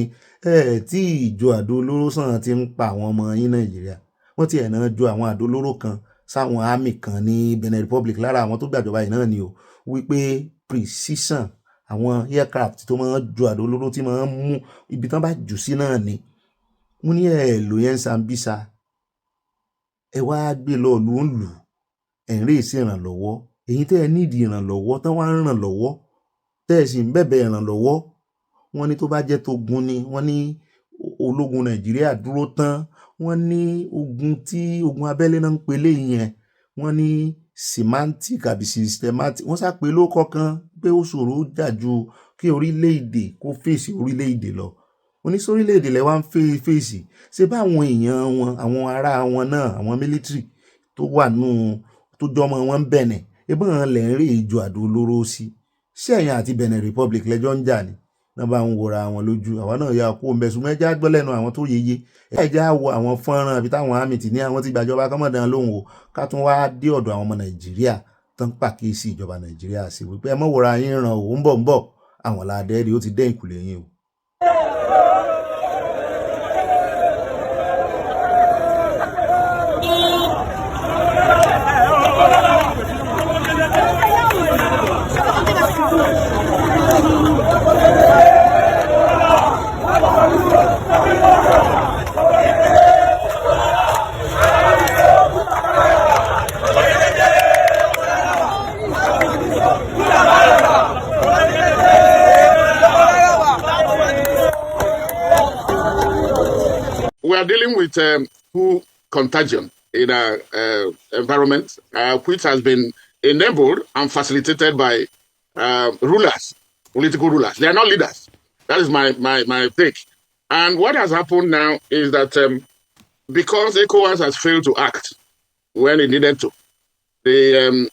tí ìjọ àdó olóró sàn ti ń pa àwọn ọmọ yín Nàìjíríà. Wọ́n ti ẹ̀nà ju àwọn àdó olóró kan sáwọn àmì kan ní Benin Republic lára àwọn tó gbàjọba yìí náà ni o, wípé precision àwọn aircraft tó máa ń ju àdó olóró tí máa ń mú ibi tán bá jù sí náà ni. Wọ́n ní lò yẹn Sambisa, ẹ wá gbé lọ lù ń lù ẹ̀ ń rí èsì ìrànlọ́wọ́, èyí tẹ́ ẹ nídìí ìrànlọ́wọ́ tán wá ń ràn lọ́wọ́ tẹ́ ẹ sì ń bẹ̀bẹ̀ ìrànlọ́wọ́. Wọ́n ní tó bá jẹ́ tógun ni, wọ́n ní ológun Nàìjíríà dúró tán, wọ́n ní ogun abẹ́lé náà ń pelé yẹn, wọ́n ní semantic àbí systematic, wọ́n sápé ló kọ̀ọ̀kan pé ó ṣòro jà ju kí orílẹ̀-èdè kó fèsì orílẹ̀-èdè lọ. Oníṣorílẹ̀-èdè lẹ wá ń fèsì, ṣé bá àwọn èèyàn wọn, àwọn ará wọn náà, àwọn military tó wà nù tó jọmọ wọn ń Benin, ebọn lẹ̀ ń rí ìjọ àdó olóró sí. Ṣé ẹ̀yin àti Benin Republic lẹ́jọ́ ń jà ni? Náà bá ń wòra wọn lójú, àwa náà yà kó mbẹ ṣùgbọ́n ẹjẹ́ àgbọ́ lẹ́nu àwọn tó yeye, ẹjẹ́ àwọ àwọn fọ́nrán àbí táwọn àmì tì ní àwọn tí gbàjọba kọ́mọ̀dán lóhùn o, ká tún wá dé ọ̀dọ̀ àwọn ọmọ Nàìjíríà tán pàkíyèsí ìjọba Nàìjíríà sí wípé ẹ mọ̀ wòra yín ràn ó ń bọ̀ àwọn làdẹ́ẹ̀dì ó ti dẹ́ ìkùlé yín o. We are dealing with full contagion in our environment, which has been enabled and facilitated by rulers, political rulers. They are not leaders. That is my take. And what has happened now is that because ECOWAS has failed to act when it needed to, the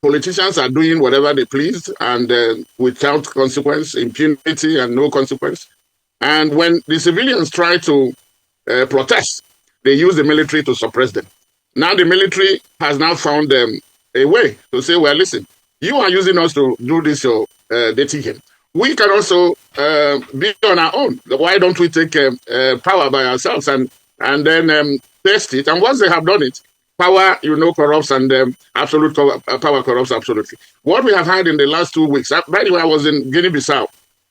politicians are doing whatever they please and without consequence, impunity and no consequence. And when the civilians try to protest, they use the military to suppress them. Now the military has now found a way to say, well, listen, you are using us to do this dirty game. We can also be on our own. Why don't we take power by ourselves and then test it? And once they have done it, power, corrupts, and absolute power corrupts absolutely. What we have had in the last 2 weeks, by the way, I was in Guinea-Bissau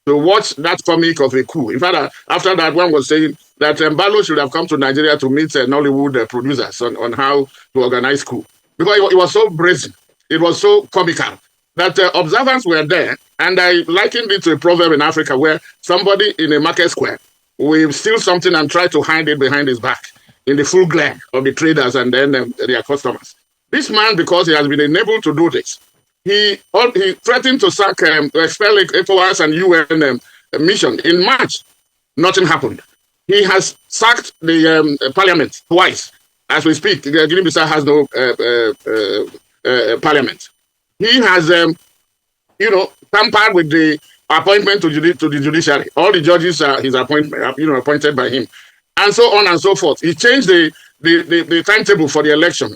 to watch that comic of a coup. In fact, after that, one was saying that Mbalo should have come to Nigeria to meet Nollywood producers on how to organize coup. Because it was so brazen, it was so comical, that observers were there, and I likened it to a proverb in Africa where somebody in a market square will steal something and try to hide it behind his back in the full glare of the traders and then their customers. This man, because he has been enabled to do this, he threatened to expel ECOWAS and UN mission. In March, nothing happened. He has sacked the parliament twice. As we speak, Guinea-Bissau has no parliament. He has, tampered with the appointment to the judiciary. All the judges are his appointed by him, and so on and so forth. He changed the timetable for the election,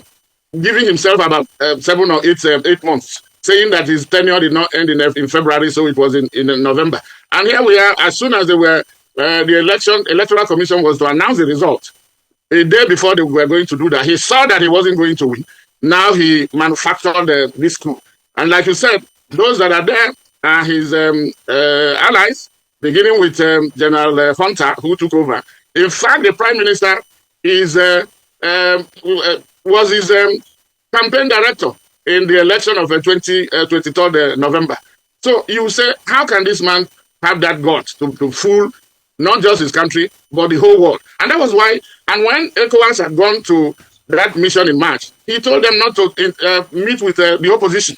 giving himself about 7 or 8 months, saying that his tenure did not end in February, so it was in November. And here we are, as soon as they were, the Electoral Commission was to announce the result, a day before they were going to do that, he saw that he wasn't going to win. Now he manufactured this coup. And like you said, those that are there are his allies, beginning with General Hunter, who took over. In fact, the Prime Minister was his campaign director in the election of 23rd November. So you say, how can this man have that gut to fool not just his country, but the whole world. And that was why, and when ECOWAS had gone to that mission in March, he told them not to meet with the opposition.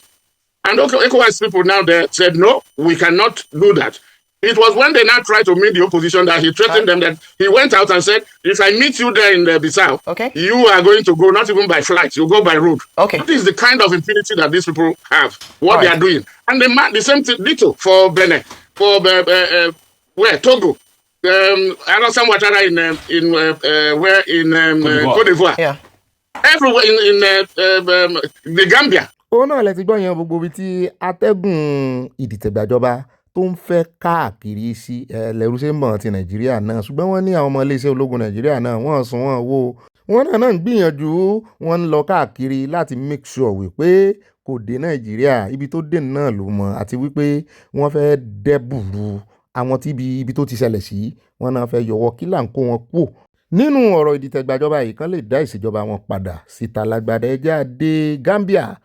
And ECOWAS people now there said, no, we cannot do that. It was when they now tried to meet the opposition that he threatened them, that he went out and said, if I meet you there in Bissau, you are going to go not even by flight, you go by road. That is the kind of impunity that these people have, what they are doing. And the same thing, ditto for Benin, for where? Togo. I know some water in Cote d'Ivoire. Yeah. Everywhere in the Gambia. Òun náà lẹ ti gbọ́ yẹn gbogbo ibi tí atẹ́gùn ìdìtẹ̀gbàjọba tó ń fẹ́ káàkiri sí lẹ́rú ṣe ń bọ̀ ti Nàìjíríà náà, ṣùgbọ́n wọ́n ní àwọn ọmọ iléeṣẹ́ ológun Nàìjíríà náà wọ́n sùn wọ́n wò wọ́n náà ń gbìyànjú, wọ́n ń lọ káàkiri láti make sure wípé kò dé Nàìjíríà, ibi tó dé náà ló mọ̀, àti wípé wọ́n fẹ́ dẹ́bùrú àwọn tí ibi tó ti ṣẹlẹ̀ sí, wọ́n náà fẹ́ yọwọ́ kí là ń kó wọn kúò nínú ọ̀rọ̀ ìdìtẹ̀gbàjọba yìí kan lè dá ìṣèjọba wọn padà síta lágbádá. ẹjẹ́ àdé Gambia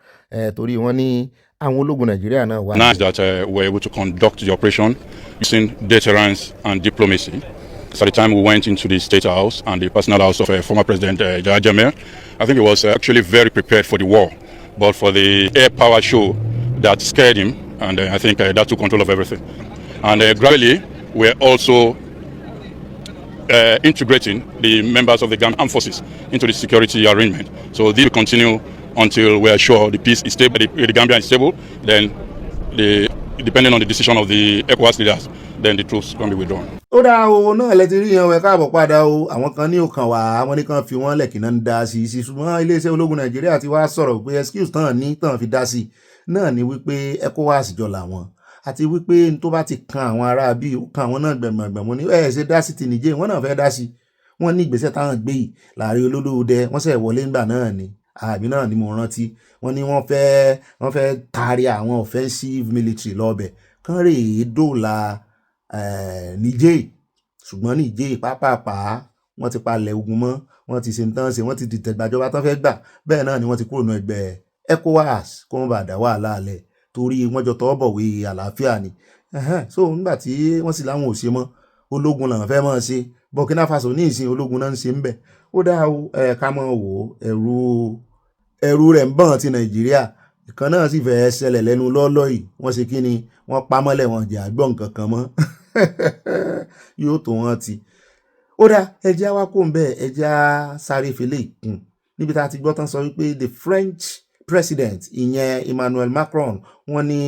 torí wọ́n ní àwọn ológun Nàìjíríà náà wà. Nice that we were able to conduct the operation using deterrence and diplomacy. So at the time we went into the State House and the personal house of former President Jamil, I think he was actually very prepared for the war, but for the air power show that scared him, and I think that took control of everything. And gradually we're also integrating the members of the Gambian armed forces into the security arrangement. So this will continue until we are sure the peace is stable, the Gambia is stable. Then, depending on the decision of the ECOWAS leaders, then the troops can be withdrawn. Ó dáa o náà lẹ ti rí yan wẹ káàbọ̀ padà o, àwọn kan ní òkàn wá, àwọn nìkan fi wọ́n lẹ̀kì náà ń dá sí i, ṣùgbọ́n iléeṣẹ́ ológun Nàìjíríà ti wá sọ̀rọ̀ pé excuse tán fi dá sí náà ni wípé ECOWAS jọ làwọn, àti wípé tó bá ti kan àwọn ará bí ó kan àwọn náà gbẹ̀mọ̀gbẹ̀mọ̀ ní ṣe dá sí ti Nìjẹ́, wọ́n náà fẹ́ dá sí, wọ́n ní ìgbésẹ̀ táwọn gbé yìí láàrin olólùdẹ, wọ́n ṣẹ̀ wọlé ńgbà náà ni àbí náà ni mo rántí, wọ́n ní wọ́n fẹ́ taari àwọn offensive military lọ́bẹ̀ kán rèé dóòlà Nìjẹ́, ṣùgbọ́n Nìjẹ́ pápápá wọ́n ti palẹ̀ ogun mọ́, wọ́n ti ṣe nǹkan ṣe, wọ́n ti dìtẹ̀gbàjọba tán fẹ́ gbà, bẹ́ẹ̀ náà ni wọ́n ti kúrò ní ẹgbẹ́ ECOWAS kó wọ́n bá dá wàhálà alẹ̀ torí wọ́n jọ tọwọ́ bọ̀wé àlàáfíà ni. So nígbà tí wọ́n sì láwọn ò ṣe mọ́, ológun làwọn fẹ́ mọ́ ṣe, Burkina Faso ní ìsìn ológun náà ń ṣe ń bẹ̀. Ó dáa o, ká mọ́ wò ẹ̀rù rẹ̀ ń bọ̀n ti Nàìjíríà, ìkan náà sì fẹ́ ṣẹlẹ̀ lẹ́nu lọ́ọ́lọ́ yìí, wọ́n ṣe kí ni, wọ́n pa mọ́lẹ̀ wọn jẹ́ àgbọ̀ nǹkan kan mọ́ yóò tó wọn ti. Ó dáa, ẹjẹ́ wá kó ń bẹ́ẹ̀, ẹjẹ́ sáré fèlè ìkùn níbi tá a ti gbọ́ tán sọ wípé the French president ìyẹn Emmanuel Macron wọ́n ní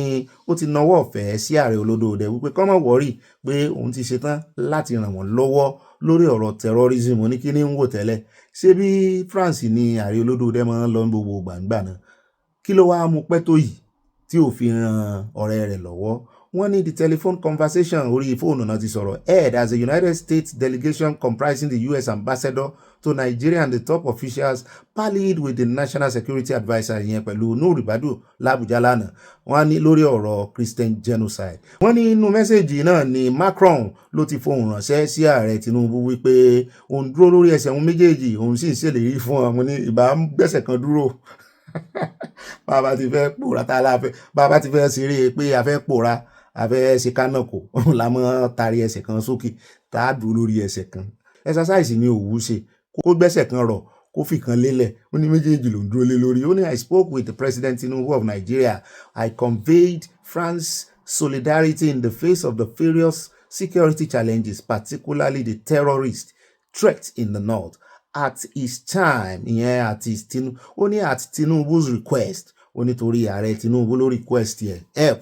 ó ti nawọ́ ọ̀fẹ́ sí ààrẹ olódòdè wípé kó má wọ́rì pé òun ti ṣetán láti ràn wọ́n lọ́wọ́ lórí ọ̀rọ̀ terrorism. Ní kí ni ń wò tẹ́lẹ̀, ṣé bí France ni ààrẹ olódòdè máa ń lọ gbogbo gbàǹgbà náà, kí ló wá mú pẹ́ tó yìí tí ò fi ran ọ̀rẹ́ rẹ̀ lọ́wọ́. Wọ́n ní the telephone conversation orí fóònù náà ti sọ̀rọ̀ aired as a United States delegation comprising the US ambassador to Nigeria and the top officials parleyed with the National Security Adviser yẹn pẹ̀lú Nuhu Ribadu l'Abuja lánàá. Wọ́n ní lórí ọ̀rọ̀ Christian genocide. Wọ́n ní inú mẹ́sẹ̀gì náà ni Macron ló ti fohùn ránṣẹ́ sí ààrẹ Tinubu wípé òun dúró lórí ẹsẹ̀ òun méjèèjì, òun sì ń ṣèlérí fún ọmọ ní ìbá gbẹ́sẹ̀ kan dúró. Bàbá ti fẹ́ pòórá tá a láfẹ́, bàbá ti fẹ́ ṣeré pé a fẹ́ pòórá, a fẹ́ ṣe kánàkó, la mọ́ tari ẹsẹ̀ kan sókè tá a dúró lórí ẹsẹ̀ kan. Exercise ni òwú ṣe, kó gbẹ́sẹ̀ kan rọ̀, kó fi kan lélẹ̀, ó ní méjèèjì ló ń dúró lé lórí. Ó ní I spoke with the President Tinubu of Nigeria. I conveyed France's solidarity in the face of the various security challenges, particularly the terrorist threat in the north. At his time, at his ó ní at Tinubu's request, ó ní torí ààrẹ Tinubu ló request yẹ help,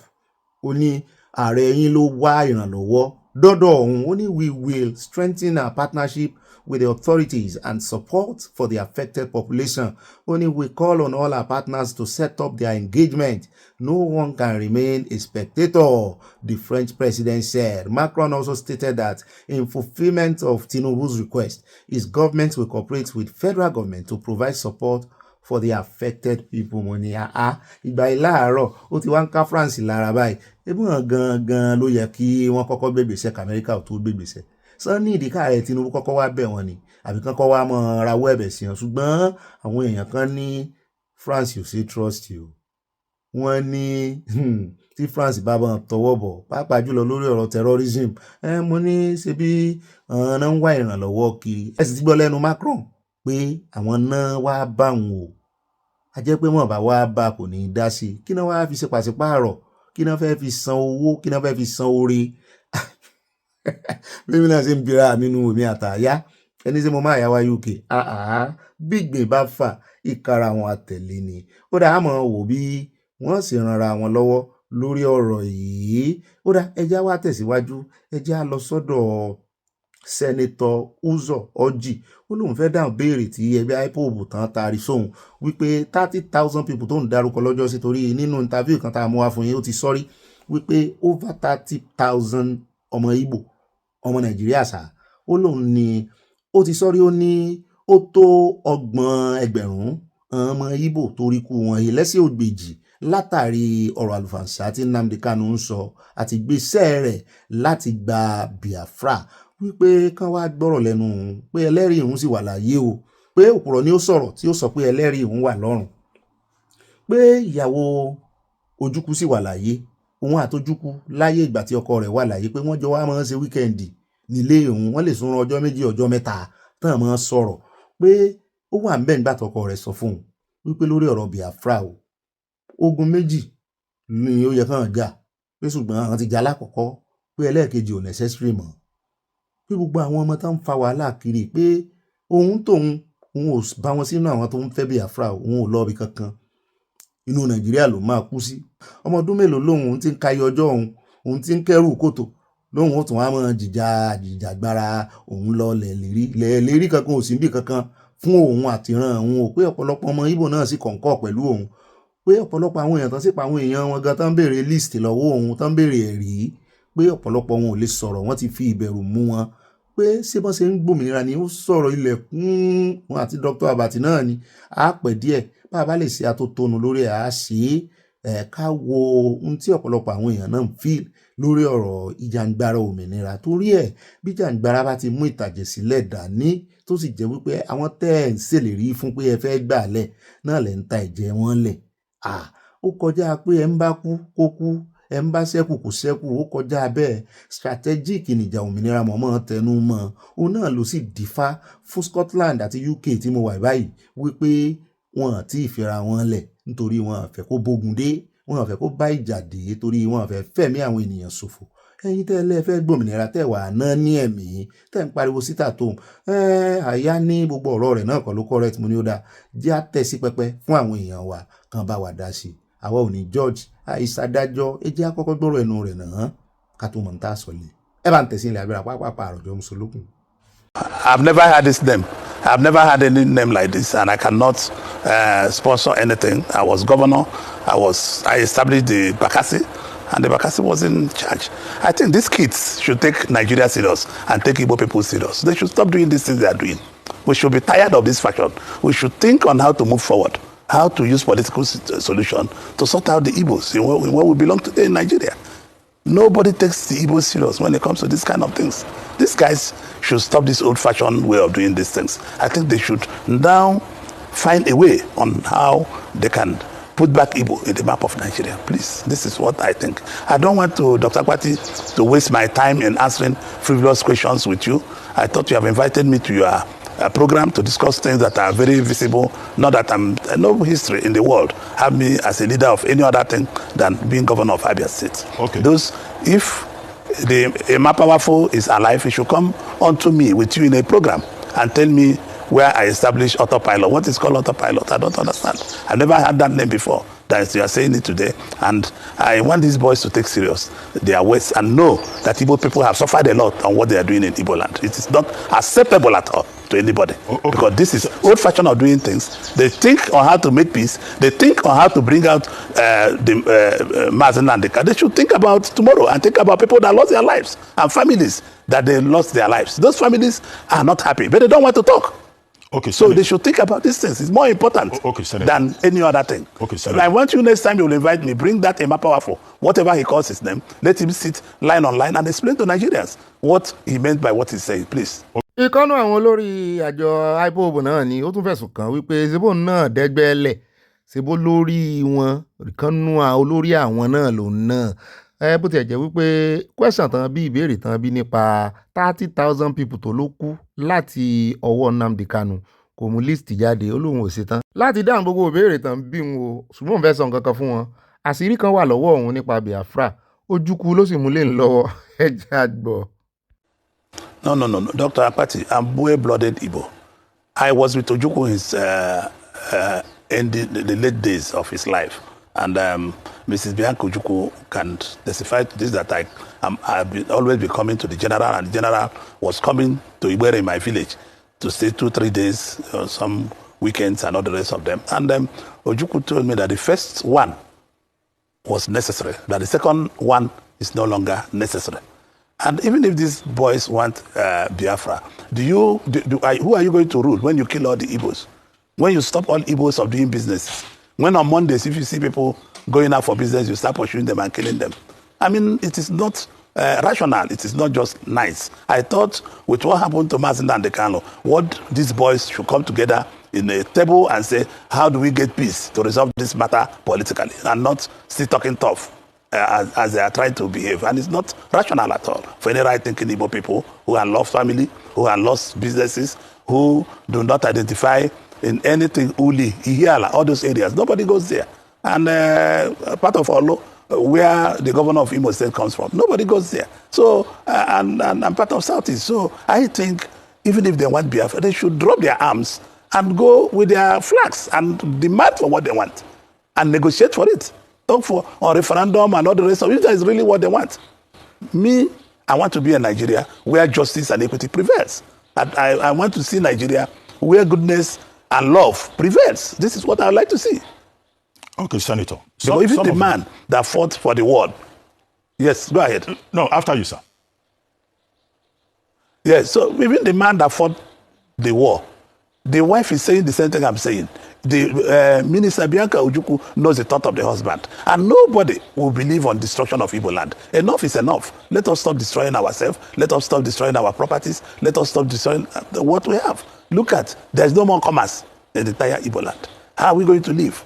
ó ní ààrẹ yín ló wá ìrànlọ́wọ́ dọ́dọ̀ òun. Ó ní we will strengthen our partnership with the authorities and support for the affected population. Only we call on all our partners to set up their engagement. No one can remain a spectator, the French president said. Macron also stated that in fulfillment of Tinubu's request, his government will cooperate with federal government to provide support for the affected people. Mo ní ìgbà ìlàárọ̀ ó ti wá ń ká France lára báyìí. Ebúhàn gangan ló yẹ kí wọ́n kọ́kọ́ gbégbèsè k'Amẹ́ríkà ò tó gbégbèsè. Sọ ní ìdí káàrẹ Tinubu kọ́kọ́ wá bẹ̀ wọ́n ni àbí kọ́kọ́ wá mọ́ rawọ́ ẹ̀bẹ̀ sí wọn, ṣùgbọ́n àwọn èèyàn kan ní France ò sí trust you. wọ́n ní tí France bá bọ̀ tọwọ́ bọ̀ pàápàá jùlọ lórí ọ̀rọ̀ terrorism mo ní ṣe bí ọ̀nà ń wá ìrànlọ́wọ́ kiri ẹ sì ti gbọ́ lẹ́nu Macron pé àwọn náà wá bá wọn o a jẹ́ pé wọ́n bá wá bá kò ní í dá sí i kí náà wá fi ṣe pàṣípààrọ̀ kí náà fẹ́ fi san owó kí náà fẹ́ fi san oore mímí náà ṣe ń bira mi nu omi àtàyà ẹni tí mo máa yá wá UK bí ìgbìn bá fà ìkara wọn àtẹ̀lé ni ó dá àmọ́ wò bí wọ́n sì ranra wọn lọ́wọ́ lórí ọ̀rọ̀ yìí ó dá ẹjá wá tẹ̀síwájú ẹjá lọ sọ́dọ̀ sẹ́nitọ́ Uzor Orji ó lóun fẹ́ dáhùn béèrè tí ẹgbẹ́ IPOB tán taari sóhun wípé 30,000 people tó ń darúkọ lọ́jọ́ sí torí nínú interview kan tá a mú wá fún yín ó ti sọ́rí wípé over 30,000 ọmọ Ìgbò ọmọ Nàìjíríà sá ó lóun ní ó ti sọ́rí ó ní ó tó 30,000 ọmọ Ìgbò torí kú wọn ìlẹ́sẹ̀ ògbèjì látàrí ọ̀rọ̀ àlùfàǹsá tí Nnamdi Kanu ń sọ àti gbèsè rẹ̀ láti gba Biafra wípé kán wá gbọ́rọ̀ lẹ́nu òun pé ẹlẹ́rìí òun sì wà láyé o pé òpùrọ̀ ni ó sọ̀rọ̀ tí ó sọ pé ẹlẹ́rìí òun wà lọ́rùn pé ìyàwó Ojukwu sì wà láyé òun àtojúkú láyé ìgbà tí ọkọ rẹ̀ wà láyé pé wọ́n jọ wá máa ń ṣe wíkẹ́ndì nílé òun wọ́n lè sún ọjọ́ 2 ọjọ́ 3 tán máa sọ̀rọ̀ pé ó wà ń bẹ̀ nígbà tọkọ rẹ̀ sọ fún un wípé lórí ọ̀rọ̀ Biafra o ogun méjì ni ó yẹ kán jà pé ṣùgbọ́n àwọn ti jà lákọ̀ọ́kọ́ pé ẹlẹ́ẹ̀kejì ò necessary mọ́ pé gbogbo àwọn ọmọ tó ń fa wàhálà kiri pé òun ò bá wọn sínú àwọn tó ń fẹ́ Biafra òun ò lọ́ọ̀bì kankan inú Nàìjíríà ló máa kú sí ọmọ ọdún mélòó lòun ti ń kayé ọjọ́ òun ti ń kẹ́rù kòtò lóhun ó tún wá mọ́ jìjàgbara òun lọ lẹ̀lérí kankan ò sí níbì kankan fún òun àtìrán òun ò pé ọ̀pọ̀lọpọ̀ ọmọ Ìgbò náà sì kọ̀ǹkọ̀ pẹ̀lú òun pé ọ̀pọ̀lọpọ̀ àwọn èèyàn tán sì pa àwọn èèyàn wọn gan tán béèrè list lọ́wọ́ òun tán béèrè ẹ̀rí pé ọ̀pọ̀lọpọ̀ wọn ò lè sọ̀rọ̀ wọ́n ti fi ìbẹ̀rù mú wọn pé ṣé bọ́n ṣe ń gbòmìnira ni ó sọ̀rọ̀ ilẹ̀kùn wọn àti Dr. Abati náà ni a pẹ̀ díẹ̀ bá a bá lè ṣe atótónu lórí ẹ̀ á ṣe é ká wo ohun tí ọ̀pọ̀lọpọ̀ àwọn èèyàn náà ń feel lórí ọ̀rọ̀ ìjàngbara òmìnira torí ẹ̀ bí ìjàngbara bá ti mú ìtàjẹ̀ sílẹ̀ dání tó sì jẹ́ wípé àwọn tẹ́ ẹ̀ ń ṣèlérí fún pé ẹ fẹ́ gbà lẹ̀ náà lẹ̀ ń ta ẹ̀jẹ̀ wọn lẹ̀ ó kọjá pé ẹ ń bá kú kó kú ẹ ń bá ṣẹ́kù kò ṣẹ́kù ó kọjá bẹ́ẹ̀ strategic nìjà òmìnira mọ̀mọ́ tẹnu mọ́ òun náà ló sì dífá fún Scotland àti UK tí mo wà báyìí wípé wọn àti ìfira wọn lẹ̀ nítorí wọn àfẹ́ kó bógun dé wọn àfẹ́ kó bá ìjà dé torí wọn àfẹ́ fẹ̀mí àwọn ènìyàn ṣòfò ẹ̀yin tẹ́lẹ̀ fẹ́ gbòmìnira tẹ́ wà náà ní ẹ̀mí tẹ́ ń pariwo síta tó àyà ní gbogbo ọ̀rọ̀ rẹ̀ náà kọ́ ló correct mo ní ó dáa jẹ́ àtẹ̀ sí pẹpẹ fún àwọn èèyàn wa kan bá wa dá sí i àwa ò ní George àìsàdájọ́ ẹ jẹ́ àkọ́kọ́ gbọ́rọ̀ ẹnu rẹ̀ náà ká tó mọ̀ ní tá a sọ lé ẹ bá ń tẹ̀sí ilẹ̀ abẹ́rẹ́ pápá àròjọ mùsùlùkùn. I've never had this name. I've never had any name like this, and I cannot sponsor anything. I was governor. I established the Bakassi, and the Bakassi was in charge. I think these kids should take Nigeria serious and take Igbo people serious. They should stop doing these things they are doing. We should be tired of this faction. We should think on how to move forward, how to use political solution to sort out the Igbos in where we belong today in Nigeria. Nobody takes the Igbos serious when it comes to this kind of things. These guys should stop this old-fashioned way of doing these things. I think they should now find a way on how they can put back Igbo in the map of Nigeria. Please, this is what I think. I don't want to, Dr. Kwati, to waste my time in answering frivolous questions with you. I thought you have invited me to your program to discuss things that are very visible, not that no history in the world have me as a leader of any other thing than being governor of Abia State. Okay. If a Mapawafo is alive, he should come onto me with you in a program and tell me where I established autopilot. What is called autopilot? I don't understand. I've never heard that name before. That you are saying it today. And I want these boys to take serious their ways and know that Igbo people have suffered a lot on what they are doing in Igbo land. It is not acceptable at all to anybody. Okay. Because this is old fashion of doing things. They think on how to make peace. They think on how to bring out the Mazen and the. They should think about tomorrow and think about people that lost their lives and families that they lost their lives. Those families are not happy, but they don't want to talk. Okay, so they should think about these things. It's more important than any other thing. Okay, I want you next time you will invite me, bring that Emma Powerful, whatever he calls his name, let him sit line on line and explain to Nigerians what he meant by what he said, please. ìkànnì àwọn olórí àjọ IPOB náà ni ó tún fẹ̀sùn kàn wípé zebo náà dẹ́gbẹ́lẹ̀ ṣebó lórí wọn ìkànnú olórí àwọn náà lòun náà bó tiẹ̀ jẹ́ wípé question tán bí ìbéèrè tán bí nípa 30,000 people tó ló kú láti ọwọ́ Nnamdi Kanu kò mú list jáde ó lóun ò ṣe tán láti dáhùn gbogbo ìbéèrè tán bí wọn o ṣùgbọ́n òun fẹ́ sọ nǹkan kan fún wọn àṣírí kan wà lọ́wọ́ òun nípa Biafra ojúkú ló sì mú lé lọ́wọ́ ẹja gbọ́. No. Dr. Apati, I'm well-blooded Igbo. I was with Ojukwu in the late days of his life. And Mrs. Bianca Ojukwu can testify to this, that I've always been coming to the general, and the general was coming to Igbere in my village to stay 2-3 days, some weekends and all the rest of them. And Ojukwu told me that the first one was necessary, that the second one is no longer necessary. And even if these boys want Biafra, who are you going to rule when you kill all the Igbos? When you stop all Igbos of doing business? When on Mondays, if you see people going out for business, you start pursuing them and killing them? I mean, it is not rational. It is not just nice. I thought with what happened to Mazinda and Dekano, what these boys should come together in a table and say, how do we get peace to resolve this matter politically, and not still talking tough as they are trying to behave. And it's not rational at all for any right-thinking Igbo people who have lost family, who have lost businesses, who do not identify in anything Uli, Ihiala, all those areas. Nobody goes there. And part of Olo, where the governor of Imo State comes from, nobody goes there. So, and part of Southeast. So I think even if they want Biafra, they should drop their arms and go with their flags and demand for what they want and negotiate for it. Talk for a referendum and all the rest of it. That is really what they want. Me, I want to be in Nigeria where justice and equity prevails. I want to see Nigeria where goodness and love prevails. This is what I would like to see. Okay, Senator. So even the man that fought for the world. Yes, go ahead. No, after you, sir. Yes, so even the man that fought the war, the wife is saying the same thing I'm saying. The Minister Bianca Ojukwu knows the thought of the husband. And nobody will believe on destruction of Igbo land. Enough is enough. Let us stop destroying ourselves. Let us stop destroying our properties. Let us stop destroying what we have. Look at, there's no more commerce in the entire Igbo land. How are we going to live?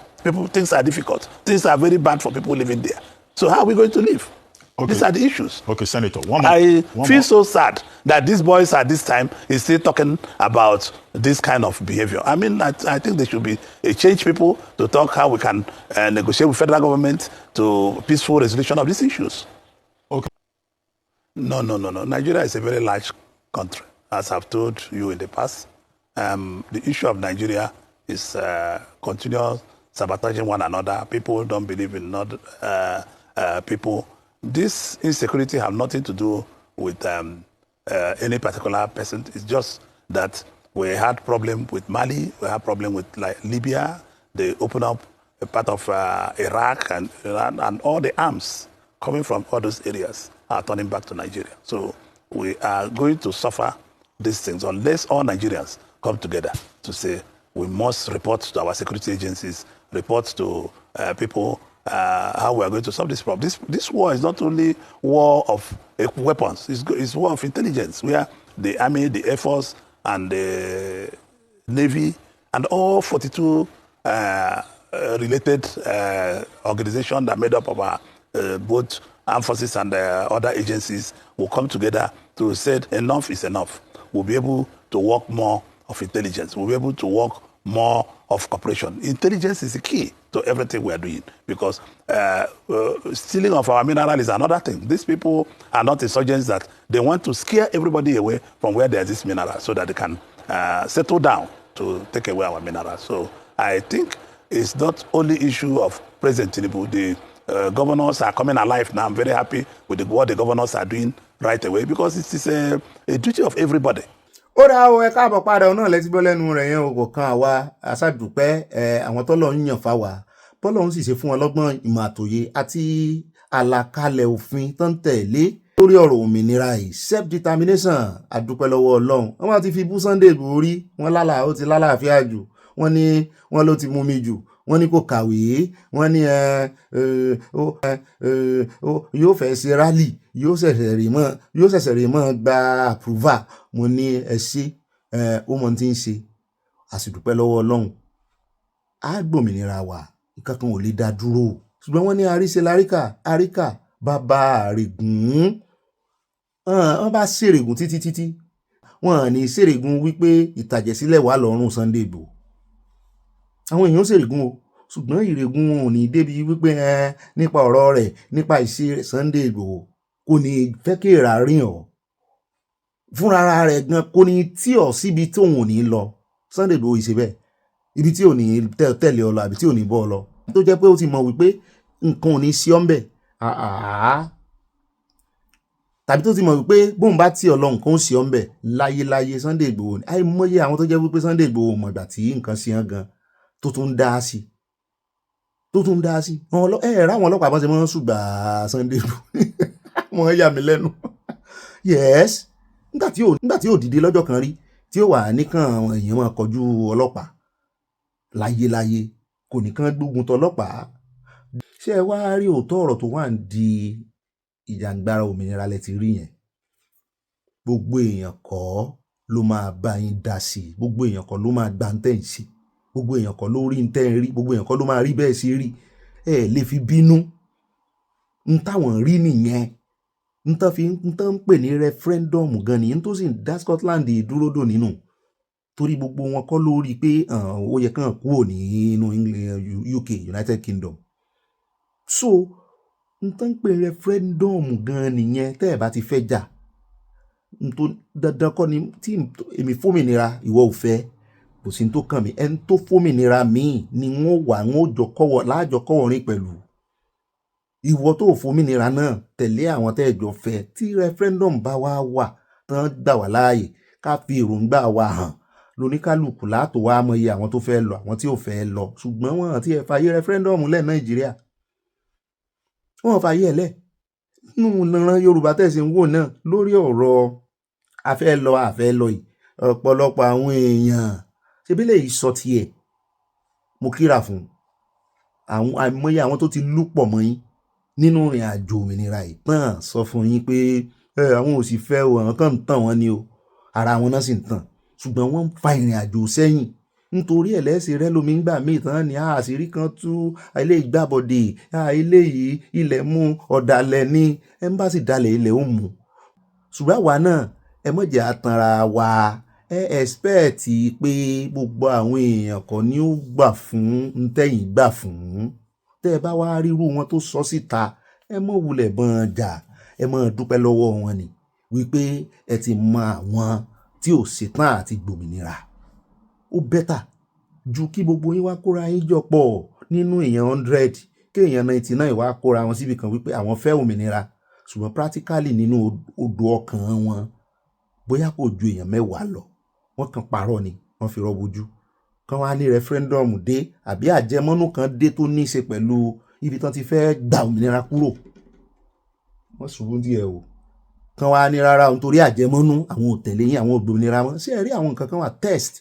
Things are difficult. Things are very bad for people living there. So how are we going to live? Okay. These are the issues. Okay, Senator. I feel so sad that these boys at this time is still talking about this kind of behavior. I mean, I think there should be a change people to talk how we can negotiate with federal government to peaceful resolution of these issues. Okay. No. Nigeria is a very large country, as I've told you in the past. The issue of Nigeria is continuous sabotaging one another. People don't believe in people. This insecurity have nothing to do with any particular person. It's just that we had problem with Mali, we had problem with Libya. They opened up a part of Iraq and Iran, and all the arms coming from all those areas are turning back to Nigeria. So we are going to suffer these things unless all Nigerians come together to say we must report to our security agencies, report to people how we are going to solve this problem. This war is not only war of weapons, it's war of intelligence, where the Army, the Air Force, and the Navy, and all 42 related organizations that made up of our both armed forces and other agencies will come together to say enough is enough. We'll be able to work more of intelligence. We'll be able to work more of cooperation. Intelligence is the key to everything we are doing, because stealing of our mineral is another thing. These people are not insurgents that they want to scare everybody away from where there is this mineral so that they can settle down to take away our minerals. So I think it's not only issue of President Tinubu. The governors are coming alive now. I'm very happy with what the governors are doing right away, because it is a duty of everybody. Ó dá o ẹ káàbọ̀ padà náà lẹ́tí bọ́ lẹ́nu rẹ̀ yẹn o kò kan àwa aṣáàdùpẹ́ àwọn tọ́lọ̀ ń yàn fáwa bọ́lọ̀ ń sì ṣe fún wọn lọ́gbọ́n ìmọ̀ àtòye àti àlàkalẹ̀ òfin tó ń tẹ̀lé lórí ọ̀rọ̀ òmìnira yìí self determination àdúpẹ́ lọ́wọ́ Ọlọ́run. Wọ́n ti fi bú Sunday borí wọ́n ó ti lálàáfíà jù, wọ́n ní wọ́n ló ti mú mi jù, wọ́n ní kò kàwé, wọ́n ní yóò fẹ́ ṣe rally, yóò ṣẹ̀ṣẹ̀ rí mọ́ gba approval. Mo ní ẹ ṣe ó mọ tí ń ṣe, àsìdúpẹ́ lọ́wọ́ Ọlọ́run. Á gbòmìnira wa nǹkan kan ò lè dá dúró ṣùgbọ́n wọ́n ní àríṣe láríkà bàbá àrègùn wọ́n bá ṣèrègùn títí wọ́n ní ṣèrègùn wípé ìtàjẹ̀sílẹ̀ wà lọ́rùn Sunday Igboho àwọn èèyàn ṣèrègùn o ṣùgbọ́n ìrègùn ò ní débi wípé nípa ọ̀rọ̀ rẹ̀ nípa ìṣe Sunday Igboho kò ní fẹ́ kí èèrà rìn ọ́ fúnra rẹ̀ gan kò ní tí ọ̀ síbi tóun ò ní lọ Sunday Igboho ìṣe bẹ́ẹ̀ ibi tí ò ní tẹ̀lé ọ lọ àbí tí ò ní bọ́ ọ lọ tó jẹ́ pé ó ti mọ̀ wípé nǹkan ò ní sí ọ́ ń bẹ̀ tàbí tó ti mọ̀ wípé bóun bá tí ọ lọ nǹkan ó sí ọ́ ń bẹ̀ láyéláyé Sunday Igboho àìmọye àwọn tó jẹ́ wípé Sunday Igboho mọ̀ ìgbà tí nǹkan sí ọ́n gan tó tún dá sí ráwọn ọlọ́pàá bọ́n ṣe mọ́ ṣùgbà Sunday Igboho wọ́n yà mí lẹ́nu yes nígbà tí ò dìde lọ́jọ́ kan rí tí ó wà níkàn àwọn èèyàn máa kọjú ọlọ́pàá láyéláyé kò nìkan gbógun tọlọ́pàá ṣé ẹ wá rí òótọ́ ọ̀rọ̀ tó wà ń di ìjàngbara òmìnira lẹ ti rí yẹn gbogbo èèyàn kọ́ ló máa bá yín dá sí i gbogbo èèyàn kọ́ ló máa gbà ń tẹ̀ ń sí gbogbo èèyàn kọ́ ló rí ń tẹ́ ń rí gbogbo èèyàn kọ́ ló máa rí bẹ́ẹ̀ sí rí ẹ lè fi bínú ń táwọn rí nìyẹn ń tán ń pè ní referendum gan nìyẹn tó sì ń dá Scotland dúró dò nínú torí gbogbo wọn kọ́ ló rí pé ó yẹ kàn kúrò nínú UK United Kingdom so n tán ń pè referendum gan nìyẹn tẹ́ ẹ̀ bá ti fẹ́ jà n tó dandan kọ́ ni tí èmi fómìnira ìwọ ò fẹ́ kò sí n tó kàn mí ẹni tó fómìnira míì ni wọ́n láàjọ kọ́wọ́ rìn pẹ̀lú ìwọ tó fómìnira náà tẹ̀lé àwọn tẹ́ ẹ̀ jọ fẹ́ tí referendum bá wà tán gbà wá láàyè ká fi èròǹgbà wa hàn lóníkálùkù látò wá mọyì àwọn tó fẹ́ lọ àwọn tí ò fẹ́ lọ ṣùgbọ́n wọn àti ẹ̀ fàyè referendum lẹ̀ Nàìjíríà wọn fàyè ẹ̀ lẹ̀ nínú ìran Yorùbá tẹ̀sí ń wò náà lórí ọ̀rọ̀ afẹ́ lọ yìí ọ̀pọ̀lọpọ̀ àwọn èèyàn ṣebí lè sọ tiẹ̀ mo kíra fún àwọn àìmọye àwọn tó ti lúpọ̀ mọ́ yín nínú ìrìn àjò òmìnira yìí tán sọ fún yín pé àwọn ò sì fẹ́ o àwọn kan ń tàn wọ́n ni o ara wọn náà sì ń tàn ṣùgbọ́n wọ́n ń fa ìrìn àjò sẹ́yìn nítorí ẹlẹ́sìn rẹ lómi ń gbà míì tán ni àṣírí kan tú ilé ìgbàbọ̀dè ilé yìí ilẹ̀ mú ọ̀dàlẹ̀ ní ẹ́mbásì dalẹ̀ ilẹ̀ ó mú ṣùgbọ́n àwa náà ẹ mọ̀jẹ̀ àtànra wa ẹ̀ẹ́spẹ̀tì pé gbogbo àwọn èèyàn kan ni ó gbà fún ntẹ́yìn gbà fún tẹ́ ẹ bá wá ríru wọn tó sọ síta ẹ mọ̀ wulẹ̀ bọ́n jà ẹ mọ̀ dúpẹ́ lọ́wọ́ wọn ni wípé ẹ ti mọ àwọn tí ò ṣetán àti gbòmìnira ó bẹ́tà ju kí gbogbo yín wá kóra yín jọ pọ̀ nínú èèyàn 100 kí èèyàn 99 wá kóra wọn síbi kan wípé àwọn fẹ́ òmìnira ṣùgbọ́n practically nínú odò ọkàn wọn bóyá kò ju èèyàn 10 lọ wọ́n kàn parọ́ ni wọ́n fi rọ́bojú kan wá ní referendum dé àbí àjẹmọ́nú kan dé tó ní í ṣe pẹ̀lú ibi tán ti fẹ́ gba òmìnira kúrò wọ́n ṣubú díẹ̀ o kan wá ní rárá nítorí àjẹmọ́nú àwọn ò tẹ̀lé yín àwọn ò gbòmìnira wọn ṣé ẹ rí àwọn nǹkan kan wà test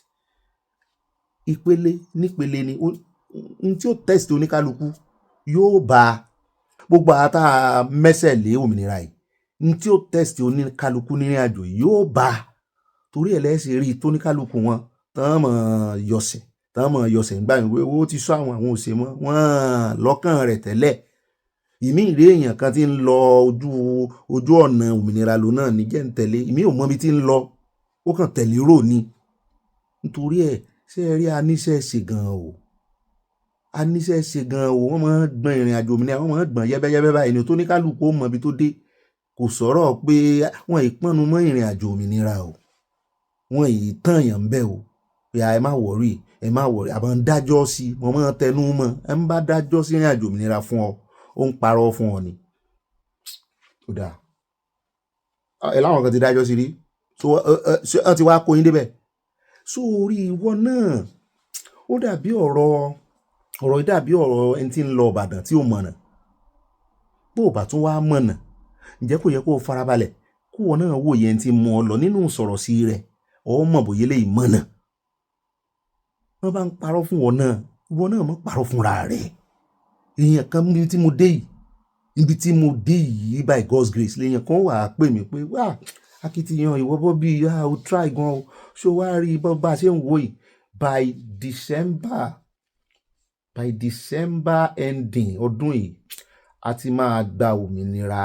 ìpele nípele ni ohun tí ó test oníkálukú yóò bá gbogbo àtà mẹ́sẹ̀ lé òmìnira yìí ohun tí ó test oníkálukú nírìn àjò yóò bá torí ẹ̀ lẹ́sìn rí tóníkálukú wọn tán mọ̀ yọsẹ̀ ńgbà yín owó ti sọ àwọn òsè mọ́ wọn lọ́kàn rẹ̀ tẹ́lẹ̀ ìmí ìrè èèyàn kan tí ń lọ ojú ọ̀nà òmìnira lò náà ní jẹ́ ń tẹ̀lé ìmí ò mọ̀ bí tí ń lọ ó kàn tẹ̀lé rò ní nítorí ẹ̀ ṣé ẹ rí aníṣẹ́ ṣe gan o wọ́n máa ń gbọ́n ìrìn àjò òmìnira wọ́n máa ń gbọ́n yẹ́bẹ́yẹ́bẹ́ báyìí ní tó ní kálukú ó mọ̀ bí tó dé kò sọ̀rọ̀ pé wọ́n ìpọ́nnu mọ́ ìrìn àjò òmìnira o wọ́n yìí tàn yàn ń bẹ̀ o ẹ má wọ̀rí àbọ̀ ń dájọ́ sí wọ́n máa tẹnu mọ́ ẹ ń bá dájọ́ sí ìrìn àjò òmìnira fún ọ ó ń parọ́ fún ọ ni ó dáa ẹ láwọn kan ti dájọ́ sí rí so ẹ ti wá kó yín débẹ̀ so orí ìwọ náà ó dàbí ọ̀rọ̀ dàbí ọ̀rọ̀ ẹni tí ń lọ Ìbàdàn tí ó mọ̀nà bó o bá tún wá mọ̀nà ǹjẹ́ kò yẹ kó o farabalẹ̀ kó o náà wòye ẹni tí mú ọ lọ nínú sọ̀rọ̀ sí rẹ̀ ọ mọ̀ bóyá lè mọ̀nà wọ́n bá ń parọ́ fún ọ náà ìwọ náà mọ̀ parọ́ fúnra rẹ̀ èèyàn kan níbi tí mo dé yìí by God's grace lèèyàn kan wà á pè mí pé wá akitiyan ìwọ Bobby o try gan o ṣó wá rí bá a ṣe ń wò yìí by December by December ending ọdún yìí a ti máa gba òmìnira,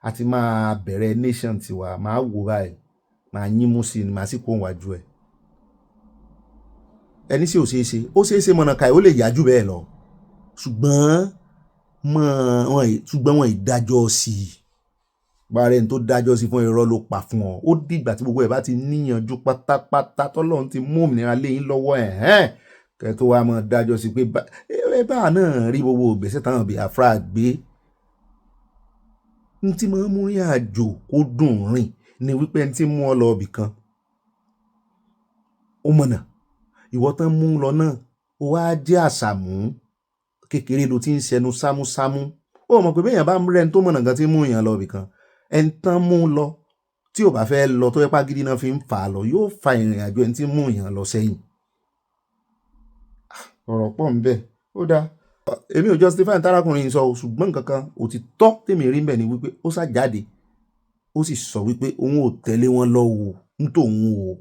a ti máa bẹ̀rẹ̀ nation tiwa. Máa wò báyìí, máa yín mú sí ni, máa sì kó wájú ẹ̀. Ẹni sí ò ṣeé ṣe, ó ṣeé ṣe mọ̀nà káì ó lè yájú bẹ́ẹ̀ lọ, ṣùgbọ́n wọn ìdájọ́ sí i. Bàárẹ̀ ní tó dájọ́ sí fún irọ́ ló pa fún ọ. Ó dìgbà tí gbogbo ẹ̀ bá ti níyànjú pátápátá tọ́lọ́run ti mú òmìnira lé yín lọ́wọ́ kẹ́ tó wá mọ̀ dájọ́ sí pé báà náà rí gbogbo ìgbésẹ̀ táwọn Biafra gbé. N tí máa ń mú rìn àjò kó dùn rìn ni wípé ẹni tí mú ọ lọ ibì kan ó mọ̀nà, ìwọ tán mú lọ náà ó wá jẹ́ àṣàmú kékeré ló ti ń ṣẹnu sámúsámú. Ó mọ̀ pé bẹ́ẹ̀ yẹn bá ń rẹ́ni tó mọ̀nà gan tí mú yàn lọ ibì kan, ẹni tán mú lọ tí ò bá fẹ́ lọ tó yẹ pá gidi náà fi ń fà á lọ yóò fa ìrìn àjò ẹni tí mú yàn lọ sẹ́yìn. Ọ̀rọ̀ pọ̀ ń bẹ, ó dáa. Èmi ò justify tárákùnrin sọ, ṣùgbọ́n nǹkan kan òtítọ́ tèmi rí ń bẹ ni wípé ó sá jáde ó sì sọ wípé òun ò tẹ̀lé wọn lọ wò nítòun o.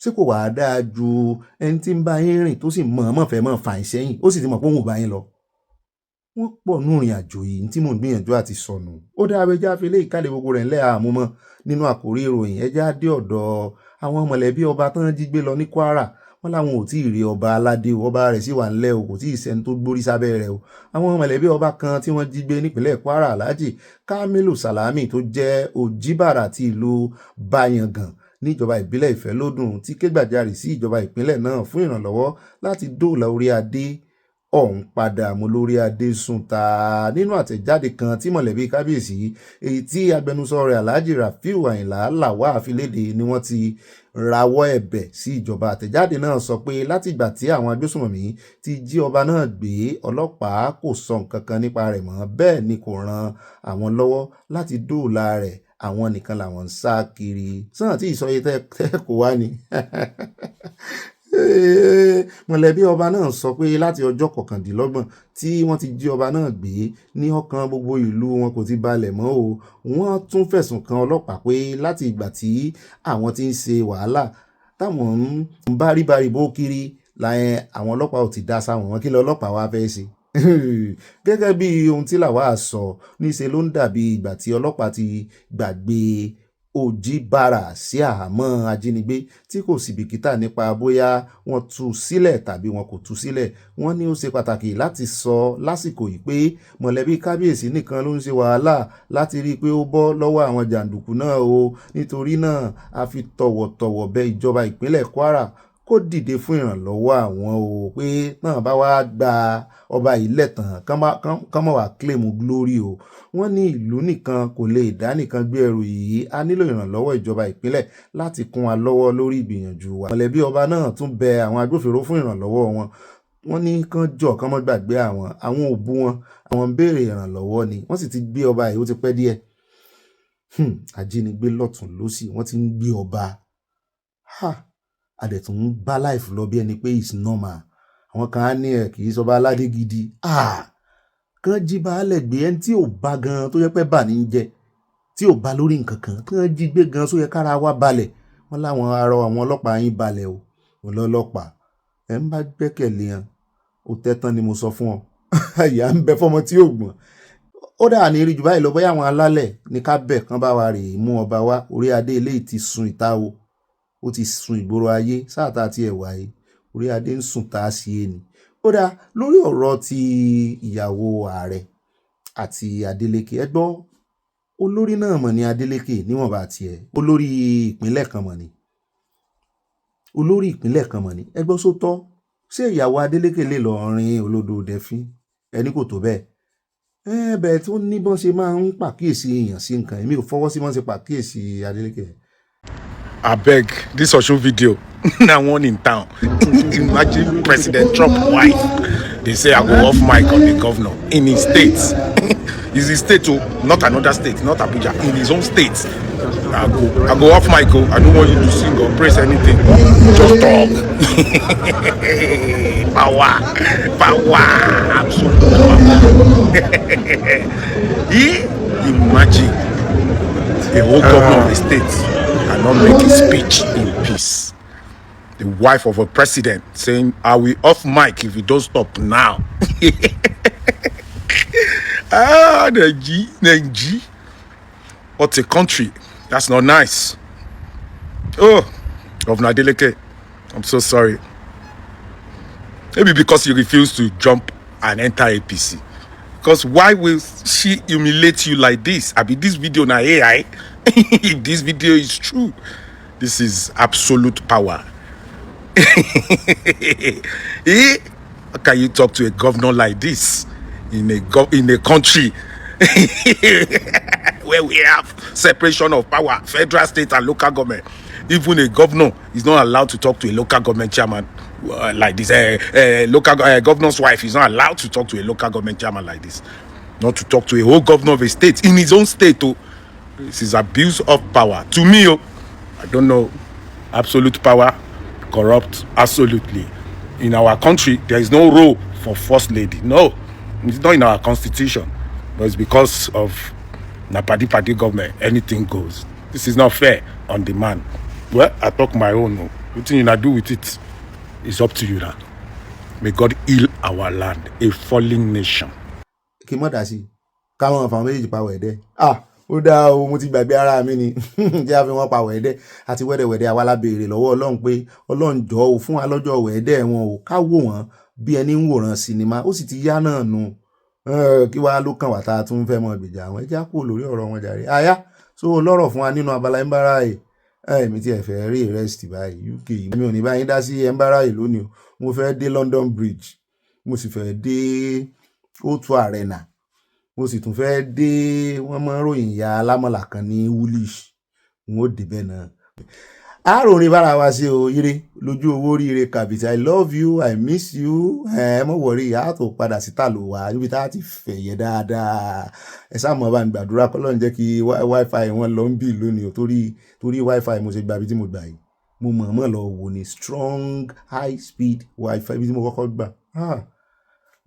Ṣé kò wàá dáa ju ẹni tí ń bá yín rìn tó sì mọ̀ fẹ́ mọ̀ fà yín sẹ́yìn, ó sì ti mọ̀ pé òun ò bá yín lọ. Wọ́n pọ̀ nú ìrìn àjò yìí tí mò ń gbìyànjú àti sọnù. Ó dáa abẹ́já fi lé ìkálẹ̀ gbogbo rẹ̀ ńlẹ̀ àmúmọ́ nínú àkórí ìròyìn. Ẹjá dé ọ̀dọ̀ àwọn mọ̀lẹ́bí ọba tán jí gbé lọ ní Kwara. Wọ́n láwọn ò tí ì rí ọba aládé o, ọba rẹ̀ sì wà ńlẹ̀ o, kò tí ì sẹ́ni tó gbórí sábẹ́ rẹ̀ o. Àwọn mọ̀lẹ́bí ọba kan tí wọ́n jí gbé nípínlẹ̀ Kwara, Alhaji Kamilu Salami tó jẹ́ Òjìbàrà ti ìlú Bayangan níjọba ìbílẹ̀ Ìfẹ́lódùn ti ké gbàjarè sí ìjọba ìpínlẹ̀ náà fún ìrànlọ́wọ́ láti dóòlà orí adé ọ̀hún padà mú lórí adé sunta. Nínú àtẹ̀jáde kan tí mọ̀lẹ́bí kábíyèsí èyí tí agbẹnusọ rẹ̀ Alhaji Rafiu Ayinde Lawal àfilédè ni wọ́n ti rawọ́ ẹ̀bẹ̀ sí ìjọba. Àtẹ̀jáde náà sọ pé láti ìgbà tí àwọn agbésùnmọ̀mí ti jí ọba náà gbé, ọlọ́pàá kò sọ nǹkan kan nípa rẹ̀ mọ́, bẹ́ẹ̀ ni kò ran àwọn lọ́wọ́ láti dóòlà rẹ̀. Àwọn nìkan làwọn ń sá kiri. Sọ́nà tí ìsọyé tẹ́ kò wá ni. Mọ̀lẹ́bí ọba náà sọ pé láti ọjọ́ 29 tí wọ́n ti jí ọba náà gbé ní ọkàn gbogbo ìlú wọn kò ti balẹ̀ mọ́ o. Wọ́n tún fẹ̀sùn kan ọlọ́pàá pé láti ìgbà tí àwọn ti ń ṣe wàhálà táwọn ń báríbarí bó kiri láyẹn àwọn ọlọ́pàá ò ti dá sáwọn wọn, kí lọ ọlọ́pàá wá fẹ́ ṣe. Gẹ́gẹ́ bí ohun tí Lawal sọ, níṣe ló ń dàbí ìgbà tí ọlọ́pàá ti gbàgbé Òjìbàrà sí àhámọ́ ajínigbé tí kò sì bìkítà nípa bóyá wọ́n tú sílẹ̀ tàbí wọn kò tú sílẹ̀. Wọ́n ní ó ṣe pàtàkì láti sọ lásìkò yìí pé mọ̀lẹ́bí kábíyèsí nìkan ló ń ṣe wàhálà láti rí i pé ó bọ́ lọ́wọ́ àwọn jàǹdùkú náà o. Nítorí náà a fi tọ̀wọ̀tọ̀wọ̀ bẹ̀ ìjọba ìpínlẹ̀ Kwara kó dìde fún ìrànlọ́wọ́ àwọn o, pé náà bá wá gba ọba ilẹ̀ tán kán mọ̀ wá claim glory o. Wọ́n ní ìlú nìkan kò lè dá nìkan gbé ẹrù yìí, a nílò ìrànlọ́wọ́ ìjọba ìpínlẹ̀ láti kún wa lọ́wọ́ lórí ìgbìyànjú wa. Mọ̀lẹ́bí ọba náà tún bẹ àwọn agbófinró fún ìrànlọ́wọ́ wọn. Wọ́n ní kán mọ́ gbàgbé àwọn òbú wọn, àwọn ń béèrè ìrànlọ́wọ́ ni. Wọ́n sì ti gbé ọba yìí ó ti pẹ́ díẹ̀. Ajínigbé lọ́tùn lósì wọ́n ti ń gbé ọba. Adẹ̀tún ń bá life lọ bí ẹni pé it's normal. Àwọn kan á ní ẹ̀ kì í sọba aládé gidi. Kán jí baálẹ̀ gbé ẹni tí ò bá gan tó yẹ pé bà ní jẹ, tí ò bá lórí nǹkan kan, kán jí gbé gan só yẹ kára wá balẹ̀. Wọ́n láwọn arọ àwọn ọlọ́pàá yín balẹ̀ o. Ọlọ́pàá ẹ̀ ń bá gbẹ́kẹ̀lé hàn ó tẹ́tán ni mo sọ fún ọ. Ìyá ń bẹ fọmọ tí ò gbọ́n. Ó dáa ní rí jù báyìí lọ, bóyá àwọn alálẹ̀ ní ká bẹ̀ kán bá wa rè mú ọba wá. Orí adé eléyìí ti sun ìta o, ó ti sun ìgboro ayé sáàtà àti ẹ̀wà yìí. Orí adé ń sùn tá a sí ẹni. Ó dáa lórí ọ̀rọ̀ ti ìyàwó ààrẹ àti Adeleke. Ẹ gbọ́, olórí náà mọ̀ ní Adeleke níwọ̀nba tiẹ̀, olórí ìpínlẹ̀ kan mọ̀ ní. Olórí ìpínlẹ̀ kan mọ̀ ní. Ẹ gbọ́ sótọ́, ṣé ìyàwó Adeleke lè lọ rin olódò dẹ̀fín? Ẹni kò tó bẹ́ẹ̀. Bẹ́ẹ̀ tó ní bọ́n ṣe máa ń pàkíyèsí èèyàn sí nǹkan. Èmi ò fọwọ́ sí bọ́n ṣe pàkíyèsí Adeleke. Abeg, this social video, na one in town. Imagine President Trump wife. They say I go off mic on the governor in his state. It's his state, oh, not another state, not Abuja, in his own state. I go off mic, oh, I don't want you to sing or praise anything. Just talk. Power, absolute power. Imagine the whole governor of the state and not make a speech in peace. the wife of a president, saying, "I will off mic if you don't stop now." Nigeria. What a country. That's not nice. Oh, Governor Adeleke, I'm so sorry. Maybe because you refuse to jump and enter APC. Because why will she humiliate you like this? I mean, this video now AI. If this video is true, this is absolute power. How can you talk to a governor like this in a country where we have separation of power, federal, state, and local government? Even a governor is not allowed to talk to a local government chairman like this. Local governor's wife is not allowed to talk to a local government chairman like this. Not to talk to a whole governor of a state in his own state. Oh, this is abuse of power. To me, oh, I don't know. Absolute power, corrupt, absolutely. In our country, there is no role for first lady. No, it's not in our constitution, but it's because of Napadi party government. Anything goes. This is not fair on the man. Well, I talk my own. What you do with it is up to you now. May God heal our land, a falling nation. Kí mọ̀ dá sí káwọn ọ̀fà méjèèjì pa wẹ̀dẹ́ ó dá o mo ti gbàgbé ara mi ni jẹ́ àfi wọ́n pa wẹ̀dẹ́ àti wẹ́dẹ̀wẹ̀dẹ́ àwa la béèrè lọ́wọ́ Ọlọ́run pé Ọlọ́run jọ̀ọ́ o fún wa lọ́jọ́ wẹ̀dẹ́ wọn o ká wò wọ́n bí ẹni ń wòran sinimá ó sì ti yá náà nu kí wàá ló kàn wá tá a tún fẹ́ mọ gbèjà àwọn ẹja kúrò lórí ọ̀rọ̀ wọn jàre àyà so lọ́rọ̀ fún wa nínú abala ẹ̀ńbáráyè èmi tí ẹ fẹ́ rí rest báyìí UK mi ò ní báyìí dá sí ẹ̀ńbáráyè lónìí o mo fẹ́ dé London Bridge mo sì fẹ́ dé O2 Arena mo sì tún fẹ́ dé wọ́n mọ́ ròyìn ìyá alámọ̀là kan ní Woolwich n ó débẹ̀ náà àròrin bára wa ṣe o ire lójú owó ríire kàbìtì I love you I miss you mọ̀ wọ̀rí ìyá tó padà síta lò wá níbi tá a ti fẹ̀yẹ dáadáa ẹ sáà mọ̀ bá ń gbàdúrà kọ́lọ́run jẹ́ kí wifi wọn lọ ń bì lónìí o torí wifi mo ṣe gba ibi tí mo gbà yìí mo mọ̀ lọ wò ní strong high speed wifi ibi tí mo kọ́kọ́ gbà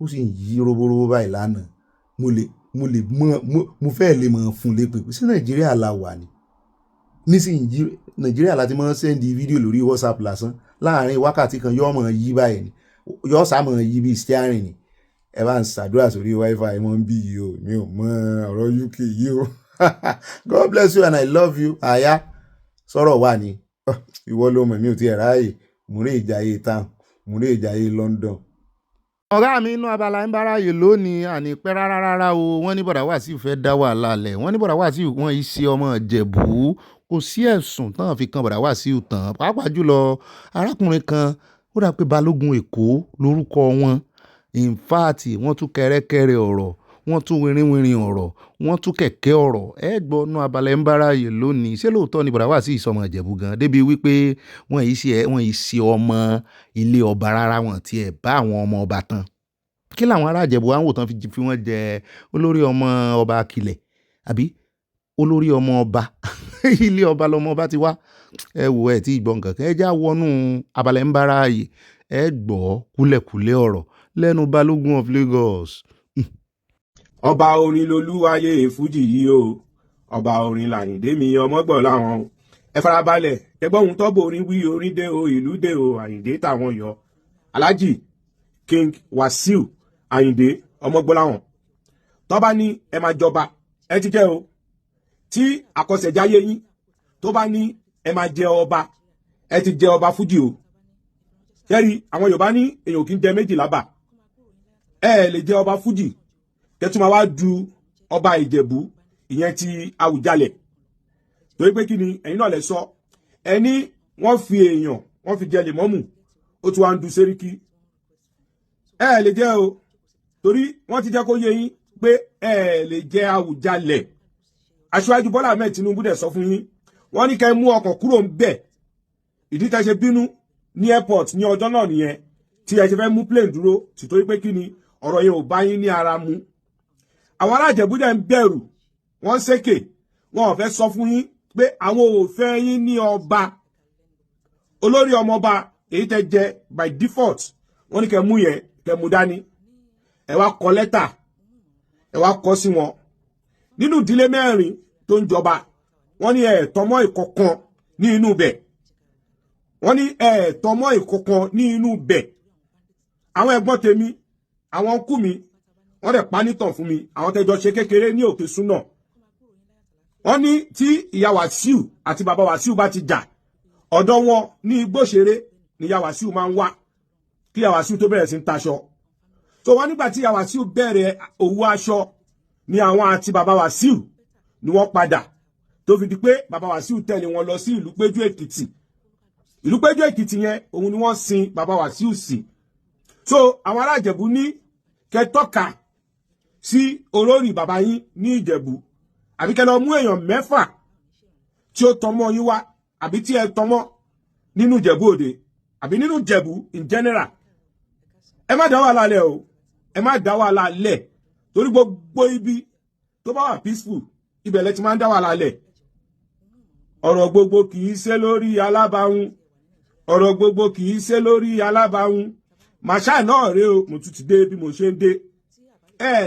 ó sì ń yí roborobo báyìí lánàá mo fẹ́ lè mọ̀ fún lépè sí Nàìjíríà la wà ní nísìnyí Nàìjíríà láti máa ń sẹ́ndì fídíò lórí WhatsApp lásán láàrin wákàtí kan yóò mọ̀ yí báyìí ni yóò sá mọ̀ yí bí steering ni ẹ bá ń ṣàdúrà sórí wifi mọ́ ń bí yìí o mi ò mọ ọ̀rọ̀ UK yìí o God bless you and I love you àyà sọ̀rọ̀ wà ní ìwọ ló mọ̀ mi ò tiẹ̀ ráàyè múrè ìjàyè town múrè ìjàyè London. Ọ̀gá mi inú abala ń báráyè lónìí àní pẹ́ rárá o wọ́n ní bọ̀dá Wasiu fẹ́ dá wàhálà lẹ̀ wọ́n ní bọ̀dá Wasiu wọ́n yìí ṣe ọmọ Ìjẹ̀bú kò sí ẹ̀sùn tán fi kan bọ̀dá Wasiu tán pàápàá jùlọ arákùnrin kan ó dà pé Balógun Èkó lórúkọ wọn in fact wọ́n tún kẹrẹ́kẹrẹ́ ọ̀rọ̀ wọ́n tún wìrìwìrì ọ̀rọ̀ wọ́n tún kẹ̀kẹ́ ọ̀rọ̀ ẹ gbọ́ inú abala ń báráyè lónìí ṣé lóòótọ́ ni bọ̀dá Wasiu ìsọmọ Ìjẹ̀bú gan débi wípé wọ́n yìí ṣe ọmọ ilé ọba rárá wọn tiẹ̀ bá àwọn ọmọ ọba tán kí làwọn ará Ìjẹ̀bú wa ń wò tán fi wọ́n jẹ olórí ọmọ ọba Akilẹ̀ àbí olórí ọmọ ọba ilé ọba lọmọ ọba ti wá ẹ wò ẹ tí ìgbọ́n nǹkan kan ẹ já wọnú abala ń báráyè ẹ gbọ́ kúlẹ̀kúlẹ̀ ọ̀rọ̀ lẹ́nu Balógun of Lagos. Ọba orin lolúwayé fújì yìí o ọba orin làyìndé mi ọmọgbọ̀n láwọn ẹ farabalẹ̀ ẹgbọ́n ohun tọ́bọ̀ orin wí orin dé o ìlú dé o Àyìndé táwọn yọ Alhaji King Wasiu Ayinde ọmọgbọ́láwọn tó bá ní ẹ máa jọba ẹ ti jẹ́ o tí àkọsẹ̀jáyé yín tó bá ní ẹ máa jẹ ọba ẹ ti jẹ ọba fújì o ṣẹ́rí àwọn Yorùbá ní èèyàn kì í jẹ méjì lábà ẹ lè jẹ ọba fújì kẹtùmá wá du ọba Ìjẹ̀bú ìyẹn ti Àwùjalẹ̀ torí pé kí ni ẹ̀yin náà lẹ sọ ẹni wọ́n fi èèyàn wọ́n fi jẹ lèmọ́mù ó tún wá ń du Sẹ́ríkì ẹ lè jẹ o torí wọ́n ti jẹ́ kó yé yín pé ẹ lè jẹ Àwùjalẹ̀ Aṣíwájú Bọ́lá Ahmed Tinubu dẹ̀ sọ fún yín wọ́n ní kẹ́ mú ọkàn kúrò ń bẹ̀ ìdí tẹ́ ṣe bínú ní airport ní ọjọ́ náà nìyẹn tí ẹ ṣe fẹ́ mú plane dúró tìtorí pé kí ni ọ̀rọ̀ yẹn ò bá yín ní ara mu àwọn ará Ìjẹ̀bú dẹ̀ ń bẹ̀rù wọ́n ṣèké wọn ò fẹ́ sọ fún yín pé àwọn ò fẹ́ yín ní ọba olórí ọmọ ọba èyí tẹ́ jẹ by default wọ́n ní kẹ́ mú yẹn kẹ́ mú dání ẹ wá kọ lẹ́tà ẹ wá kọ sí wọn nínú ìdílé mẹ́rin tó ń jọba wọ́n ní ẹ tọmọ ìkọ̀kan ní inú bẹ̀ wọ́n ní tọmọ ìkọ̀kan ní inú bẹ̀ àwọn ẹ̀gbọ́n tèmi àwọn ọkú mi wọ́n dẹ̀ pa nítàn fún mi àwọn tẹ́jọ ṣe kékeré ní òkè súnà wọ́n ní tí ìyá Wasiu àti bàbá Wasiu bá ti jà ọ̀dọ̀ wọn ní Igbóṣeré ni ìyá Wasiu máa ń wá kí ìyá Wasiu tó bẹ̀rẹ̀ sí ń taṣọ so wọ́n nígbà tí ìyá Wasiu bẹ̀rẹ̀ òwú aṣọ ni àwọn àti bàbá Wasiu ni wọ́n padà tó fi di pé bàbá Wasiu tẹ̀lé wọn lọ sí ìlú Péjú Èkìtì ìlú Péjú Èkìtì yẹn òun ni wọ́n sin bàbá Wasiu sí so àwọn ará Ìjẹ̀bú ní kẹtọ́ka sí olórí bàbá yín ní Ìjẹ̀bú àbí kẹ́ lọ mú èèyàn 6 tí ó tọmọ yín wá àbí tí ẹ tọmọ nínú Ìjẹ̀bú Òde àbí nínú Ìjẹ̀bú in general ẹ má dá wàhálà lẹ̀ o ẹ má dá wàhálà lẹ̀ torí gbogbo ibi tó bá wà peaceful ibẹ̀ lẹ ti máa ń dá wàhálà lẹ̀ ọ̀rọ̀ gbogbo kì í ṣe lórí alábàáhùn ọ̀rọ̀ gbogbo kì í ṣe lórí alábàáhùn màṣá náà rèé o mo tún ti dé bí mo ṣe ń dé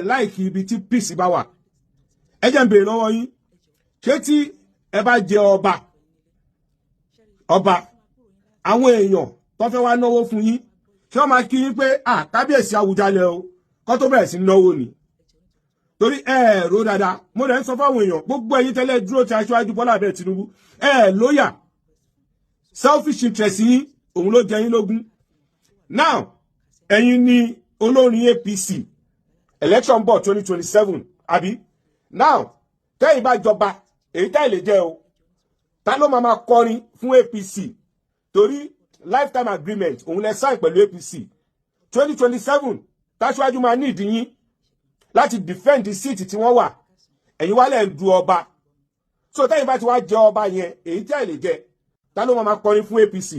láìkí ibi tí peace bá wà ẹ jẹ́ n béèrè lọ́wọ́ yín ṣé tí ẹ bá jẹ ọba àwọn èèyàn tó fẹ́ wá náwó fún yín ṣé wọ́n máa kí yín pé kábíyèsí Àwùjalẹ̀ o kó tó bẹ̀rẹ̀ sí náwó ni torí rò dáadáa mo rẹ̀ ń sọ fáwọn èèyàn gbogbo ẹ̀yin tẹ́lẹ̀ dúró ti aṣáájú Bọ́lá bẹ́ẹ̀ Tinubu lóyà selfish interest yín òun ló jẹ yín lógún now ẹ̀yin ni olórin APC election bọ̀ 2027 àbí now tẹ́yìn bá jọba èyí tẹ́ lè jẹ́ o ta ló máa kọrin fún APC torí lifetime agreement òun lẹ sign pẹ̀lú APC 2027 táṣíwájú máa ní ìdí yín láti defend the seat tí wọ́n wà ẹ̀yin wálẹ̀ ń du ọba so tẹ́yìn bá ti wá jẹ ọba yẹn èyí tẹ́ lè jẹ ta ló máa kọrin fún APC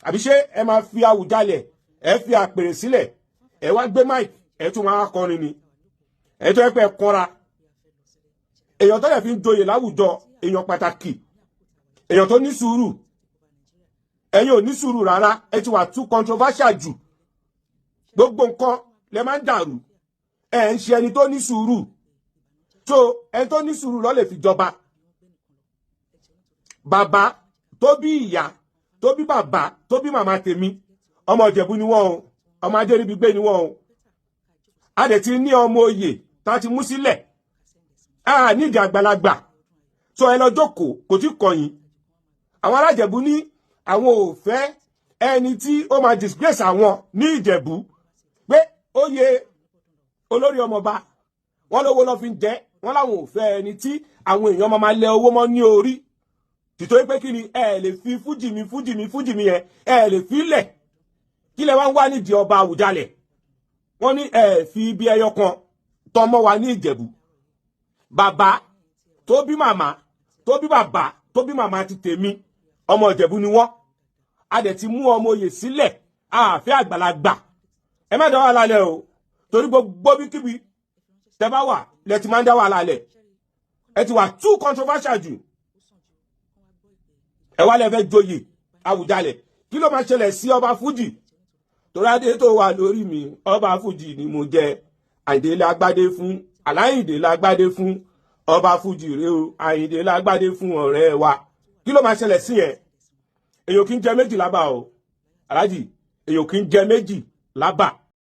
àbí ṣé ẹ máa fi Àwùjalẹ̀ ẹ fi àpèrè sílẹ̀ ẹ wá gbé mic ẹ tún máa kọrin ni ẹ tó ẹ pẹ́ kọ́ra èèyàn tó lè fi ń joyè láwùjọ èèyàn pàtàkì èèyàn tó ní sùúrù ẹ̀yin ò ní sùúrù rárá ẹ ti wà too controversial jù gbogbo nǹkan lẹ máa ń dàrú ẹ ń ṣe ẹni tó ní sùúrù so ẹni tó ní sùúrù ló lè fi jọba bàbá tó bí ìyá tó bí bàbá tó bí màmá tèmi ọmọ Ìjẹ̀bú ni wọ́n o ọmọ Adéríbigbé ni wọ́n o a dẹ̀ ti ní ọmọ oyè tá ti mú sílẹ̀ nídìí àgbàlagbà so ẹ lọ jókòó kò tí kọ̀yìn àwọn ará Ìjẹ̀bú ní àwọn ò fẹ́ ẹni tí ó máa disgrace àwọn ní Ìjẹ̀bú pé oyè olórí ọmọọba wọn lówó lọ fi ń jẹ wọn láwọn ò fẹ́ ẹni tí àwọn èèyàn máa lẹ owó mọ́ ní orí tìtorí pé kí ni ẹ lè fi fújì mi yẹn ẹ lè fi lẹ̀ kí lẹ wá ń wá nídìí ọba Àwùjalẹ̀ wọn ní ẹ fi ibi ẹyọ kan tọmọ wa ní Ìjẹ̀bú bàbá tó bí màmá tó bí bàbá tó bí màmá ti tèmi ọmọ Ìjẹ̀bú ni wọ́n a dẹ̀ ti mú ọmọ oyè sílẹ̀ àfẹ́ àgbàlagbà ẹ má dá wà lálẹ́ o torí gbogbo bíkíbi tẹ́ bá wà lẹ ti máa ń dá wà lálẹ́ ẹ ti wà too controversial jù ẹ wá lẹ fẹ́ joyè Àwùjalẹ̀ kí ló máa ṣẹlẹ̀ sí ọba fújì torí adé tó wà lórí mi ọba fújì ni mo jẹ Àyìndé lágbádé fún Aláyìndé lágbádé fún ọba fújì rèé o Àyìndé lágbádé fún ọ̀rẹ́ wa kí ló máa ṣẹlẹ̀ sí yẹn èyàn kì í jẹ méjì lábà o aláàjì èyàn kì í jẹ méjì lábà